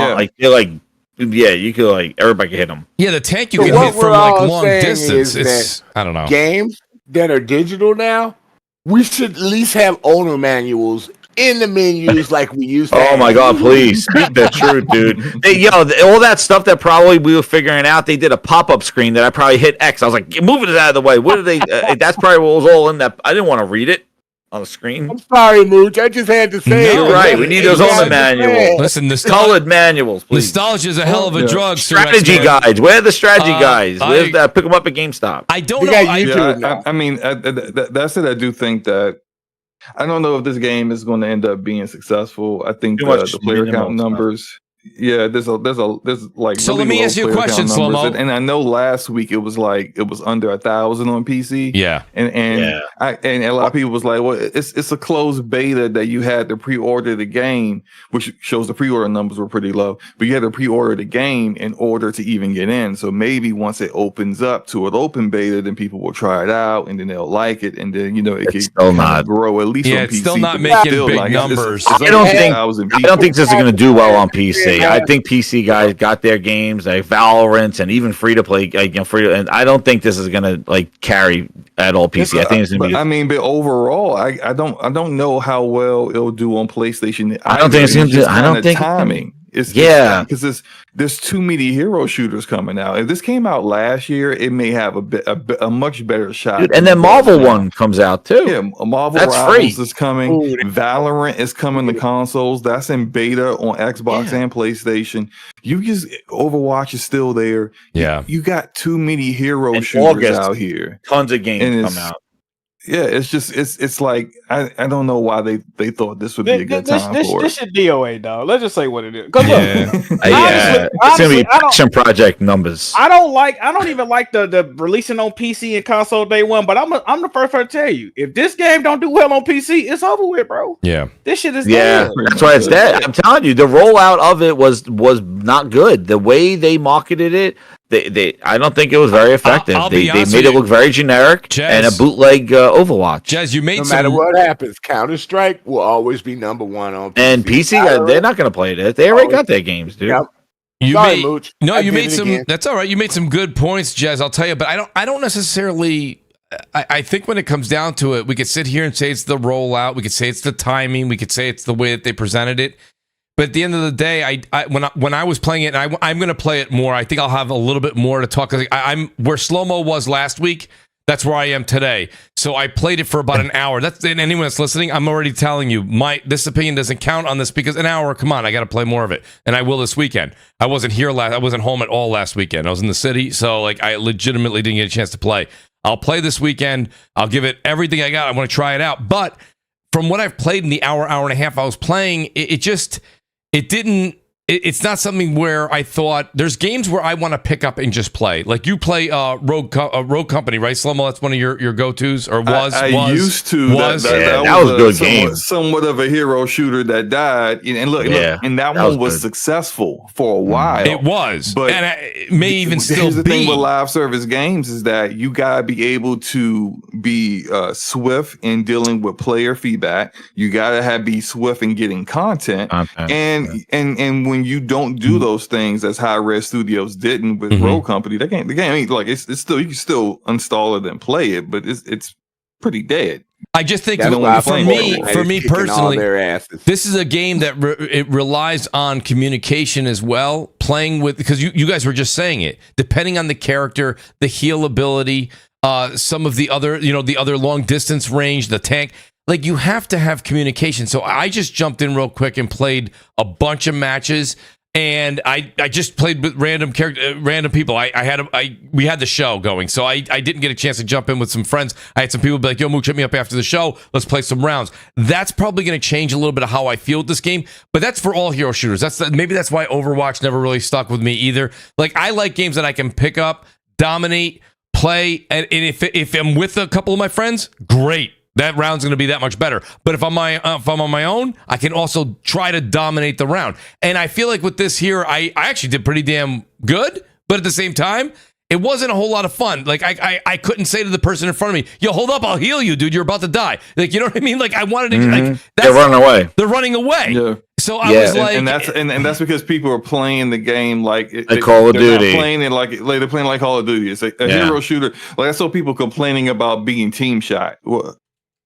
could like everybody can hit them. Yeah, the tank you can hit from like long distance. It's I don't know. Games that are digital now, we should at least have owner manuals in the menus like we used to. Oh my God, please speak the truth, dude. All that stuff that probably we were figuring out. They did a pop-up screen that I probably hit X. I was like, move it out of the way. What did they? That's probably what was all in that. I didn't want to read it on the screen. I'm sorry, Mooch. I just had to say You're right. We need those owner manuals. Listen, colored manuals, please. Nostalgia is a hell of a drug. Strategy guides. Where are the strategy guides? Where's that? Pick them up at GameStop. I don't know. I mean, that's it. I do think that I don't know if this game is going to end up being successful. I think Too much the player minimal count numbers. Yeah, there's like. So really let me low ask you a player question, count numbers. Slow-Mo. And I know last week it was under 1,000 on PC. Yeah, and a lot of people was like, well, it's a closed beta that you had to pre-order the game, which shows the pre-order numbers were pretty low. But you had to pre-order the game in order to even get in. So maybe once it opens up to an open beta, then people will try it out and then they'll like it, and then it can still not grow at least on it's PC. still not but making still, big like, numbers. I don't think this is going to do well on PC. Yeah. I think PC guys got their games like Valorant and even free to play, and I don't think this is going to like carry at all PC. I think it's going to be. I mean, but overall, I don't know how well it'll do on PlayStation. I don't think it's going to. just I don't kinda think timing. It's because there's too many hero shooters coming out. If this came out last year, it may have a much better shot. Dude, and then Marvel one comes out too. Yeah, Marvel That's Rivals free. is coming. Valorant is coming to consoles. That's in beta on Xbox and PlayStation. Overwatch is still there. Yeah. You got too many hero In shooters August, out here. Tons of games And come out. Yeah, it's like I don't know why they thought this would be a good time for it. This should DOA, dog. Let's just say what it is. Because Yeah, it's going to be passion project numbers. I don't even like the releasing on PC and console day one. But I'm the first one to tell you, if this game don't do well on PC, it's over with, bro. Yeah, this shit is Yeah, dead. that's why it's dead. I'm telling you, the rollout of it was not good. The way they marketed it, I don't think it was very effective. I'll They be honest made with it you, look very generic Jez. and a bootleg Overwatch. Jez, you made No some. matter what happens, Counter-Strike will always be number one on PC. And PC, they're not going to play it. They already got their games, dude. Yep. You Sorry, made, Mooch. no, I you did made it some. again. That's all right. You made some good points, Jez. I'll tell you, but I don't necessarily. I think when it comes down to it, we could sit here and say it's the rollout. We could say it's the timing. We could say it's the way that they presented it. But at the end of the day, when I was playing it, and I'm going to play it more. I think I'll have a little bit more to talk. I'm where Slow-Mo was last week. That's where I am today. So I played it for about an hour. And anyone that's listening, I'm already telling you, this opinion doesn't count on this because an hour. Come on, I got to play more of it, and I will this weekend. I wasn't here I wasn't home at all last weekend. I was in the city, so I legitimately didn't get a chance to play. I'll play this weekend. I'll give it everything I got. I want to try it out. But from what I've played in the hour and a half I was playing, it's not something where I thought there's games where I want to pick up and just play. Like you play Rogue Company, right? Slow-Mo, that's one of your go-tos or was. I was, used to. Was. That was a good game. Somewhat of a hero shooter that died. And look, and that one was successful for a while. It was. But and it may even still here's the be. thing with live service games is that you gotta be able to be swift in dealing with player feedback. You gotta be swift in getting content. And when you don't do those things, as High Res Studios didn't with Rogue Company, the game ain't like it's still, you can still install it and play it, but it's pretty dead. I just think That's why for me personally, this is a game that it relies on communication as well. Playing with, because you guys were just saying it, depending on the character, the heal ability, some of the other, the other long distance range, the tank. Like you have to have communication. So I just jumped in real quick and played a bunch of matches. And I just played with random people. We had the show going, so I didn't get a chance to jump in with some friends. I had some people be like, "Yo, Mooch, hit me up after the show. Let's play some rounds." That's probably going to change a little bit of how I feel with this game. But that's for all hero shooters. Maybe that's why Overwatch never really stuck with me either. Like I like games that I can pick up, dominate, play, and if I'm with a couple of my friends, great. That round's going to be that much better. But if I'm on my own, I can also try to dominate the round. And I feel like with this here, I actually did pretty damn good. But at the same time, it wasn't a whole lot of fun. Like I couldn't say to the person in front of me, "Yo, hold up, I'll heal you, dude. You're about to die." Like, you know what I mean? Like I wanted to. Like, they're running away. They're running away. Yeah. So I was like, and that's because people are playing the game like Call of Duty. They're playing it like they're playing like Call of Duty. It's a hero shooter. Like I saw people complaining about being team shot.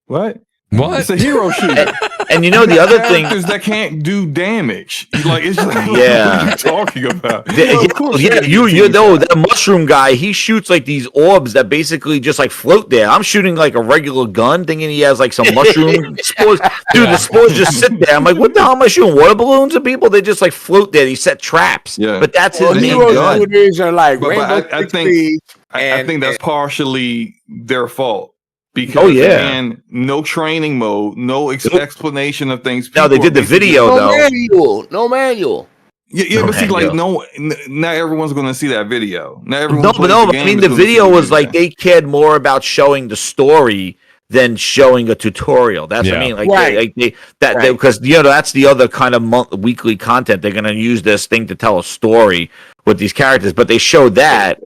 What? It's a hero shooter. And the other thing that can't do damage. Like it's just what are you talking about? That mushroom guy, he shoots like these orbs that basically just like float there. I'm shooting like a regular gun, thinking he has like some mushroom spores. Dude, the spores just sit there. I'm like, what the hell am I shooting? Water balloons at people? They just like float there. He set traps. Yeah. But that's his main gun. Shooters are like I think that's partially their fault. Oh, Because yeah. again, no training mode, no explanation of things. No, they People did the are basically- video No though. manual. No manual. Yeah, No but see, like, manual. not everyone's going to see that video. Not everyone. No, but I mean, the video was like they cared more about showing the story than showing a tutorial. That's what I mean. Like, Right. because that's the other kind of weekly content. They're going to use this thing to tell a story with these characters, but they showed that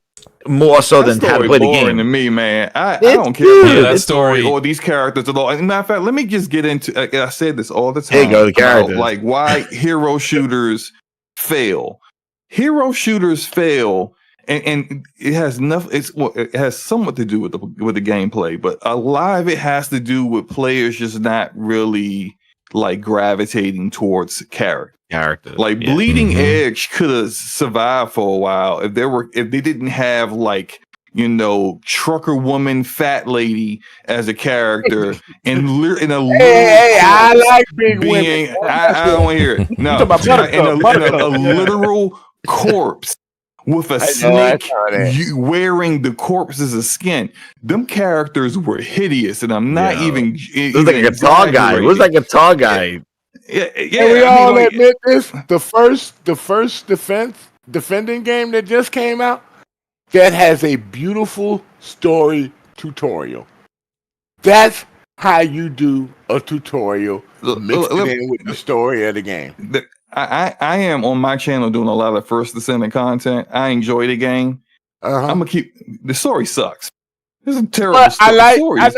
more so than how to play the game. To me, man, I It's don't care good. about Yeah, that that story story- or these characters at all. As a matter of fact, let me just get into. I said this all the time. There you go, the about, characters. like why hero shooters fail. Hero shooters fail, and it has nothing. It has somewhat to do with the gameplay, but a lot of it has to do with players just not really like gravitating towards character. Like Yeah. Bleeding Mhm. Edge could have survived for a while if they didn't have like trucker woman fat lady as a character and in a Hey, I like big being women. I don't want to hear it. No, talking about in Buttercup. a literal corpse with a I snake saw that. wearing the corpse as a skin. Them characters were hidious, and I'm not Yeah. even. It was like a guitar guy. It was like a guitar guy. Yeah, Can we all admit this? The first defending game that just came out that has a beautiful story tutorial. That's how you do a tutorial mixed in with the story of the game. I am on my channel doing a lot of first Descendant content. I enjoy the game. I'm gonna keep the story sucks. This is a terrible But story. I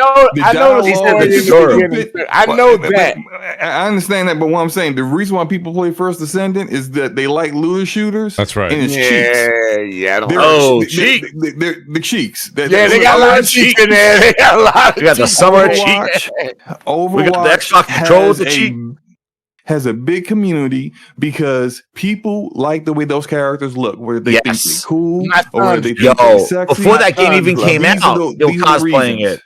know the story in the beginning. I know that. I understand that, but what I'm saying, the reason why people play First Descendant is that they like looter shooters. That's right. And it's cheeks. Yeah, I don't They're, know. they're the cheeks. Yeah, they got a lot of cheeks in there. They got a lot of We got the cheeks. summer Overwatch, cheek. Overwatch We got the Xbox controls, the has cheek. has a big community because people like the way those characters look, whether they think Yes. they're cool My or whether they sons- think they're Yo, sexy. before that game even These came These are out, the- they were these are the cosplaying reasons. it.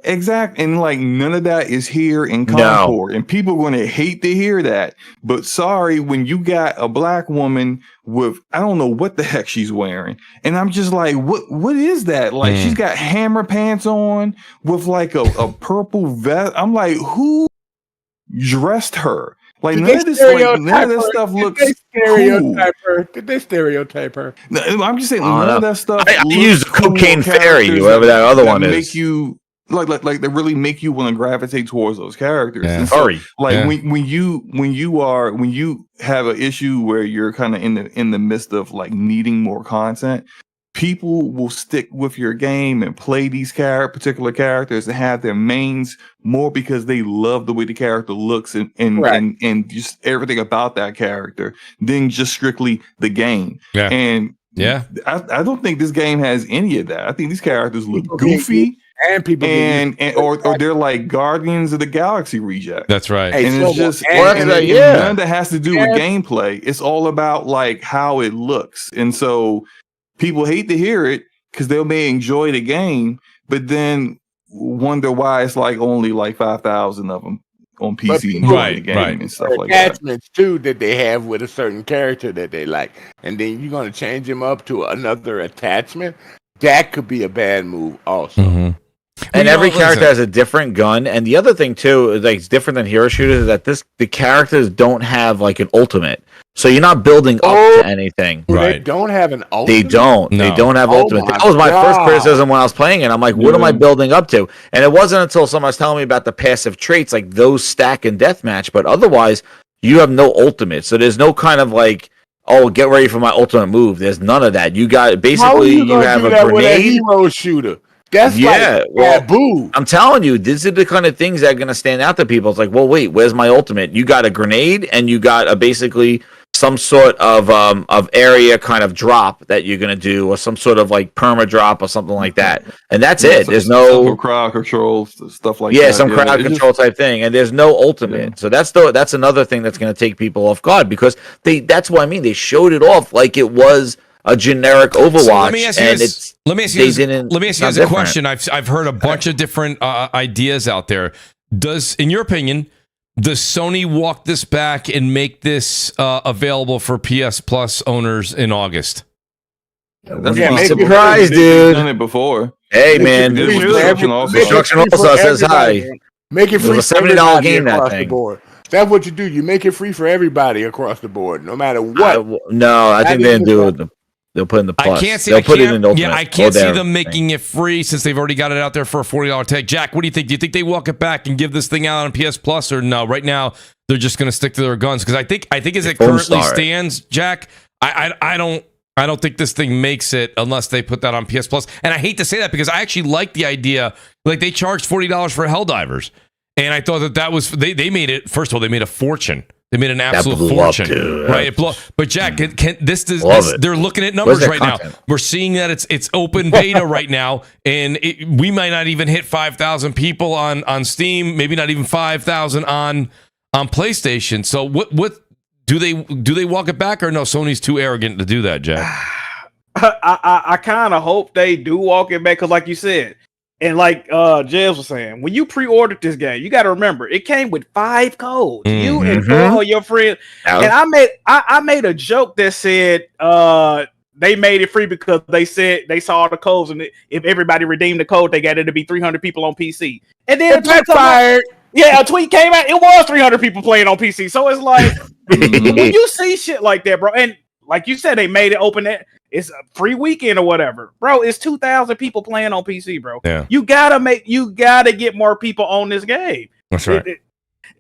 Exactly. And like none of that is here in No. Concord. And people are going to hate to hear that. But sorry, when you got a black woman with, I don't know what the heck she's wearing. And I'm just like, what is that? Like she's got hammer pants on with like a purple vest. I'm like, who dressed her? Like none of this stuff looks cool. Did they stereotype her? No, I'm just saying, I don't none of know. that stuff. I looks use the cool Cocaine Fairy, characters whoever that other one make is. you like they really make you want to gravitate towards those characters. Yeah. And so, Furry. like Yeah. when you have an issue where you're kind of in the midst of like needing more content, people will stick with your game and play these particular characters and have their mains more because they love the way the character looks and just everything about that character than just strictly the game. Yeah. And Yeah. I don't think this game has any of that. I think these characters look goofy And people or they're like Guardians of the Galaxy reject. That's right. Hey, And so it's just and- and yeah. none of that has to do with gameplay. It's all about like how it looks. And so people hate to hear it because they may enjoy the game, but then wonder why it's like only like 5,000 of them on PC enjoying Right, the game right. and stuff like that. attachments too that they have with a certain character that they like, and then you're gonna change him up to another attachment. That could be a bad move, also. Mhm. And Well, every listen. character has a different gun. And the other thing too, is like it's different than hero shooters, is that the characters don't have like an ultimate. So you're not building up to anything. They Right. don't have an They ultimate. don't. No. They don't have Oh ultimate. my That was my first God. criticism when I was playing it. I'm like, what am I building up to? And it wasn't until someone was telling me about the passive traits, like those stack in deathmatch. But otherwise, you have no ultimate. So there's no kind of like, oh, get ready for my ultimate move. There's none of that. You got How are basically you you gonna have do a that with a grenade. hero shooter? That's Yeah, like well, taboo. I'm telling you, these are the kind of things that are going to stand out to people. It's like, well, wait, where's my ultimate? You got a grenade, and you got a basically some sort of area kind of drop that you're going to do, or some sort of like perma drop or something like that. And that's it. There's no crowd control stuff like that. yeah, some crowd it's just- control type thing, and there's no ultimate. So that's another thing that's going to take people off guard because that's what I mean. They showed it off like it was a generic Overwatch, So let me ask you and this. Let me ask you they this. didn't- Let me ask you not guys a different. question. I've heard a bunch of different ideas out there. In your opinion, does Sony walk this back and make this available for PS Plus owners in August? That's Yeah, possible. make it surprised, They've dude. done it before. Hey, Make man. it Did free with for Destruction every- also. make it Destruction free for also says everybody. hi. Make it It was free a for $70 everybody game, that across the thing. board. That's what you do. You make it free for everybody across the board, no matter what. I think they didn't do even it. They'll put in the plus. I can't see. They'll I put can't, it in Ultimate. I can't see their them thing. making it free since they've already got it out there for a $40 tag. Jack, what do you think? Do you think they walk it back and give this thing out on PS Plus, or no? Right now, they're just going to stick to their guns because I think as it currently stands, Jack, I don't think this thing makes it unless they put that on PS Plus. And I hate to say that because I actually like the idea. Like they charged $40 for Helldivers, and I thought that was they made it. First of all, they made a fortune. They made an absolute fortune, right? But Jack, they're looking at numbers right now. We're seeing that it's open beta right now, and we might not even hit 5,000 people on Steam, maybe not even 5,000 on PlayStation. So what do they walk it back, or no? Sony's too arrogant to do that, Jack. I kind of hope they do walk it back because, like you said, and like Jez was saying, when you pre-ordered this game, you got to remember it came with 5 codes. You and 4 of your friends, and I made a joke that said they made it free because they said they saw the codes, and if everybody redeemed the code, they got it to be 300 people on PC. And then a tweet came out, it was 300 people playing on PC. So it's like when you see shit like that, bro, and like you said, they made it open. It's a free weekend or whatever, bro. It's 2,000 people playing on PC, bro. Yeah. You gotta get more people on this game. That's right.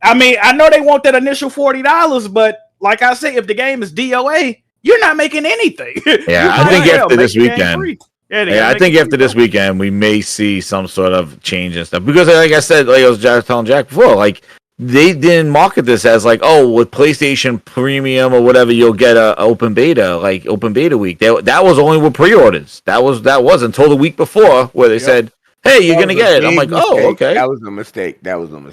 I mean, I know they want that initial $40, but like I said, if the game is DOA, you're not making anything. Yeah, I think after this weekend. I think after this weekend, we may see some sort of change and stuff. Because, like I said, like I was telling Jack before, like they didn't market this as like, oh, with PlayStation Premium or whatever, you'll get a open beta week. That was only with pre-orders. That was until the week before where they said, hey, you're gonna get it. I'm like, oh, okay. That was a mistake.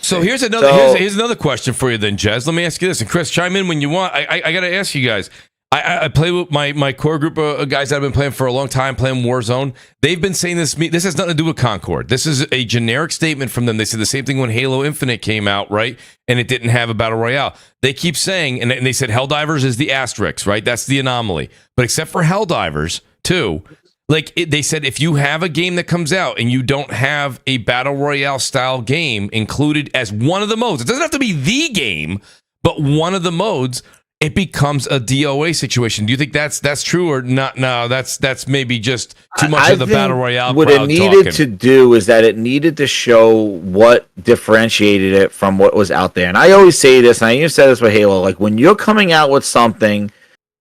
So here's another question for you then, Jez. Let me ask you this, and Chris, chime in when you want. I gotta ask you guys. I play with my core group of guys that have been playing for a long time, playing Warzone. They've been saying this. This has nothing to do with Concord. This is a generic statement from them. They said the same thing when Halo Infinite came out, right? And it didn't have a battle royale. They keep saying, and they said Helldivers is the asterisk, right? That's the anomaly. But except for Helldivers, too, they said if you have a game that comes out and you don't have a battle royale style game included as one of the modes, it doesn't have to be the game, but one of the modes, it becomes a DOA situation. Do you think that's true or not? No, that's maybe just too much of the battle royale. What it needed to do is that it needed to show what differentiated it from what was out there. And I always say this, and I even said this with Halo. Like when you're coming out with something,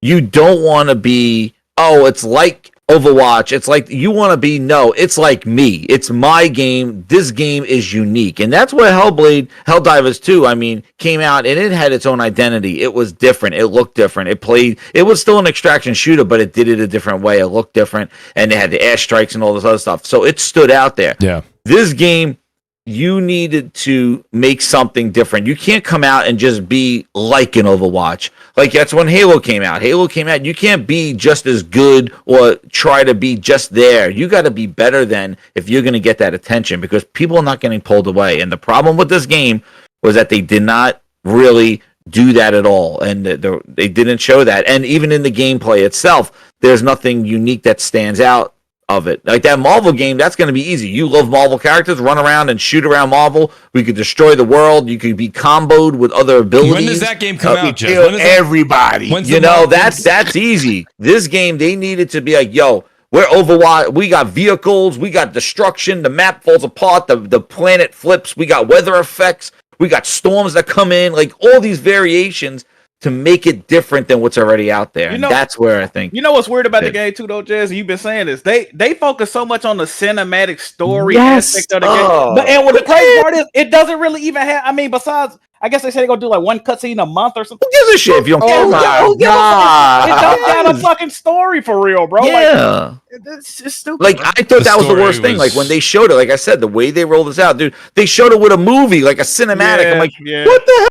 you don't want to be, oh, it's like Overwatch. It's like you want to be, no, it's like me. It's my game. This game is unique. And that's what Helldivers 2, I mean, came out and it had its own identity. It was different. It looked different. It was still an extraction shooter, but it did it a different way. It looked different. And they had the airstrikes and all this other stuff. So it stood out there. Yeah. This game, you needed to make something different. You can't come out and just be like an Overwatch. Like that's when Halo came out. You can't be just as good or try to be just there. You got to be better than if you're going to get that attention because people are not getting pulled away. And the problem with this game was that they did not really do that at all. And they didn't show that. And even in the gameplay itself, there's nothing unique that stands out of it. Like that Marvel game, that's going to be easy. You love Marvel characters, run around and shoot around Marvel. We could destroy the world. You could be comboed with other abilities. When does that game come out, Jeff? Kill everybody. That's easy. This game, they needed to be like, yo, we're Overwatch. We got vehicles. We got destruction. The map falls apart. The planet flips. We got weather effects. We got storms that come in. Like all these variations to make it different than what's already out there. And that's where I think. You know what's weird about the game too, though, Jez? You've been saying this. They focus so much on the cinematic story aspect of the game. But and what the crazy part is, it doesn't really even have. I mean, besides, I guess they say they're gonna do like one cutscene a month or something. Who gives a shit if you don't care? It don't got a fucking story for real, bro. Yeah. Like, it's just stupid. Like I thought that was the worst thing. Like when they showed it, like I said, the way they rolled this out, dude, they showed it with a movie, like a cinematic. I'm like, what the hell?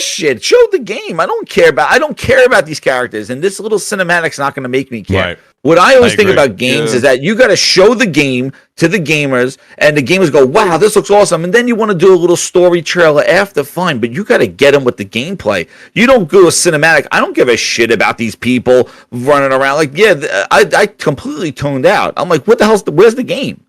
shit. Show the game. I don't care about these characters, and this little cinematic's not going to make me care. Right. What I always think agree. about games is that you got to show the game to the gamers, and the gamers go, "Wow, this looks awesome," and then you want to do a little story trailer after, fine, but you got to get them with the gameplay. You don't do a cinematic. I don't give a shit about these people running around. Like, yeah, I completely tuned out. I'm like, what the hell's where's the game?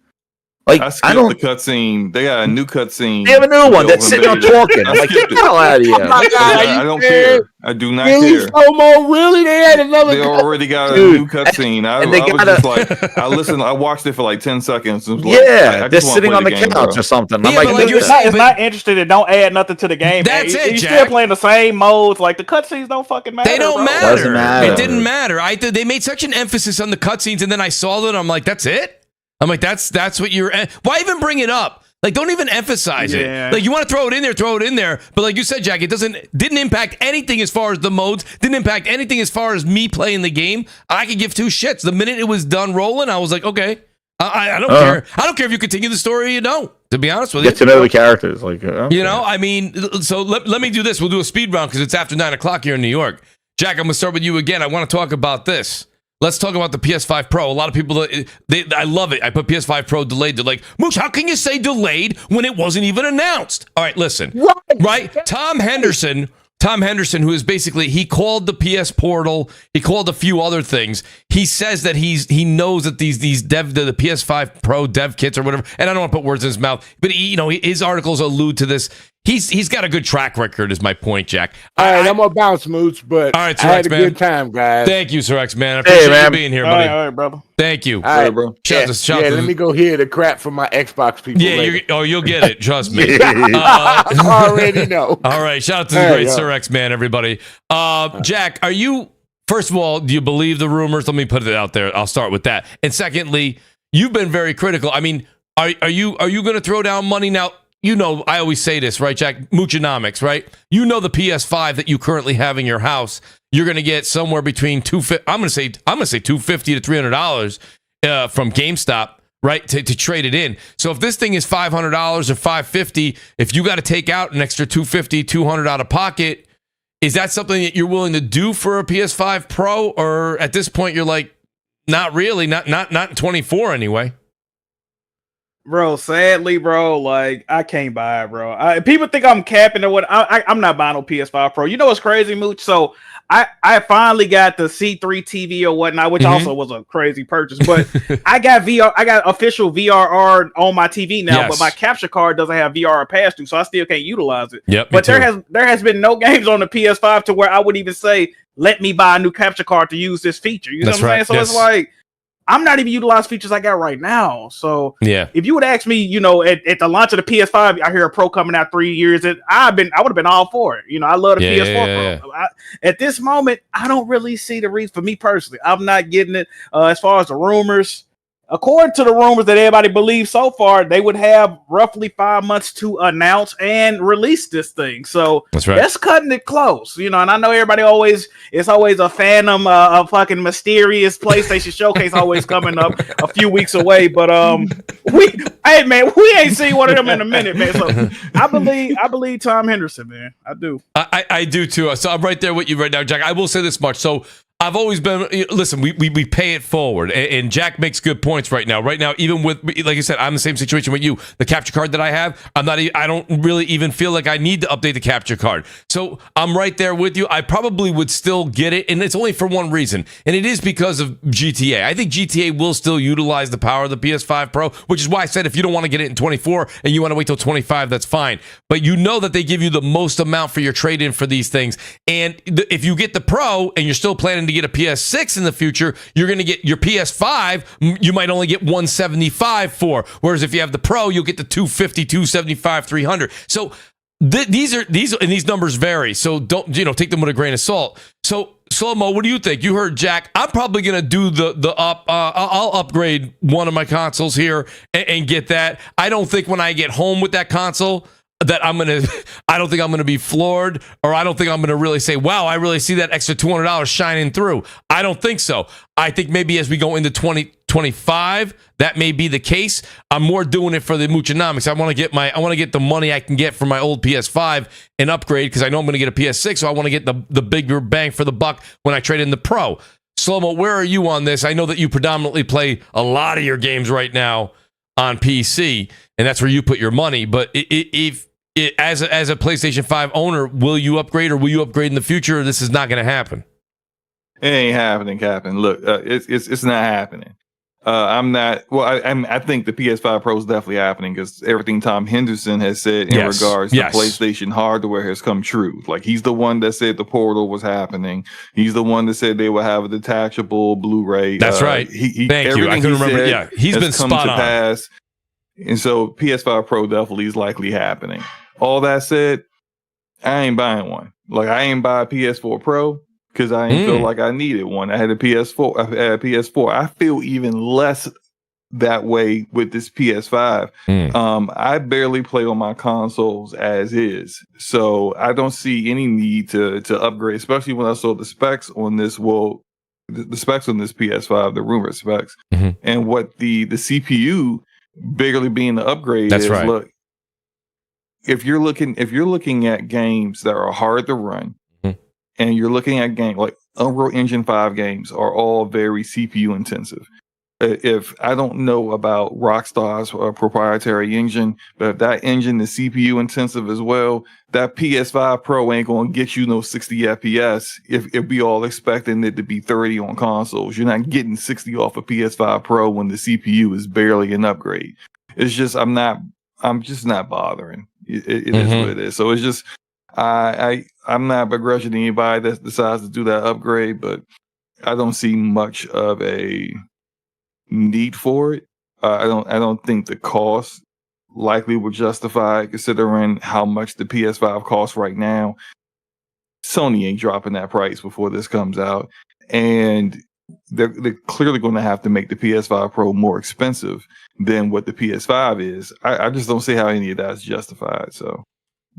Like, I skipped the cutscene. They got a new cutscene. They have a new one that's sitting there talking. I'm like, get the hell out of here. Oh my God, are you I don't serious? care. I do not Really, care. Slow-mo? Really? They had another. They already got a Dude, new cutscene. I and they was gotta- just like, I watched it for like 10 seconds. And was like, Yeah, I they're just wanna sitting play on the game, couch bro. or something. Yeah, I'm like, but like you're It's saying, not interested in don't add nothing to the game. That's man. it, You're Jack. still playing the same modes. Like the cutscenes don't fucking matter. They don't bro. matter. Doesn't matter. It didn't matter. They made such an emphasis on the cutscenes, and then I saw that. I'm like, that's it. I'm like, that's what you're. Why even bring it up? Like, don't even emphasize Yeah. it. Like, you want to throw it in there. But like you said, Jack, it didn't impact anything as far as the modes. Didn't impact anything as far as me playing the game. I could give two shits. The minute it was done rolling, I was like, okay, I don't care. I don't care if you continue the story or you don't. To be honest with you, get to know the characters. Like, you know, I mean, so let me do this. We'll do a speed round because it's after 9:00 here in New York. Jack, I'm gonna start with you again. I want to talk about this. Let's talk about the PS5 Pro. A lot of people, I love it. I put PS5 Pro delayed. They're like, Mooch, how can you say delayed when it wasn't even announced? All right, listen. Right? Tom Henderson, who is basically, he called the PS Portal. He called a few other things. He says that he knows that these the PS5 Pro dev kits or whatever, and I don't want to put words in his mouth, but his articles allude to this. He's got a good track record, is my point, Jack. All right, I'm gonna bounce, Mooch, but All right, I had Sir a X, good time, guys. Thank you, Sir X, man. I appreciate man. you being here, All buddy. right, brother. Thank you. All right, bro. Shout out to- let me go hear the crap from my Xbox people. Yeah, later. you'll get it. Trust me. I already know. All right. Shout out to the Hey, great yo. Sir X, man, everybody. Jack, are you, first of all, do you believe the rumors? Let me put it out there. I'll start with that. And secondly, you've been very critical. I mean, are you going to throw down money now? You know, I always say this, right, Jack? Moochonomics, right? You know the PS5 that you currently have in your house. You're going to get somewhere between I'm going to say $250 to $300 from GameStop, right, to trade it in. So if this thing is $500 or $550, if you got to take out an extra $250, $200 out of pocket, is that something that you're willing to do for a PS5 Pro? Or at this point, you're like, not really, not in 24 anyway. Bro, sadly, bro, like I can't buy it, bro. People think I'm capping or what. I'm not buying no PS5 Pro. You know what's crazy, Mooch? So I finally got the C3 TV or whatnot, which also was a crazy purchase. But I got official VRR on my TV now, but my capture card doesn't have VR pass through, so I still can't utilize it. Yep, but there has been no games on the PS5 to where I would even say, let me buy a new capture card to use this feature. You know what I'm saying? So it's like, I'm not even utilizing features I got right now. So if you would ask me, you know, at the launch of the PS5, I hear a Pro coming out 3 years, and I would have been all for it. You know, I love the PS4 Pro. At this moment, I don't really see the reason for me personally. I'm not getting it. As far as the rumors, according to the rumors that everybody believes so far, they would have roughly 5 months to announce and release this thing. So that's cutting it close, you know. And I know everybody it's always a phantom, a fucking mysterious PlayStation showcase always coming up a few weeks away. But we ain't seen one of them in a minute, man. So I believe Tom Henderson, man. I do. I do too. So I'm right there with you right now, Jack. I will say this much. So I've always been, listen, we pay it forward, and Jack makes good points right now. Right now, even with, like I said, I'm in the same situation with you. The capture card that I have, I don't really even feel like I need to update the capture card. So I'm right there with you. I probably would still get it, and it's only for one reason, and it is because of GTA. I think GTA will still utilize the power of the PS5 Pro, which is why I said if you don't want to get it in 24 and you want to wait till 25, that's fine. But you know that they give you the most amount for your trade-in for these things, and if you get the Pro and you're still planning to get a PS6 in the future, you're going to get your PS5, you might only get 175 for, whereas if you have the Pro, you'll get the 250, 275, 300. So these numbers vary, so don't take them with a grain of salt. So Slow-Mo, what do you think? You heard Jack. I'm probably going to do I'll upgrade one of my consoles here and get that. I don't think when I get home with that console that I don't think I'm gonna be floored, or I don't think I'm gonna really say, wow, I really see that extra $200 shining through. I don't think so. I think maybe as we go into 2024, 2025, that may be the case. I'm more doing it for the Moochonomics. I want to get the money I can get from my old PS5 and upgrade because I know I'm going to get a PS6, so I want to get the bigger bang for the buck when I trade in the Pro. Slow-mo, where are you on this? I know that you predominantly play a lot of your games right now on PC, and that's where you put your money. But if as a PlayStation 5 owner, will you upgrade or will you upgrade in the future? Or this is not going to happen. It ain't happening, Captain. Look, it's not happening. I'm not. Well, I think the PS5 Pro is definitely happening because everything Tom Henderson has said in regards to PlayStation hardware has come true. Like he's the one that said the Portal was happening. He's the one that said they would have a detachable Blu-ray. That's right. Thank you. I couldn't remember. Yeah, he's been spot on. Pass. And so PS5 Pro definitely is likely happening. All that said, I ain't buying one. Like I ain't buy a PS4 Pro. Because I didn't feel like I needed one. I had a PS4. I had a PS4. I feel even less that way with this PS5. I barely play on my consoles as is, so I don't see any need to upgrade. Especially when I saw the specs on this. Well, the specs on this PS5, the rumored specs, and what the CPU barely being the upgrade. That's is. right. Look, if you're looking at games that are hard to run. And you're looking at games like Unreal Engine 5 games are all very CPU intensive. If I don't know about Rockstar's proprietary engine, but if that engine is CPU intensive as well, that PS5 Pro ain't going to get you no 60 FPS if we all expecting it to be 30 on consoles. You're not getting 60 off a PS5 Pro when the CPU is barely an upgrade. It's just, I'm just not bothering. It is what it is. So it's just, I'm not begrudging anybody that decides to do that upgrade, but I don't see much of a need for it. I don't think the cost likely would justify it, considering how much the PS5 costs right now. Sony ain't dropping that price before this comes out, and they're clearly going to have to make the PS5 Pro more expensive than what the PS5 is. I just don't see how any of that's justified. So.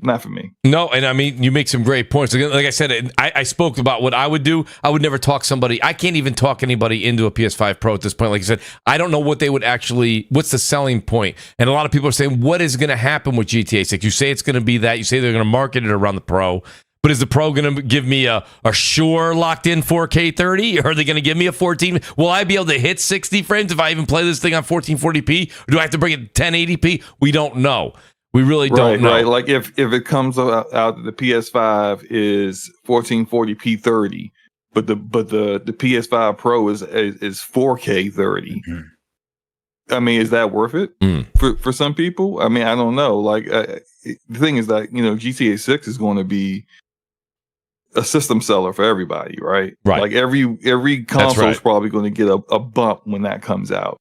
Not for me. No, and I mean, you make some great points. Like I said, I spoke about what I would do. I would never talk somebody. I can't even talk anybody into a PS5 Pro at this point. Like you said, I don't know what they would actually, what's the selling point? And a lot of people are saying, what is going to happen with GTA 6? You say it's going to be that. You say they're going to market it around the Pro. But is the Pro going to give me a sure locked in 4K 30? Or are they going to give me a 14? Will I be able to hit 60 frames if I even play this thing on 1440p? Or do I have to bring it to 1080p? We don't know. We really don't know. Right. Like if it comes out that the PS5 is 1440p 30, but the PS5 Pro is 4K 30. I mean, is that worth it for some people? I mean, I don't know. Like the thing is that GTA 6 is going to be a system seller for everybody, right? Right. Like every console is probably going to get a bump when that comes out,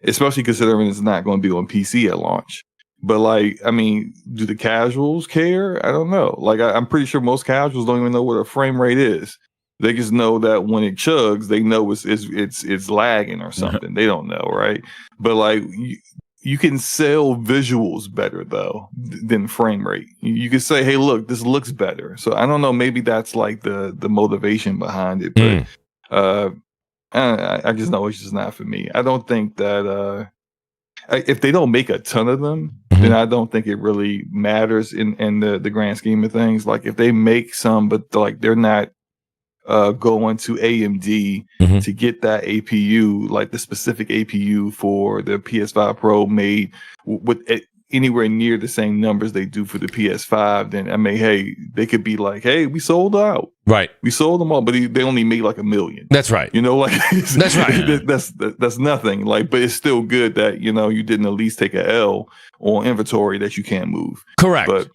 especially considering it's not going to be on PC at launch. But like, I mean, do the casuals care? I don't know. Like, I'm pretty sure most casuals don't even know what a frame rate is. They just know that when it chugs, they know it's lagging or something. They don't know, right? But like, you can sell visuals better though than frame rate. You can say, "Hey, look, this looks better." So I don't know. Maybe that's like the motivation behind it. But I just know it's just not for me. I don't think that. If they don't make a ton of them, then I don't think it really matters in the grand scheme of things. Like if they make some, but like they're not going to AMD to get that APU, like the specific APU for the PS5 Pro made with anywhere near the same numbers they do for the PS5, then I mean, hey, they could be like, hey, we sold out. Right. We sold them all, but they only made like 1 million. That's right. Like that's right. That's nothing. Like, but it's still good that you didn't at least take a L on inventory that you can't move. Correct. But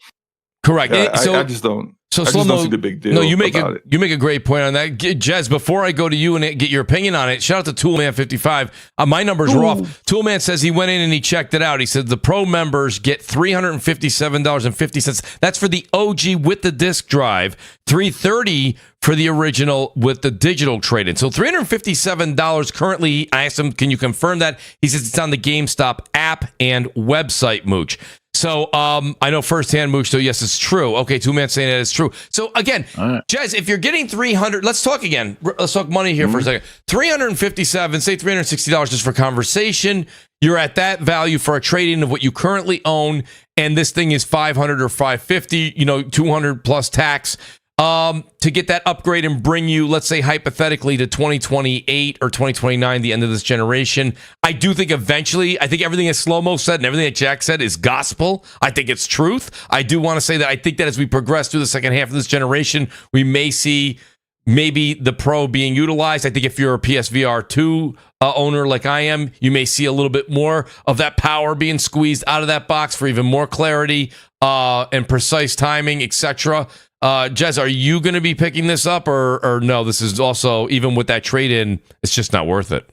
correct. I just don't. So I just don't see the big deal. No, you make a great point on that, Jez. Before I go to you and get your opinion on it, shout out to Toolman55. My numbers were off. Toolman says he went in and he checked it out. He said the Pro members get $357.50. That's for the OG with the disc drive. $330 for the original with the digital trade-in. So $357 currently. I asked him, can you confirm that? He says it's on the GameStop app and website, Mooch. So I know firsthand, Mooch, so yes, it's true. Okay, two-man saying that it's true. So again, Jez, if you're getting 300, let's talk again. Let's talk money here for a second. 357, say $360 just for conversation. You're at that value for a trade-in of what you currently own, and this thing is 500 or 550, 200 plus tax. To get that upgrade and bring you, let's say hypothetically, to 2028 or 2029, the end of this generation. I do think eventually, I think everything that Slow-Mo said and everything that Jack said is gospel. I think it's truth. I do want to say that I think that as we progress through the second half of this generation, we may see maybe the Pro being utilized. I think if you're a PSVR 2 owner like I am, you may see a little bit more of that power being squeezed out of that box for even more clarity and precise timing, etc. Jez, are you going to be picking this up or no? This is also, even with that trade-in, it's just not worth it.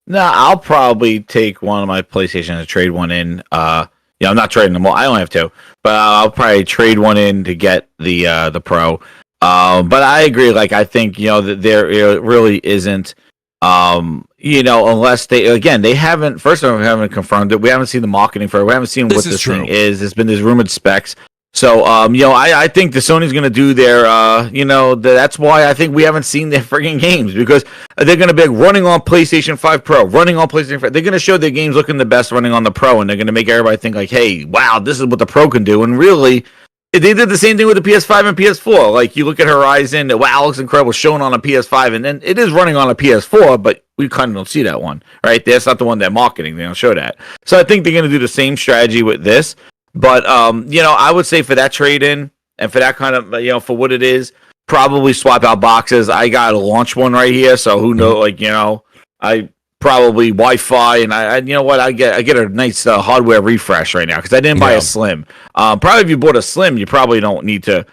No, I'll probably take one of my PlayStation to trade one in. I'm not trading them all. I only have two, but I'll probably trade one in to get the Pro. But I agree. Like, I think, that there really isn't, unless they haven't, first of all, we haven't confirmed it. We haven't seen the marketing for it. We haven't seen what this thing is. There's been these rumored specs. So, I think the Sony's going to do their, that's why I think we haven't seen their friggin' games, because they're going to be running on PlayStation 5 Pro, running on PlayStation 5. They're going to show their games looking the best running on the Pro, and they're going to make everybody think like, hey, wow, this is what the Pro can do. And really, they did the same thing with the PS5 and PS4. Like, you look at Horizon, wow, it looks incredible, shown on a PS5, and then it is running on a PS4, but we kind of don't see that one, right? That's not the one they're marketing. They don't show that. So I think they're going to do the same strategy with this. But, I would say for that trade-in and for that kind of, for what it is, probably swap out boxes. I got a launch one right here, so who knows, I probably Wi-Fi, and I get a nice hardware refresh right now because I didn't buy a Slim. Probably if you bought a Slim, you probably don't need to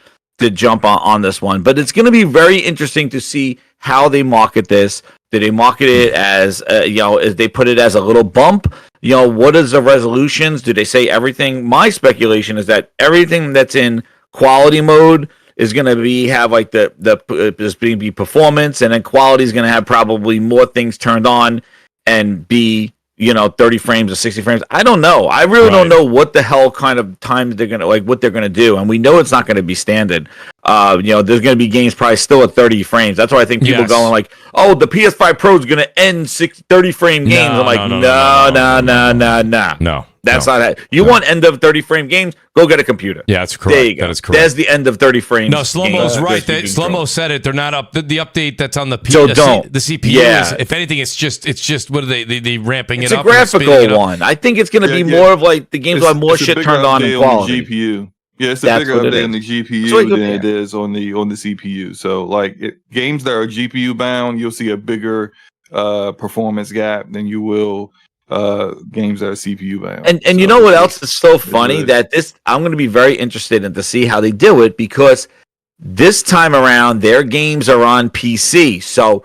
jump on this one. But it's going to be very interesting to see how they market this. Do they market it as, as they put it as a little bump? What is the resolutions? Do they say everything? My speculation is that everything that's in quality mode is going to have like there's going to be performance, and then quality is going to have probably more things turned on and be 30 frames or 60 frames. I don't know. I really don't know what the hell kind of times they're gonna what they're gonna do, and we know it's not going to be standard. There's going to be games probably still at 30 frames. That's why I think people going like, oh, the PS5 Pro is going to end 30 frame games. I'm like, no. That's not it. You want end of 30 frame games? Go get a computer. Yeah, that's correct. There you go. That is correct. There's the end of 30 frames. No, Slow-Mo's right. Slow-Mo said it. They're not up. The update that's on the CPU is, if anything, it's just what are they ramping it up? It's a graphical one. I think it's going to be more of like the games will have more shit turned on in quality. On the GPU. Yeah, it's a bigger update on the GPU than it is on the CPU. So, like games that are GPU bound, you'll see a bigger performance gap than you will games that are CPU bound. And you know what else is so funny? That I'm going to be very interested in to see how they do it, because this time around their games are on PC. So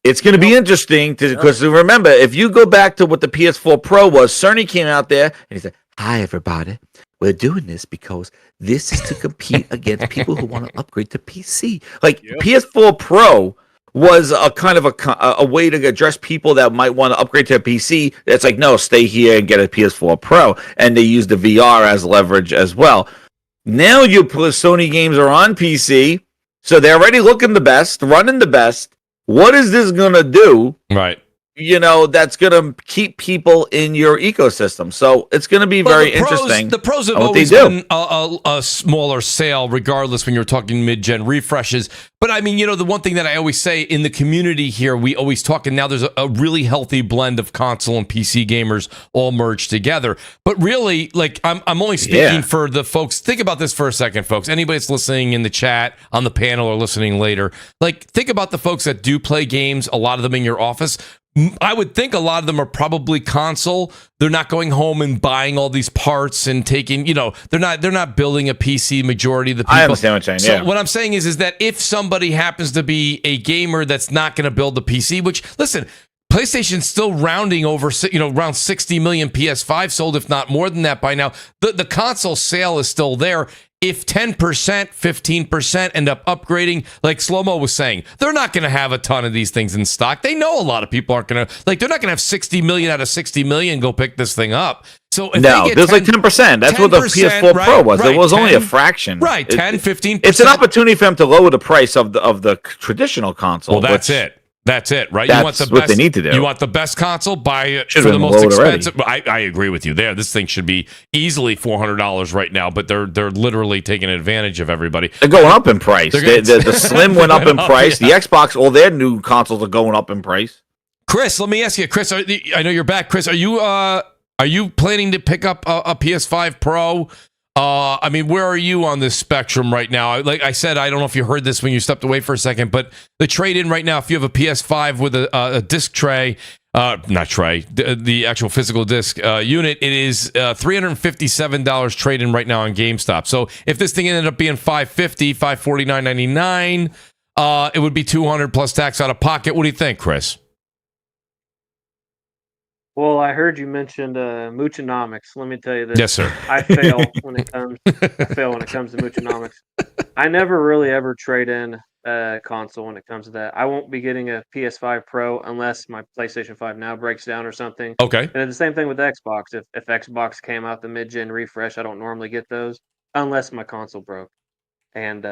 it's going to be interesting because remember, if you go back to what the PS4 Pro was, Sony came out there and he said, "Hi everybody. We're doing this because this is to compete against people who want to upgrade to PC." Like PS4 Pro was a kind of a way to address people that might want to upgrade to a PC. It's like, no, stay here and get a PS4 Pro. And they use the VR as leverage as well. Now Sony games are on PC, so they're already looking the best, running the best. What is this going to do? Right. That's going to keep people in your ecosystem. So it's going to be very interesting. The pros have always been a smaller sale, regardless, when you're talking mid-gen refreshes. But I mean, the one thing that I always say in the community here, we always talk, and now there's a really healthy blend of console and PC gamers all merged together. But really, like, I'm only speaking for the folks. Think about this for a second, folks. Anybody that's listening in the chat, on the panel, or listening later, like, think about the folks that do play games, a lot of them in your office. I would think a lot of them are probably console. They're not going home and buying all these parts and taking, they're not building a PC. Majority of the people. I understand what you're saying. So what I'm saying is that if somebody happens to be a gamer that's not going to build the PC, which, listen, PlayStation's still rounding over, around 60 million PS5 sold, if not more than that by now. The console sale is still there. if 10%, 15% end up upgrading, like Slow-Mo was saying, they're not going to have a ton of these things in stock. They know a lot of people aren't going to, like, they're not going to have 60 million out of 60 million go pick this thing up. So if no, they get there's like 10%. That's what the PS4 Pro was. It was only a fraction. Right, 10, 15%. It's an opportunity for them to lower the price of the traditional console. Well, that's it. That's it, right? That's you want the what best, they need to do. You want the best console, buy it Should've for the been most lowered expensive. I agree with you there. This thing should be easily $400 right now, but they're literally taking advantage of everybody. They're going up in price. The Slim went up in price. The Xbox, all their new consoles are going up in price. Chris, let me ask you, Chris. I know you're back. Chris, are you planning to pick up a PS5 Pro? I mean, where are you on this spectrum right now? Like I said, I don't know if you heard this when you stepped away for a second, but the trade-in right now, if you have a PS5 with a disc tray, not tray, the actual physical disc unit, it is $357 trade-in right now on GameStop. So if this thing ended up being $550, $549.99, it would be $200 plus tax out of pocket. What do you think, Chris? Well, I heard you mentioned Moochonomics. Let me tell you this. Yes, sir. I fail when it comes. I fail when it comes to Moochonomics. I never really ever trade in a console when it comes to that. I won't be getting a PS5 Pro unless my PlayStation 5 now breaks down or something. Okay. And the same thing with Xbox. If Xbox came out the mid-gen refresh, I don't normally get those unless my console broke. And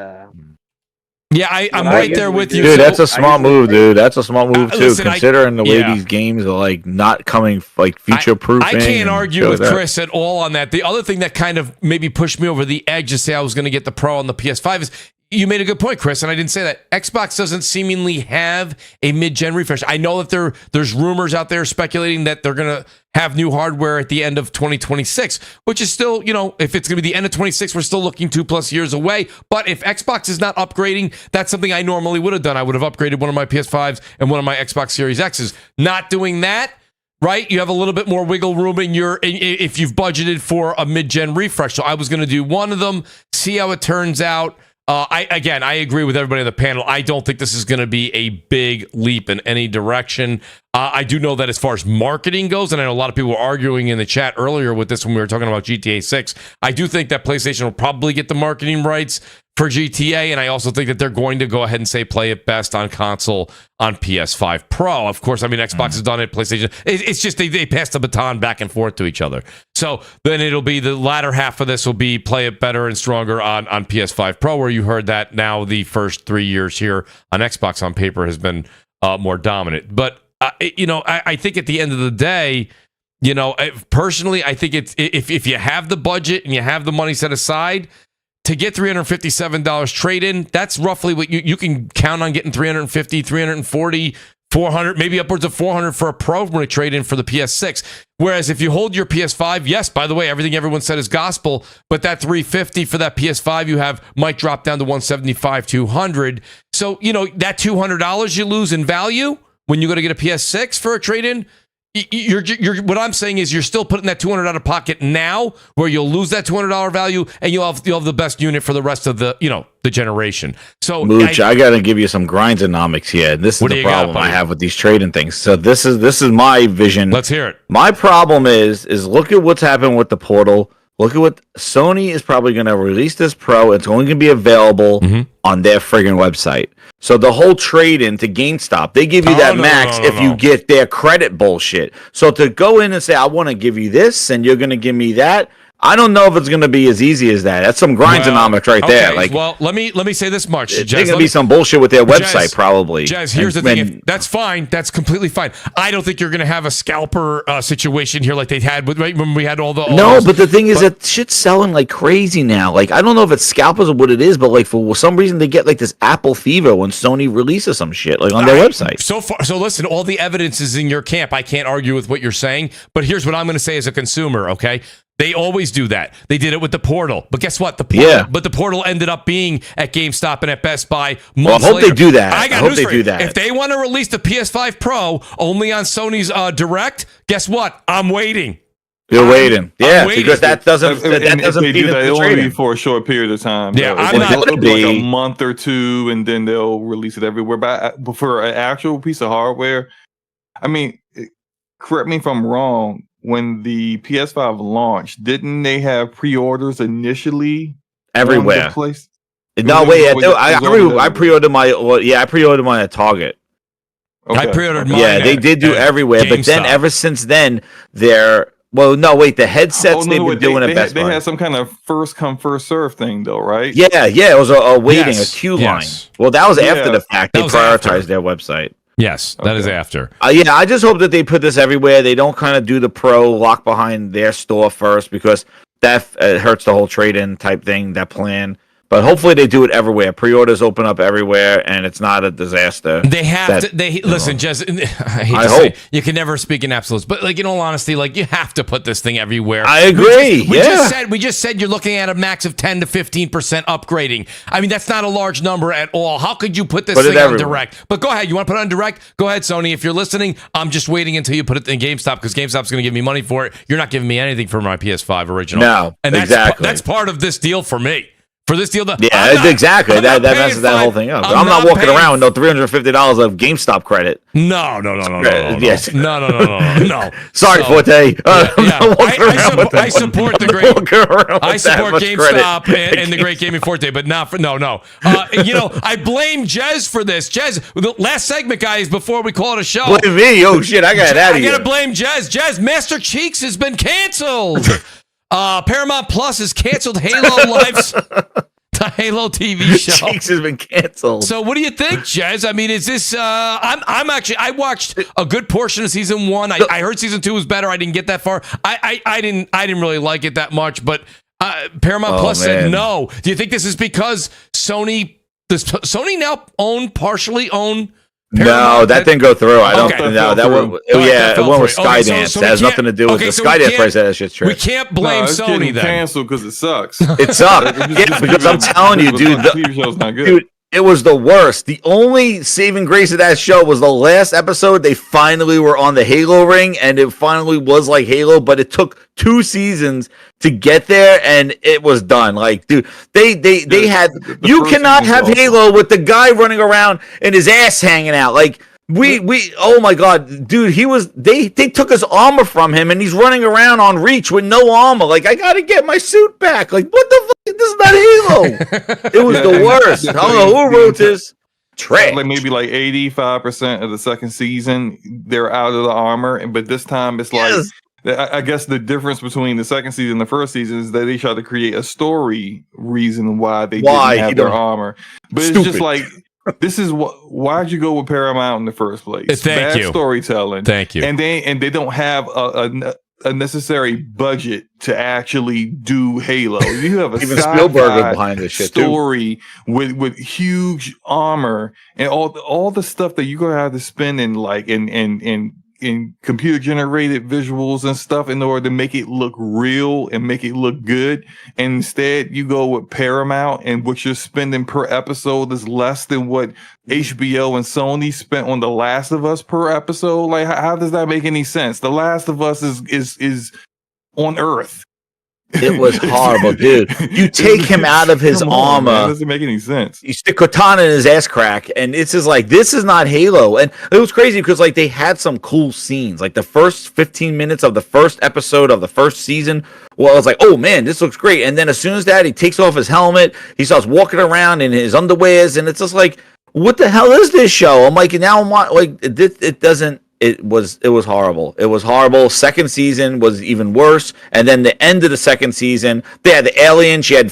yeah, I'm right there with you. Dude, that's a smart move, dude. That's a smart move, too, listen, considering the way these games are, like, not coming, like, future-proofing. I can't argue with Chris at all on that. The other thing that kind of maybe pushed me over the edge to say I was going to get the Pro on the PS5 is you made a good point, Chris, and I didn't say that. Xbox doesn't seemingly have a mid-gen refresh. I know that there's rumors out there speculating that they're going to have new hardware at the end of 2026, which is still, if it's going to be the end of 26, we're still looking 2+ years away. But if Xbox is not upgrading, that's something I normally would have done. I would have upgraded one of my PS5s and one of my Xbox Series X's. Not doing that, right? You have a little bit more wiggle room if you've budgeted for a mid-gen refresh. So I was going to do one of them, see how it turns out. I agree with everybody on the panel. I don't think this is going to be a big leap in any direction. I do know that as far as marketing goes, and I know a lot of people were arguing in the chat earlier with this when we were talking about GTA 6, I do think that PlayStation will probably get the marketing rights for GTA, and I also think that they're going to go ahead and say play it best on console on PS5 Pro. Of course, I mean, Xbox has done it, PlayStation. It's just they pass the baton back and forth to each other. So then it'll be the latter half of this will be play it better and stronger on PS5 Pro, where you heard that now the first 3 years here on Xbox on paper has been more dominant. But, I think at the end of the day, personally, I think it's if you have the budget and you have the money set aside, to get $357 trade-in, that's roughly what you can count on getting $350, $340, $400, maybe upwards of $400 for a Pro when a trade-in for the PS6. Whereas if you hold your PS5, yes, by the way, everything everyone said is gospel, but that $350 for that PS5 you have might drop down to $175, $200. So, that $200 you lose in value when you go to get a PS6 for a trade-in, you're what I'm saying is you're still putting that $200 out of pocket now, where you'll lose that $200 value, and you'll have the best unit for the rest of the the generation. So, Mooch, I got to give you some grindsonomics here. This is the problem I have with these trading things. So this is my vision. Let's hear it. My problem is look at what's happened with the Portal. Look at what Sony is probably going to release this Pro. It's only going to be available on their friggin' website. So the whole trade-in to GameStop, they give you that max if you get their credit bullshit. So to go in and say, I want to give you this and you're going to give me that, I don't know if it's going to be as easy as that. That's some grindsonomics right there. Like, well, let me say this much. There's going to be some bullshit with their website, probably. Jazz, here's the thing. That's fine. That's completely fine. I don't think you're going to have a scalper situation here like they had when we had all the... But the thing is that shit's selling like crazy now. Like, I don't know if it's scalpers or what it is, but like for some reason they get like this Apple fever when Sony releases some shit like on their website. So listen, all the evidence is in your camp. I can't argue with what you're saying, but here's what I'm going to say as a consumer, okay? They always do that. They did it with the Portal. But guess what? The Portal ended up being at GameStop and at Best Buy months I hope later. they do that. I hope they do that. If they want to release the PS5 Pro only on Sony's Direct, guess what? I'm waiting. You're waiting. Yeah, because that doesn't feed into the only trading. For a short period of time. Yeah, it'll be like a month or two, and then they'll release it everywhere. But for an actual piece of hardware, I mean, correct me if I'm wrong, when the PS5 launched, didn't they have pre-orders initially everywhere. On the place? No, wait, I Everywhere. pre-ordered my. Well, yeah, I pre-ordered mine at Target. I pre-ordered mine. Yeah, they did do at everywhere, but then GameStop. ever since then, they're the headsets they've been doing at Best Buy. They had some kind of first come first serve thing though, right? Yeah, it was a waiting, Yes, a queue yes. line. Well, that was after Yeah. the fact. They That was after. prioritized their website. Yes, that is after. Yeah, I just hope that they put this everywhere. They don't kind of do the pro lock behind their store first because that hurts the whole trade-in type thing, that plan. But hopefully they do it everywhere. Pre-orders open up everywhere, and it's not a disaster. They have to. Listen, Jez. I hate I to hope. say, you can never speak in absolutes, but like in all honesty, like you have to put this thing everywhere. I agree. We just said you're looking at a max of 10 to 15% upgrading. I mean, that's not a large number at all. How could you put this thing on everywhere. direct? But go ahead. You want to put it on direct? Go ahead, Sony. If you're listening, I'm just waiting until you put it in GameStop because GameStop's going to give me money for it. You're not giving me anything for my PS5 original. No, and exactly. That's part of this deal for me. For this deal, Exactly. That messes that whole thing up. I'm not walking paying around with no $350 of GameStop credit. No. Yes. No. Sorry, So, Forte. I support the great. I support GameStop credit. and the great Gaming Forte, but not for no. I blame Jez for this. Jez, the last segment, guys, before we call it a show. Blame me. Oh shit, I got it out of I here. gotta blame Jez. Jez, Master Cheeks has been canceled. Paramount Plus has canceled Halo Lives, the Halo TV show. Cheeks has been canceled. So what do you think, Jez? I mean, is this? I'm actually. I watched a good portion of season 1. I heard season 2 was better. I didn't get that far. I didn't really like it that much. But Paramount Plus said no. Do you think this is because Sony? Does Sony now partially own? No, that didn't go through. I don't. Okay. No, that one. It went with Skydance. So that has nothing to do with the Skydance price. That shit's true. We can't blame Sony then. Canceled because it sucks. It sucked. Yeah, because I'm telling you, dude. The TV show's not good. Dude, it was the worst. The only saving grace of that show was the last episode. They finally were on the Halo ring, and it finally was like Halo, but it took 2 seasons to get there, and it was done. Like, dude, they had. You cannot have Halo with the guy running around and his ass hanging out. Like, we oh my god, dude, they took his armor from him, and he's running around on Reach with no armor. Like, I gotta get my suit back. Like, what the fuck? This is not Halo. It was the worst. I don't know who wrote this. Trash. Like maybe like 85% of the second season, they're out of the armor, but this time it's like. I guess the difference between the second season and the first season is that they tried to create a story reason why they didn't have their armor. But it's just like, this is why'd you go with Paramount in the first place? Thank you. Storytelling. Thank you. And they don't have a necessary budget to actually do Halo. You have a Even Spielberg was behind this shit story with huge armor and all the stuff that you're gonna have to spend in computer generated visuals and stuff in order to make it look real and make it look good. And instead you go with Paramount, and what you're spending per episode is less than what HBO and Sony spent on The Last of Us per episode. Like, how does that make any sense? The Last of Us is on Earth. It was horrible, dude. You take him out of his armor. Man, it doesn't make any sense. You stick Cortana in his ass crack, and it's just like, this is not Halo. And it was crazy because like they had some cool scenes. Like the first 15 minutes of the first episode of the first season, well, I was like, oh man, this looks great. And then as soon as that, he takes off his helmet, he starts walking around in his underwears, and it's just like, what the hell is this show? I'm like, now I'm like, it doesn't. It was horrible. It was horrible. Second season was even worse. And then the end of the second season, they had the alien. She had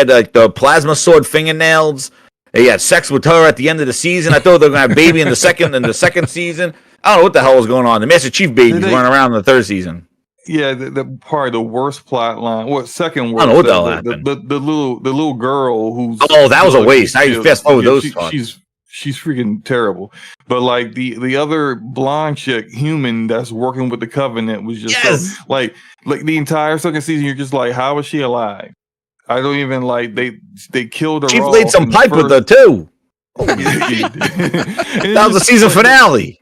like the plasma sword fingernails. They had sex with her at the end of the season. I thought they were gonna have a baby in the second season. I don't know what the hell was going on. The Master Chief baby's running around in the third season. Yeah, the probably the worst plot line. What second worst? I don't know what the hell happened. The little girl who's that was a waste. Now you fast forward those thoughts. She's freaking terrible. But like the other blonde chick, human that's working with the Covenant was just so, like the entire second season. You're just like, how is she alive? I don't even like they killed her. She played some pipe with her too. That was the season finale.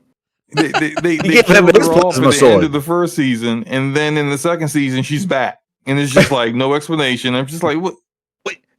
They killed her off at the end of the first season, and then in the second season she's back, and it's just like no explanation. I'm just like, what?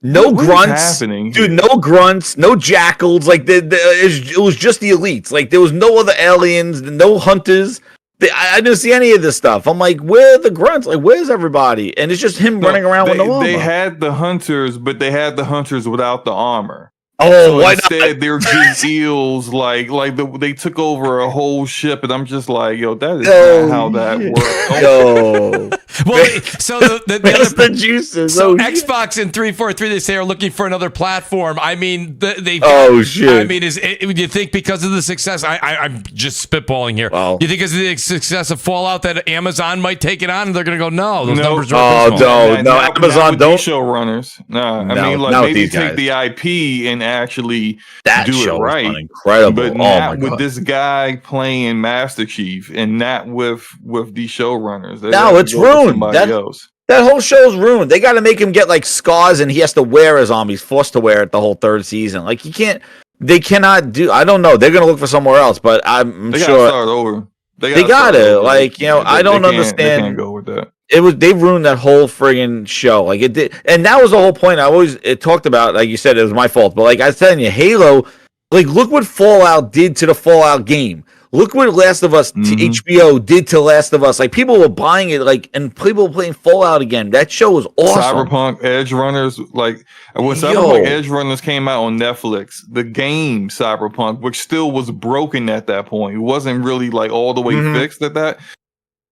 No what grunts, dude. No grunts, no jackals. Like it was just the elites. Like there was no other aliens, no hunters. I didn't see any of this stuff. I'm like, where are the grunts? Like, where's everybody? And it's just him running around with no armor. They had the hunters, but they had the hunters without the armor. Oh, so why instead not? they're just eels, they took over a whole ship, and I'm just like, yo, that is not how that works. Yo. Well, so the juices. So Xbox and 343, they say, are looking for another platform. I mean, they. Oh shit! I mean, do you think because of the success? I'm just spitballing here. Wow. You think because of the success of Fallout that Amazon might take it on? And they're going to go, no, those numbers are. No, Amazon don't. Showrunners. No, No, I mean, like not with maybe these take guys. the IP and actually That do show it right. was incredible. But Oh my not with god! this guy playing Master Chief, and not with these showrunners. They No, gotta it's go with ruined. somebody else. That whole show's ruined. They got to make him get like scars, and he has to wear his arm. He's forced to wear it the whole third season. Like he can't. They cannot do. I don't know. They're gonna look for somewhere else, but I'm They sure gotta start over. they gotta. Like I don't They understand. can't go with that. They ruined that whole friggin' show. Like it did, and that was the whole point. It talked about, like you said, it was my fault, but like I was telling you, Halo. Like look what Fallout did to the Fallout game. Look what Last of Us HBO did to Last of Us. Like people were buying it, like, and people were playing Fallout again. That show was awesome. Cyberpunk Edge Runners, like when Cyberpunk Edge Runners came out on Netflix, the game Cyberpunk, which still was broken at that point, it wasn't really like all the way fixed at that.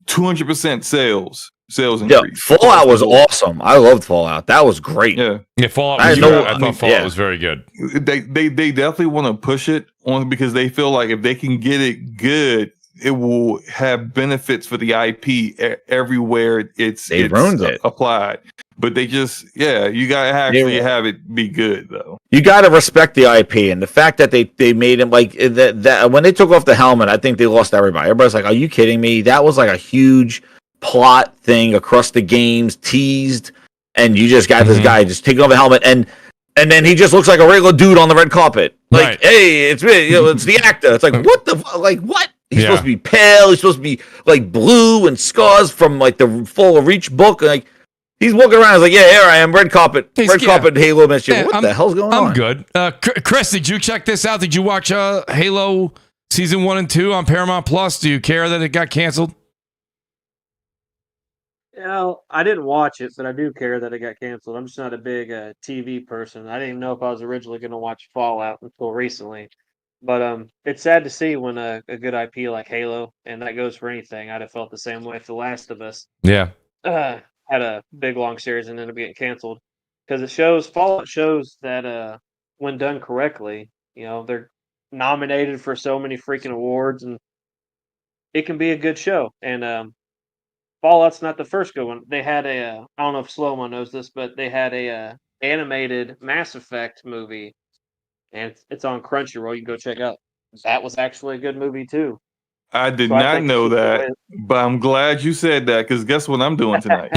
200% sales increase. Yeah, Fallout was awesome. I loved Fallout. That was great. Yeah, Fallout. I thought Fallout was very good. They definitely want to push it on because they feel like if they can get it good, it will have benefits for the IP everywhere it's applied. But they just, you gotta actually have it be good though. You gotta respect the IP, and the fact that they made him like that when they took off the helmet, I think they lost everybody. Everybody's like, "Are you kidding me?" That was like a huge plot thing across the games, teased, and you just got this guy just taking off the helmet, and then he just looks like a regular dude on the red carpet. Like, hey, it's me, it's the actor. It's like, what the like what? He's supposed to be pale. He's supposed to be like blue and scars from like the Fall of Reach book. Like he's walking around. He's like, yeah, here I am, red carpet Halo mischief. What the hell's going on? I'm good. Chris, did you check this out? Did you watch Halo season 1 and 2 on Paramount Plus? Do you care that it got canceled? You know, I didn't watch it, but I do care that it got canceled. I'm just not a big TV person. I didn't even know if I was originally going to watch Fallout until recently. But it's sad to see when a good IP like Halo, and that goes for anything. I'd have felt the same way if The Last of Us had a big long series and ended up getting canceled. Because Fallout shows that when done correctly, you know, they're nominated for so many freaking awards, and it can be a good show. And Fallout's not the first good one. They had I don't know if Slow-Mo knows this, but they had a animated Mass Effect movie, and it's on Crunchyroll. You can go check out. That was actually a good movie too. I did not know that, but I'm glad you said that because guess what I'm doing tonight?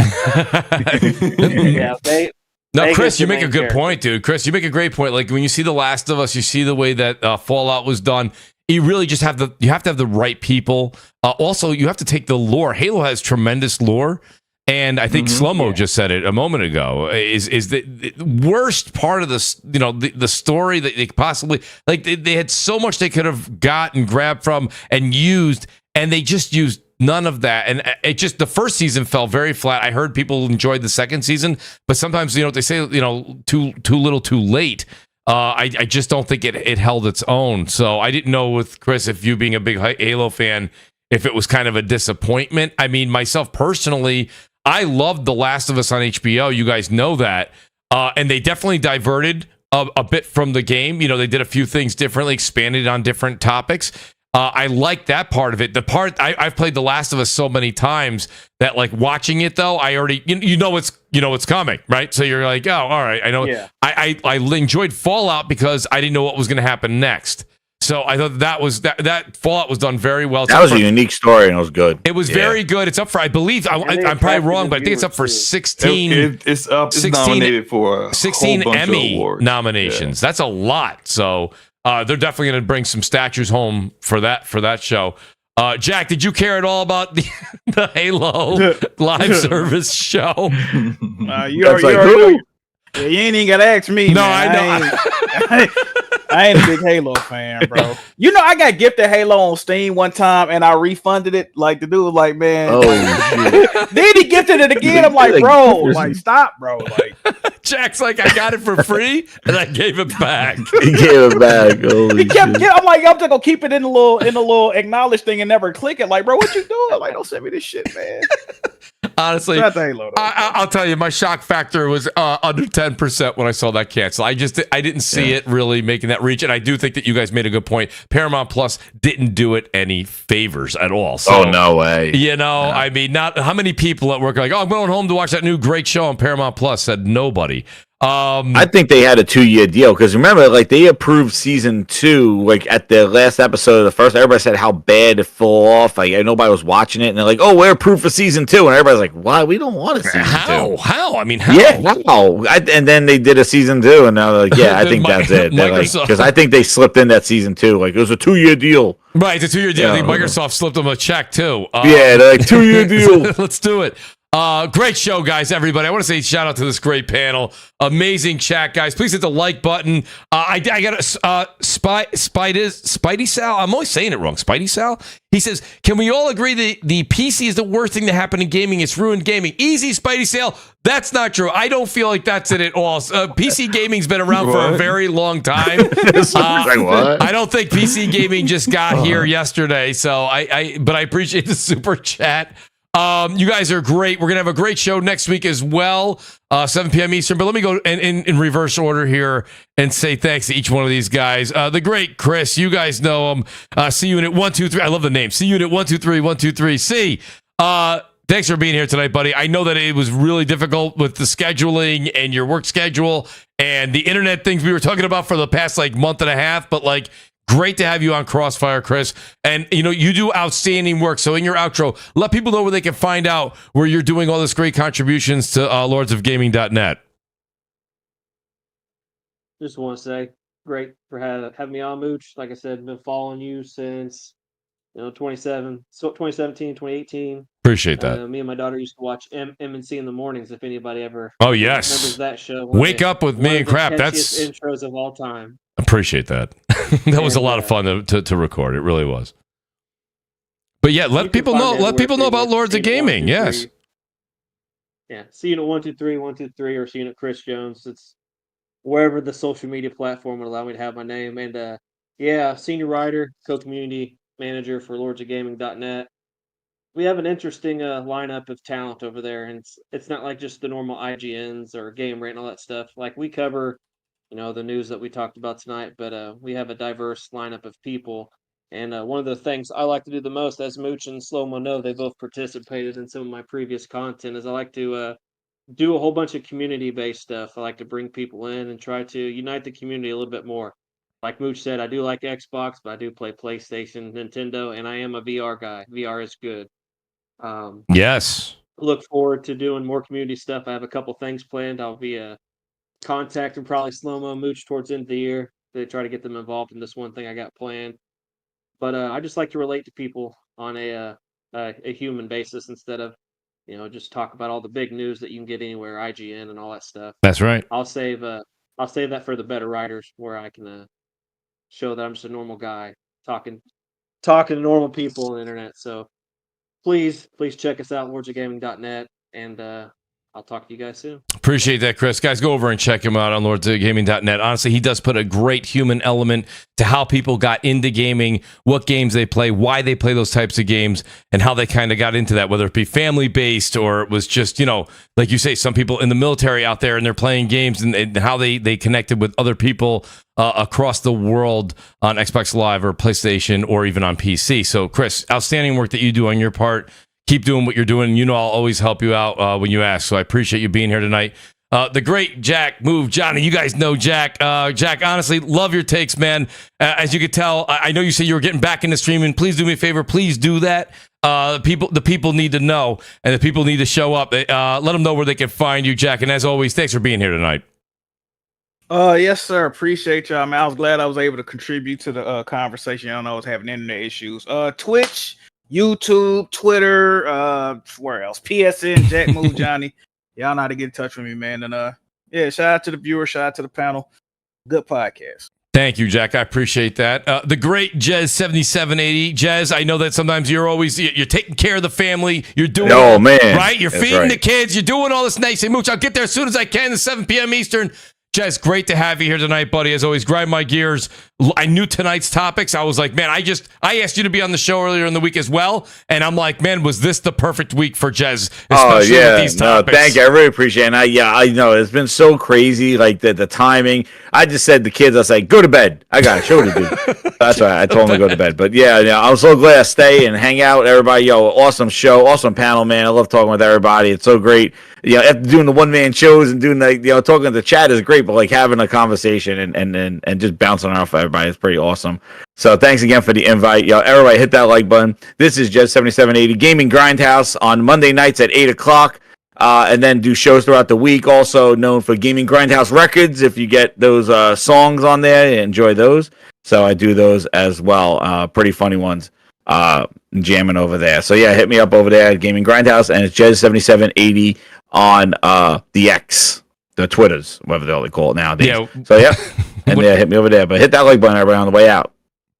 No, Chris, you make a good point, dude. Chris, you make a great point. Like when you see The Last of Us, you see the way that Fallout was done. You really just have to have the right people. Also, you have to take the lore. Halo has tremendous lore, and I think Slow-Mo just said it a moment ago. Is the worst part of this? You know, the story that they possibly like. They had so much they could have got and grabbed from and used, and they just used none of that. And it just the first season fell very flat. I heard people enjoyed the second season, but sometimes you know what they say. You know, too little, too late. I just don't think it held its own. So I didn't know with Chris, if you being a big Halo fan, if it was kind of a disappointment. I mean, myself personally, I loved The Last of Us on HBO. You guys know that. And they definitely diverted a bit from the game. You know, they did a few things differently, expanded on different topics. I like that part of it. The part I've played The Last of Us so many times that like watching it though, I already you know it's coming, right? So you're like, oh, all right, I know. Yeah. I enjoyed Fallout because I didn't know what was going to happen next. So I thought that Fallout was done very well. That was a unique story and it was good. It was very good. It's up for, I believe, I'm probably wrong, but I think it's up for 16. It's up. It's nominated for 16 Emmy nominations. Yeah. That's a lot. So. They're definitely going to bring some statues home for that show. Jack, did you care at all about the Halo live service show? You ain't even got to ask me. No, man. I know. I ain't a big Halo fan, bro. You know, I got gifted Halo on Steam one time, and I refunded it. Like the dude was like, "Man," Oh, shit. then he gifted it again. I'm like, "Bro, like stop, bro." Like, Jack's like, I got it for free, and I gave it back. He gave it back. Holy he kept. shit. I'm like, I'm just gonna keep it in the little acknowledge thing and never click it. Like, bro, what you doing? Like, don't send me this shit, man. Honestly, Shout out to Halo, though. I'll tell you, my shock factor was under 10% when I saw that cancel. I didn't see it really making that reach, and I do think that you guys made a good point. Paramount Plus didn't do it any favors at all. So, Oh, no way. you know, I mean, not how many people at work are like, oh, I'm going home to watch that new great show on Paramount Plus. Said nobody. I think they had a 2-year deal because remember, like they approved season 2, like at the last episode of the first. Everybody said how bad it fall off. Like nobody was watching it, and they're like, "Oh, we're approved for season 2," and everybody's like, "Why? We don't want a season 2." How? I mean, how? Yeah, how? And then they did a season 2, and now they're like, "Yeah, I think that's it." Because I think they slipped in that season 2. Like it was a 2-year deal. Right, it's a 2-year deal. I think Yeah. Microsoft slipped them a check too. Yeah, they're like 2-year deal. Let's do it. Great show, guys, everybody. I want to say shout out to this great panel. Amazing chat, guys. Please hit the like button. I got a Spidey Sal. I'm always saying it wrong. Spidey Sal? He says, can we all agree that the PC is the worst thing to happen in gaming? It's ruined gaming. Easy, Spidey Sal. That's not true. I don't feel like that's it at all. PC gaming's been around for a very long time. Like, what? I don't think PC gaming just got here yesterday. So but I appreciate the super chat. You guys are great. We're going to have a great show next week as well, 7 p.m. Eastern. But let me go in reverse order here and say thanks to each one of these guys. The great Chris, you guys know him. C Unit 123. I love the name. C Unit 123 123. C. Thanks for being here tonight, buddy. I know that it was really difficult with the scheduling and your work schedule and the internet things we were talking about for the past month and a half, but great to have you on CrossFire, Chris. And, you do outstanding work. So in your outro, let people know where they can find out where you're doing all this great contributions to lordsofgaming.net. Just want to say, great for having me on, Mooch. Like I said, been following you since 2017, 2018. Appreciate that. Me and my daughter used to watch MNC in the mornings. If anybody ever yes, remembers that show, Wake Up with Me and Crap. That's intros of all time. Appreciate that. That was a lot of fun to record. It really was. But yeah, let people know. Let people know about Lords of Gaming. Yes. Yeah. See you at 123 or see you at Chris Jones. It's wherever the social media platform would allow me to have my name. And senior writer, co-community manager for lordsofgaming.net. We have an interesting lineup of talent over there, and it's not like just the normal IGNs or Game Rant and all that stuff. We cover the news that we talked about tonight, but we have a diverse lineup of people. And one of the things I like to do the most, as Mooch and Slow-Mo know, they both participated in some of my previous content, is I like to do a whole bunch of community-based stuff. I like to bring people in and try to unite the community a little bit more. Like Mooch said, I do like Xbox, but I do play PlayStation, Nintendo, and I am a VR guy. VR is good. Yes. Look forward to doing more community stuff. I have a couple things planned. I'll be contacting probably Slow-Mo Mooch towards the end of the year to try to get them involved in this one thing I got planned. But I just like to relate to people on a human basis instead of just talk about all the big news that you can get anywhere, IGN and all that stuff. That's right. I'll save that for the better writers, where I can show that I'm just a normal guy talking to normal people on the internet. So please check us out, lordsofgaming.net, and I'll talk to you guys soon. Appreciate that, Chris. Guys, go over and check him out on lordsofgaming.net. Honestly, he does put a great human element to how people got into gaming, what games they play, why they play those types of games, and how they kind of got into that, whether it be family-based or it was just, like you say, some people in the military out there and they're playing games and how they connected with other people across the world on Xbox Live or PlayStation or even on PC. So, Chris, outstanding work that you do on your part. Keep doing what you're doing. I'll always help you out when you ask. So I appreciate you being here tonight. The great Jack Move Johnny. You guys know Jack. Jack, honestly, love your takes, man. As you could tell, I know you said you were getting back into streaming. Please do me a favor. Please do that. The people need to know, and the people need to show up. Let them know where they can find you, Jack. And as always, thanks for being here tonight. Yes, sir. Appreciate y'all, man. I was glad I was able to contribute to the conversation. I know I was having internet issues. Twitch, YouTube, Twitter, where else? PSN, Jack Move Johnny. Y'all know how to get in touch with me, man. And shout out to the viewers, shout out to the panel. Good podcast. Thank you, Jack. I appreciate that. The great Jez7780. Jez, I know that sometimes you're taking care of the family. You're doing right? You're feeding the kids. You're doing all this nice. Say, Mooch, I'll get there as soon as I can at 7 p.m. Eastern. Jez, great to have you here tonight, buddy. As always, grind my gears. I knew tonight's topics. I was like, man, I asked you to be on the show earlier in the week as well. And I'm like, man, was this the perfect week for Jez? Especially with these topics. No, thank you. I really appreciate it. And I know it's been so crazy, like the timing. I just said to the kids, I was like, go to bed. I got a show to do. That's why I told them to go to bed. But yeah, I'm so glad I stay and hang out with everybody. Yo, awesome show, awesome panel, man. I love talking with everybody. It's so great. After doing the one-man shows and doing talking to the chat is great, but like having a conversation and just bouncing off everybody is pretty awesome. So thanks again for the invite. Everybody hit that like button. This is Jez7780 Gaming Grindhouse on Monday nights at 8 o'clock. And then do shows throughout the week, also known for Gaming Grindhouse Records. If you get those songs on there, enjoy those. So I do those as well. Pretty funny ones. Jamming over there. So yeah, hit me up over there at Gaming Grindhouse, and it's Jez7780 on the X, the Twitters, whatever they call it nowadays. Yeah. So yeah, and hit me over there. But hit that like button, everybody, on the way out.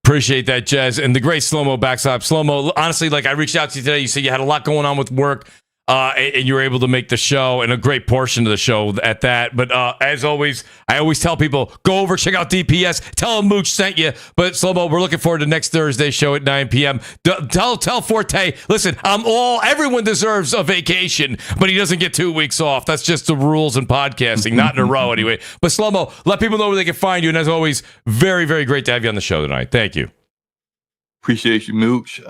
Appreciate that, Jez. And the great Slow-Mo backstop. Slow-Mo, honestly, like I reached out to you today. You said you had a lot going on with work. And you were able to make the show, and a great portion of the show at that. But as always, I always tell people, go over, check out DPS, tell them Mooch sent you. But Slow-Mo, we're looking forward to next Thursday show at 9 p.m. Tell Forte, listen, everyone deserves a vacation, but he doesn't get 2 weeks off. That's just the rules in podcasting, not in a row anyway. But Slow-Mo, let people know where they can find you. And as always, very, very great to have you on the show tonight. Thank you. Appreciate you, Mooch.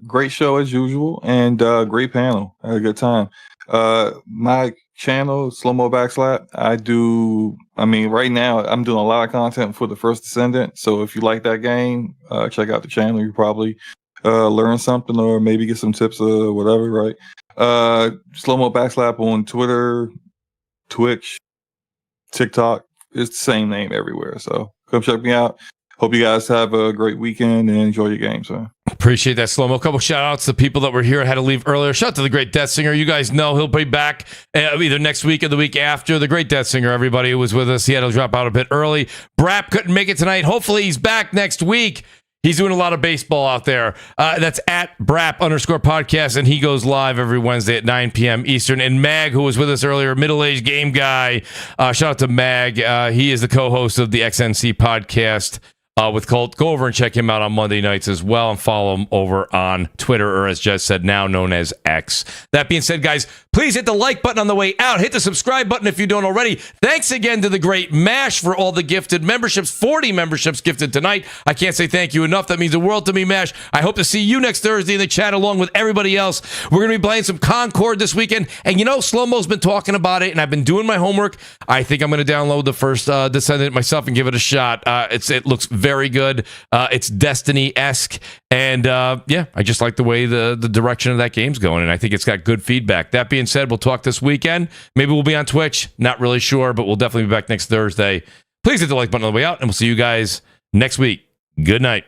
Great show as usual, and great panel. I had a good time. My channel, Slow-Mo Backslap, right now I'm doing a lot of content for the first Descendant. So if you like that game, check out the channel. You probably learn something or maybe get some tips or whatever, right? Slow-Mo Backslap on Twitter, Twitch, TikTok. It's the same name everywhere. So come check me out. Hope you guys have a great weekend and enjoy your games, man. Appreciate that, Slow-Mo. A couple shout outs to people that were here, had to leave earlier. Shout out to the great Death Singer. You guys know he'll be back either next week or the week after. The great Death Singer, everybody who was with us, he had to drop out a bit early. Brap couldn't make it tonight. Hopefully he's back next week. He's doing a lot of baseball out there. That's at Brap_podcast, and he goes live every Wednesday at 9 p.m. Eastern. And Mag, who was with us earlier, middle-aged game guy. Shout out to Mag. He is the co-host of the XNC podcast. With Colt. Go over and check him out on Monday nights as well, and follow him over on Twitter, or as Jez said, now known as X. That being said, guys, please hit the like button on the way out. Hit the subscribe button if you don't already. Thanks again to the great MASH for all the gifted memberships. 40 memberships gifted tonight. I can't say thank you enough. That means the world to me, MASH. I hope to see you next Thursday in the chat along with everybody else. We're going to be playing some Concord this weekend. And Slow-Mo's been talking about it, and I've been doing my homework. I think I'm going to download the first Descendant myself and give it a shot. It looks very good. It's Destiny-esque, and I just like the way the direction of that game's going, and I think it's got good feedback. That being said, we'll talk this weekend. Maybe we'll be on Twitch. Not really sure, but we'll definitely be back next Thursday. Please hit the like button on the way out, and we'll see you guys next week. Good night.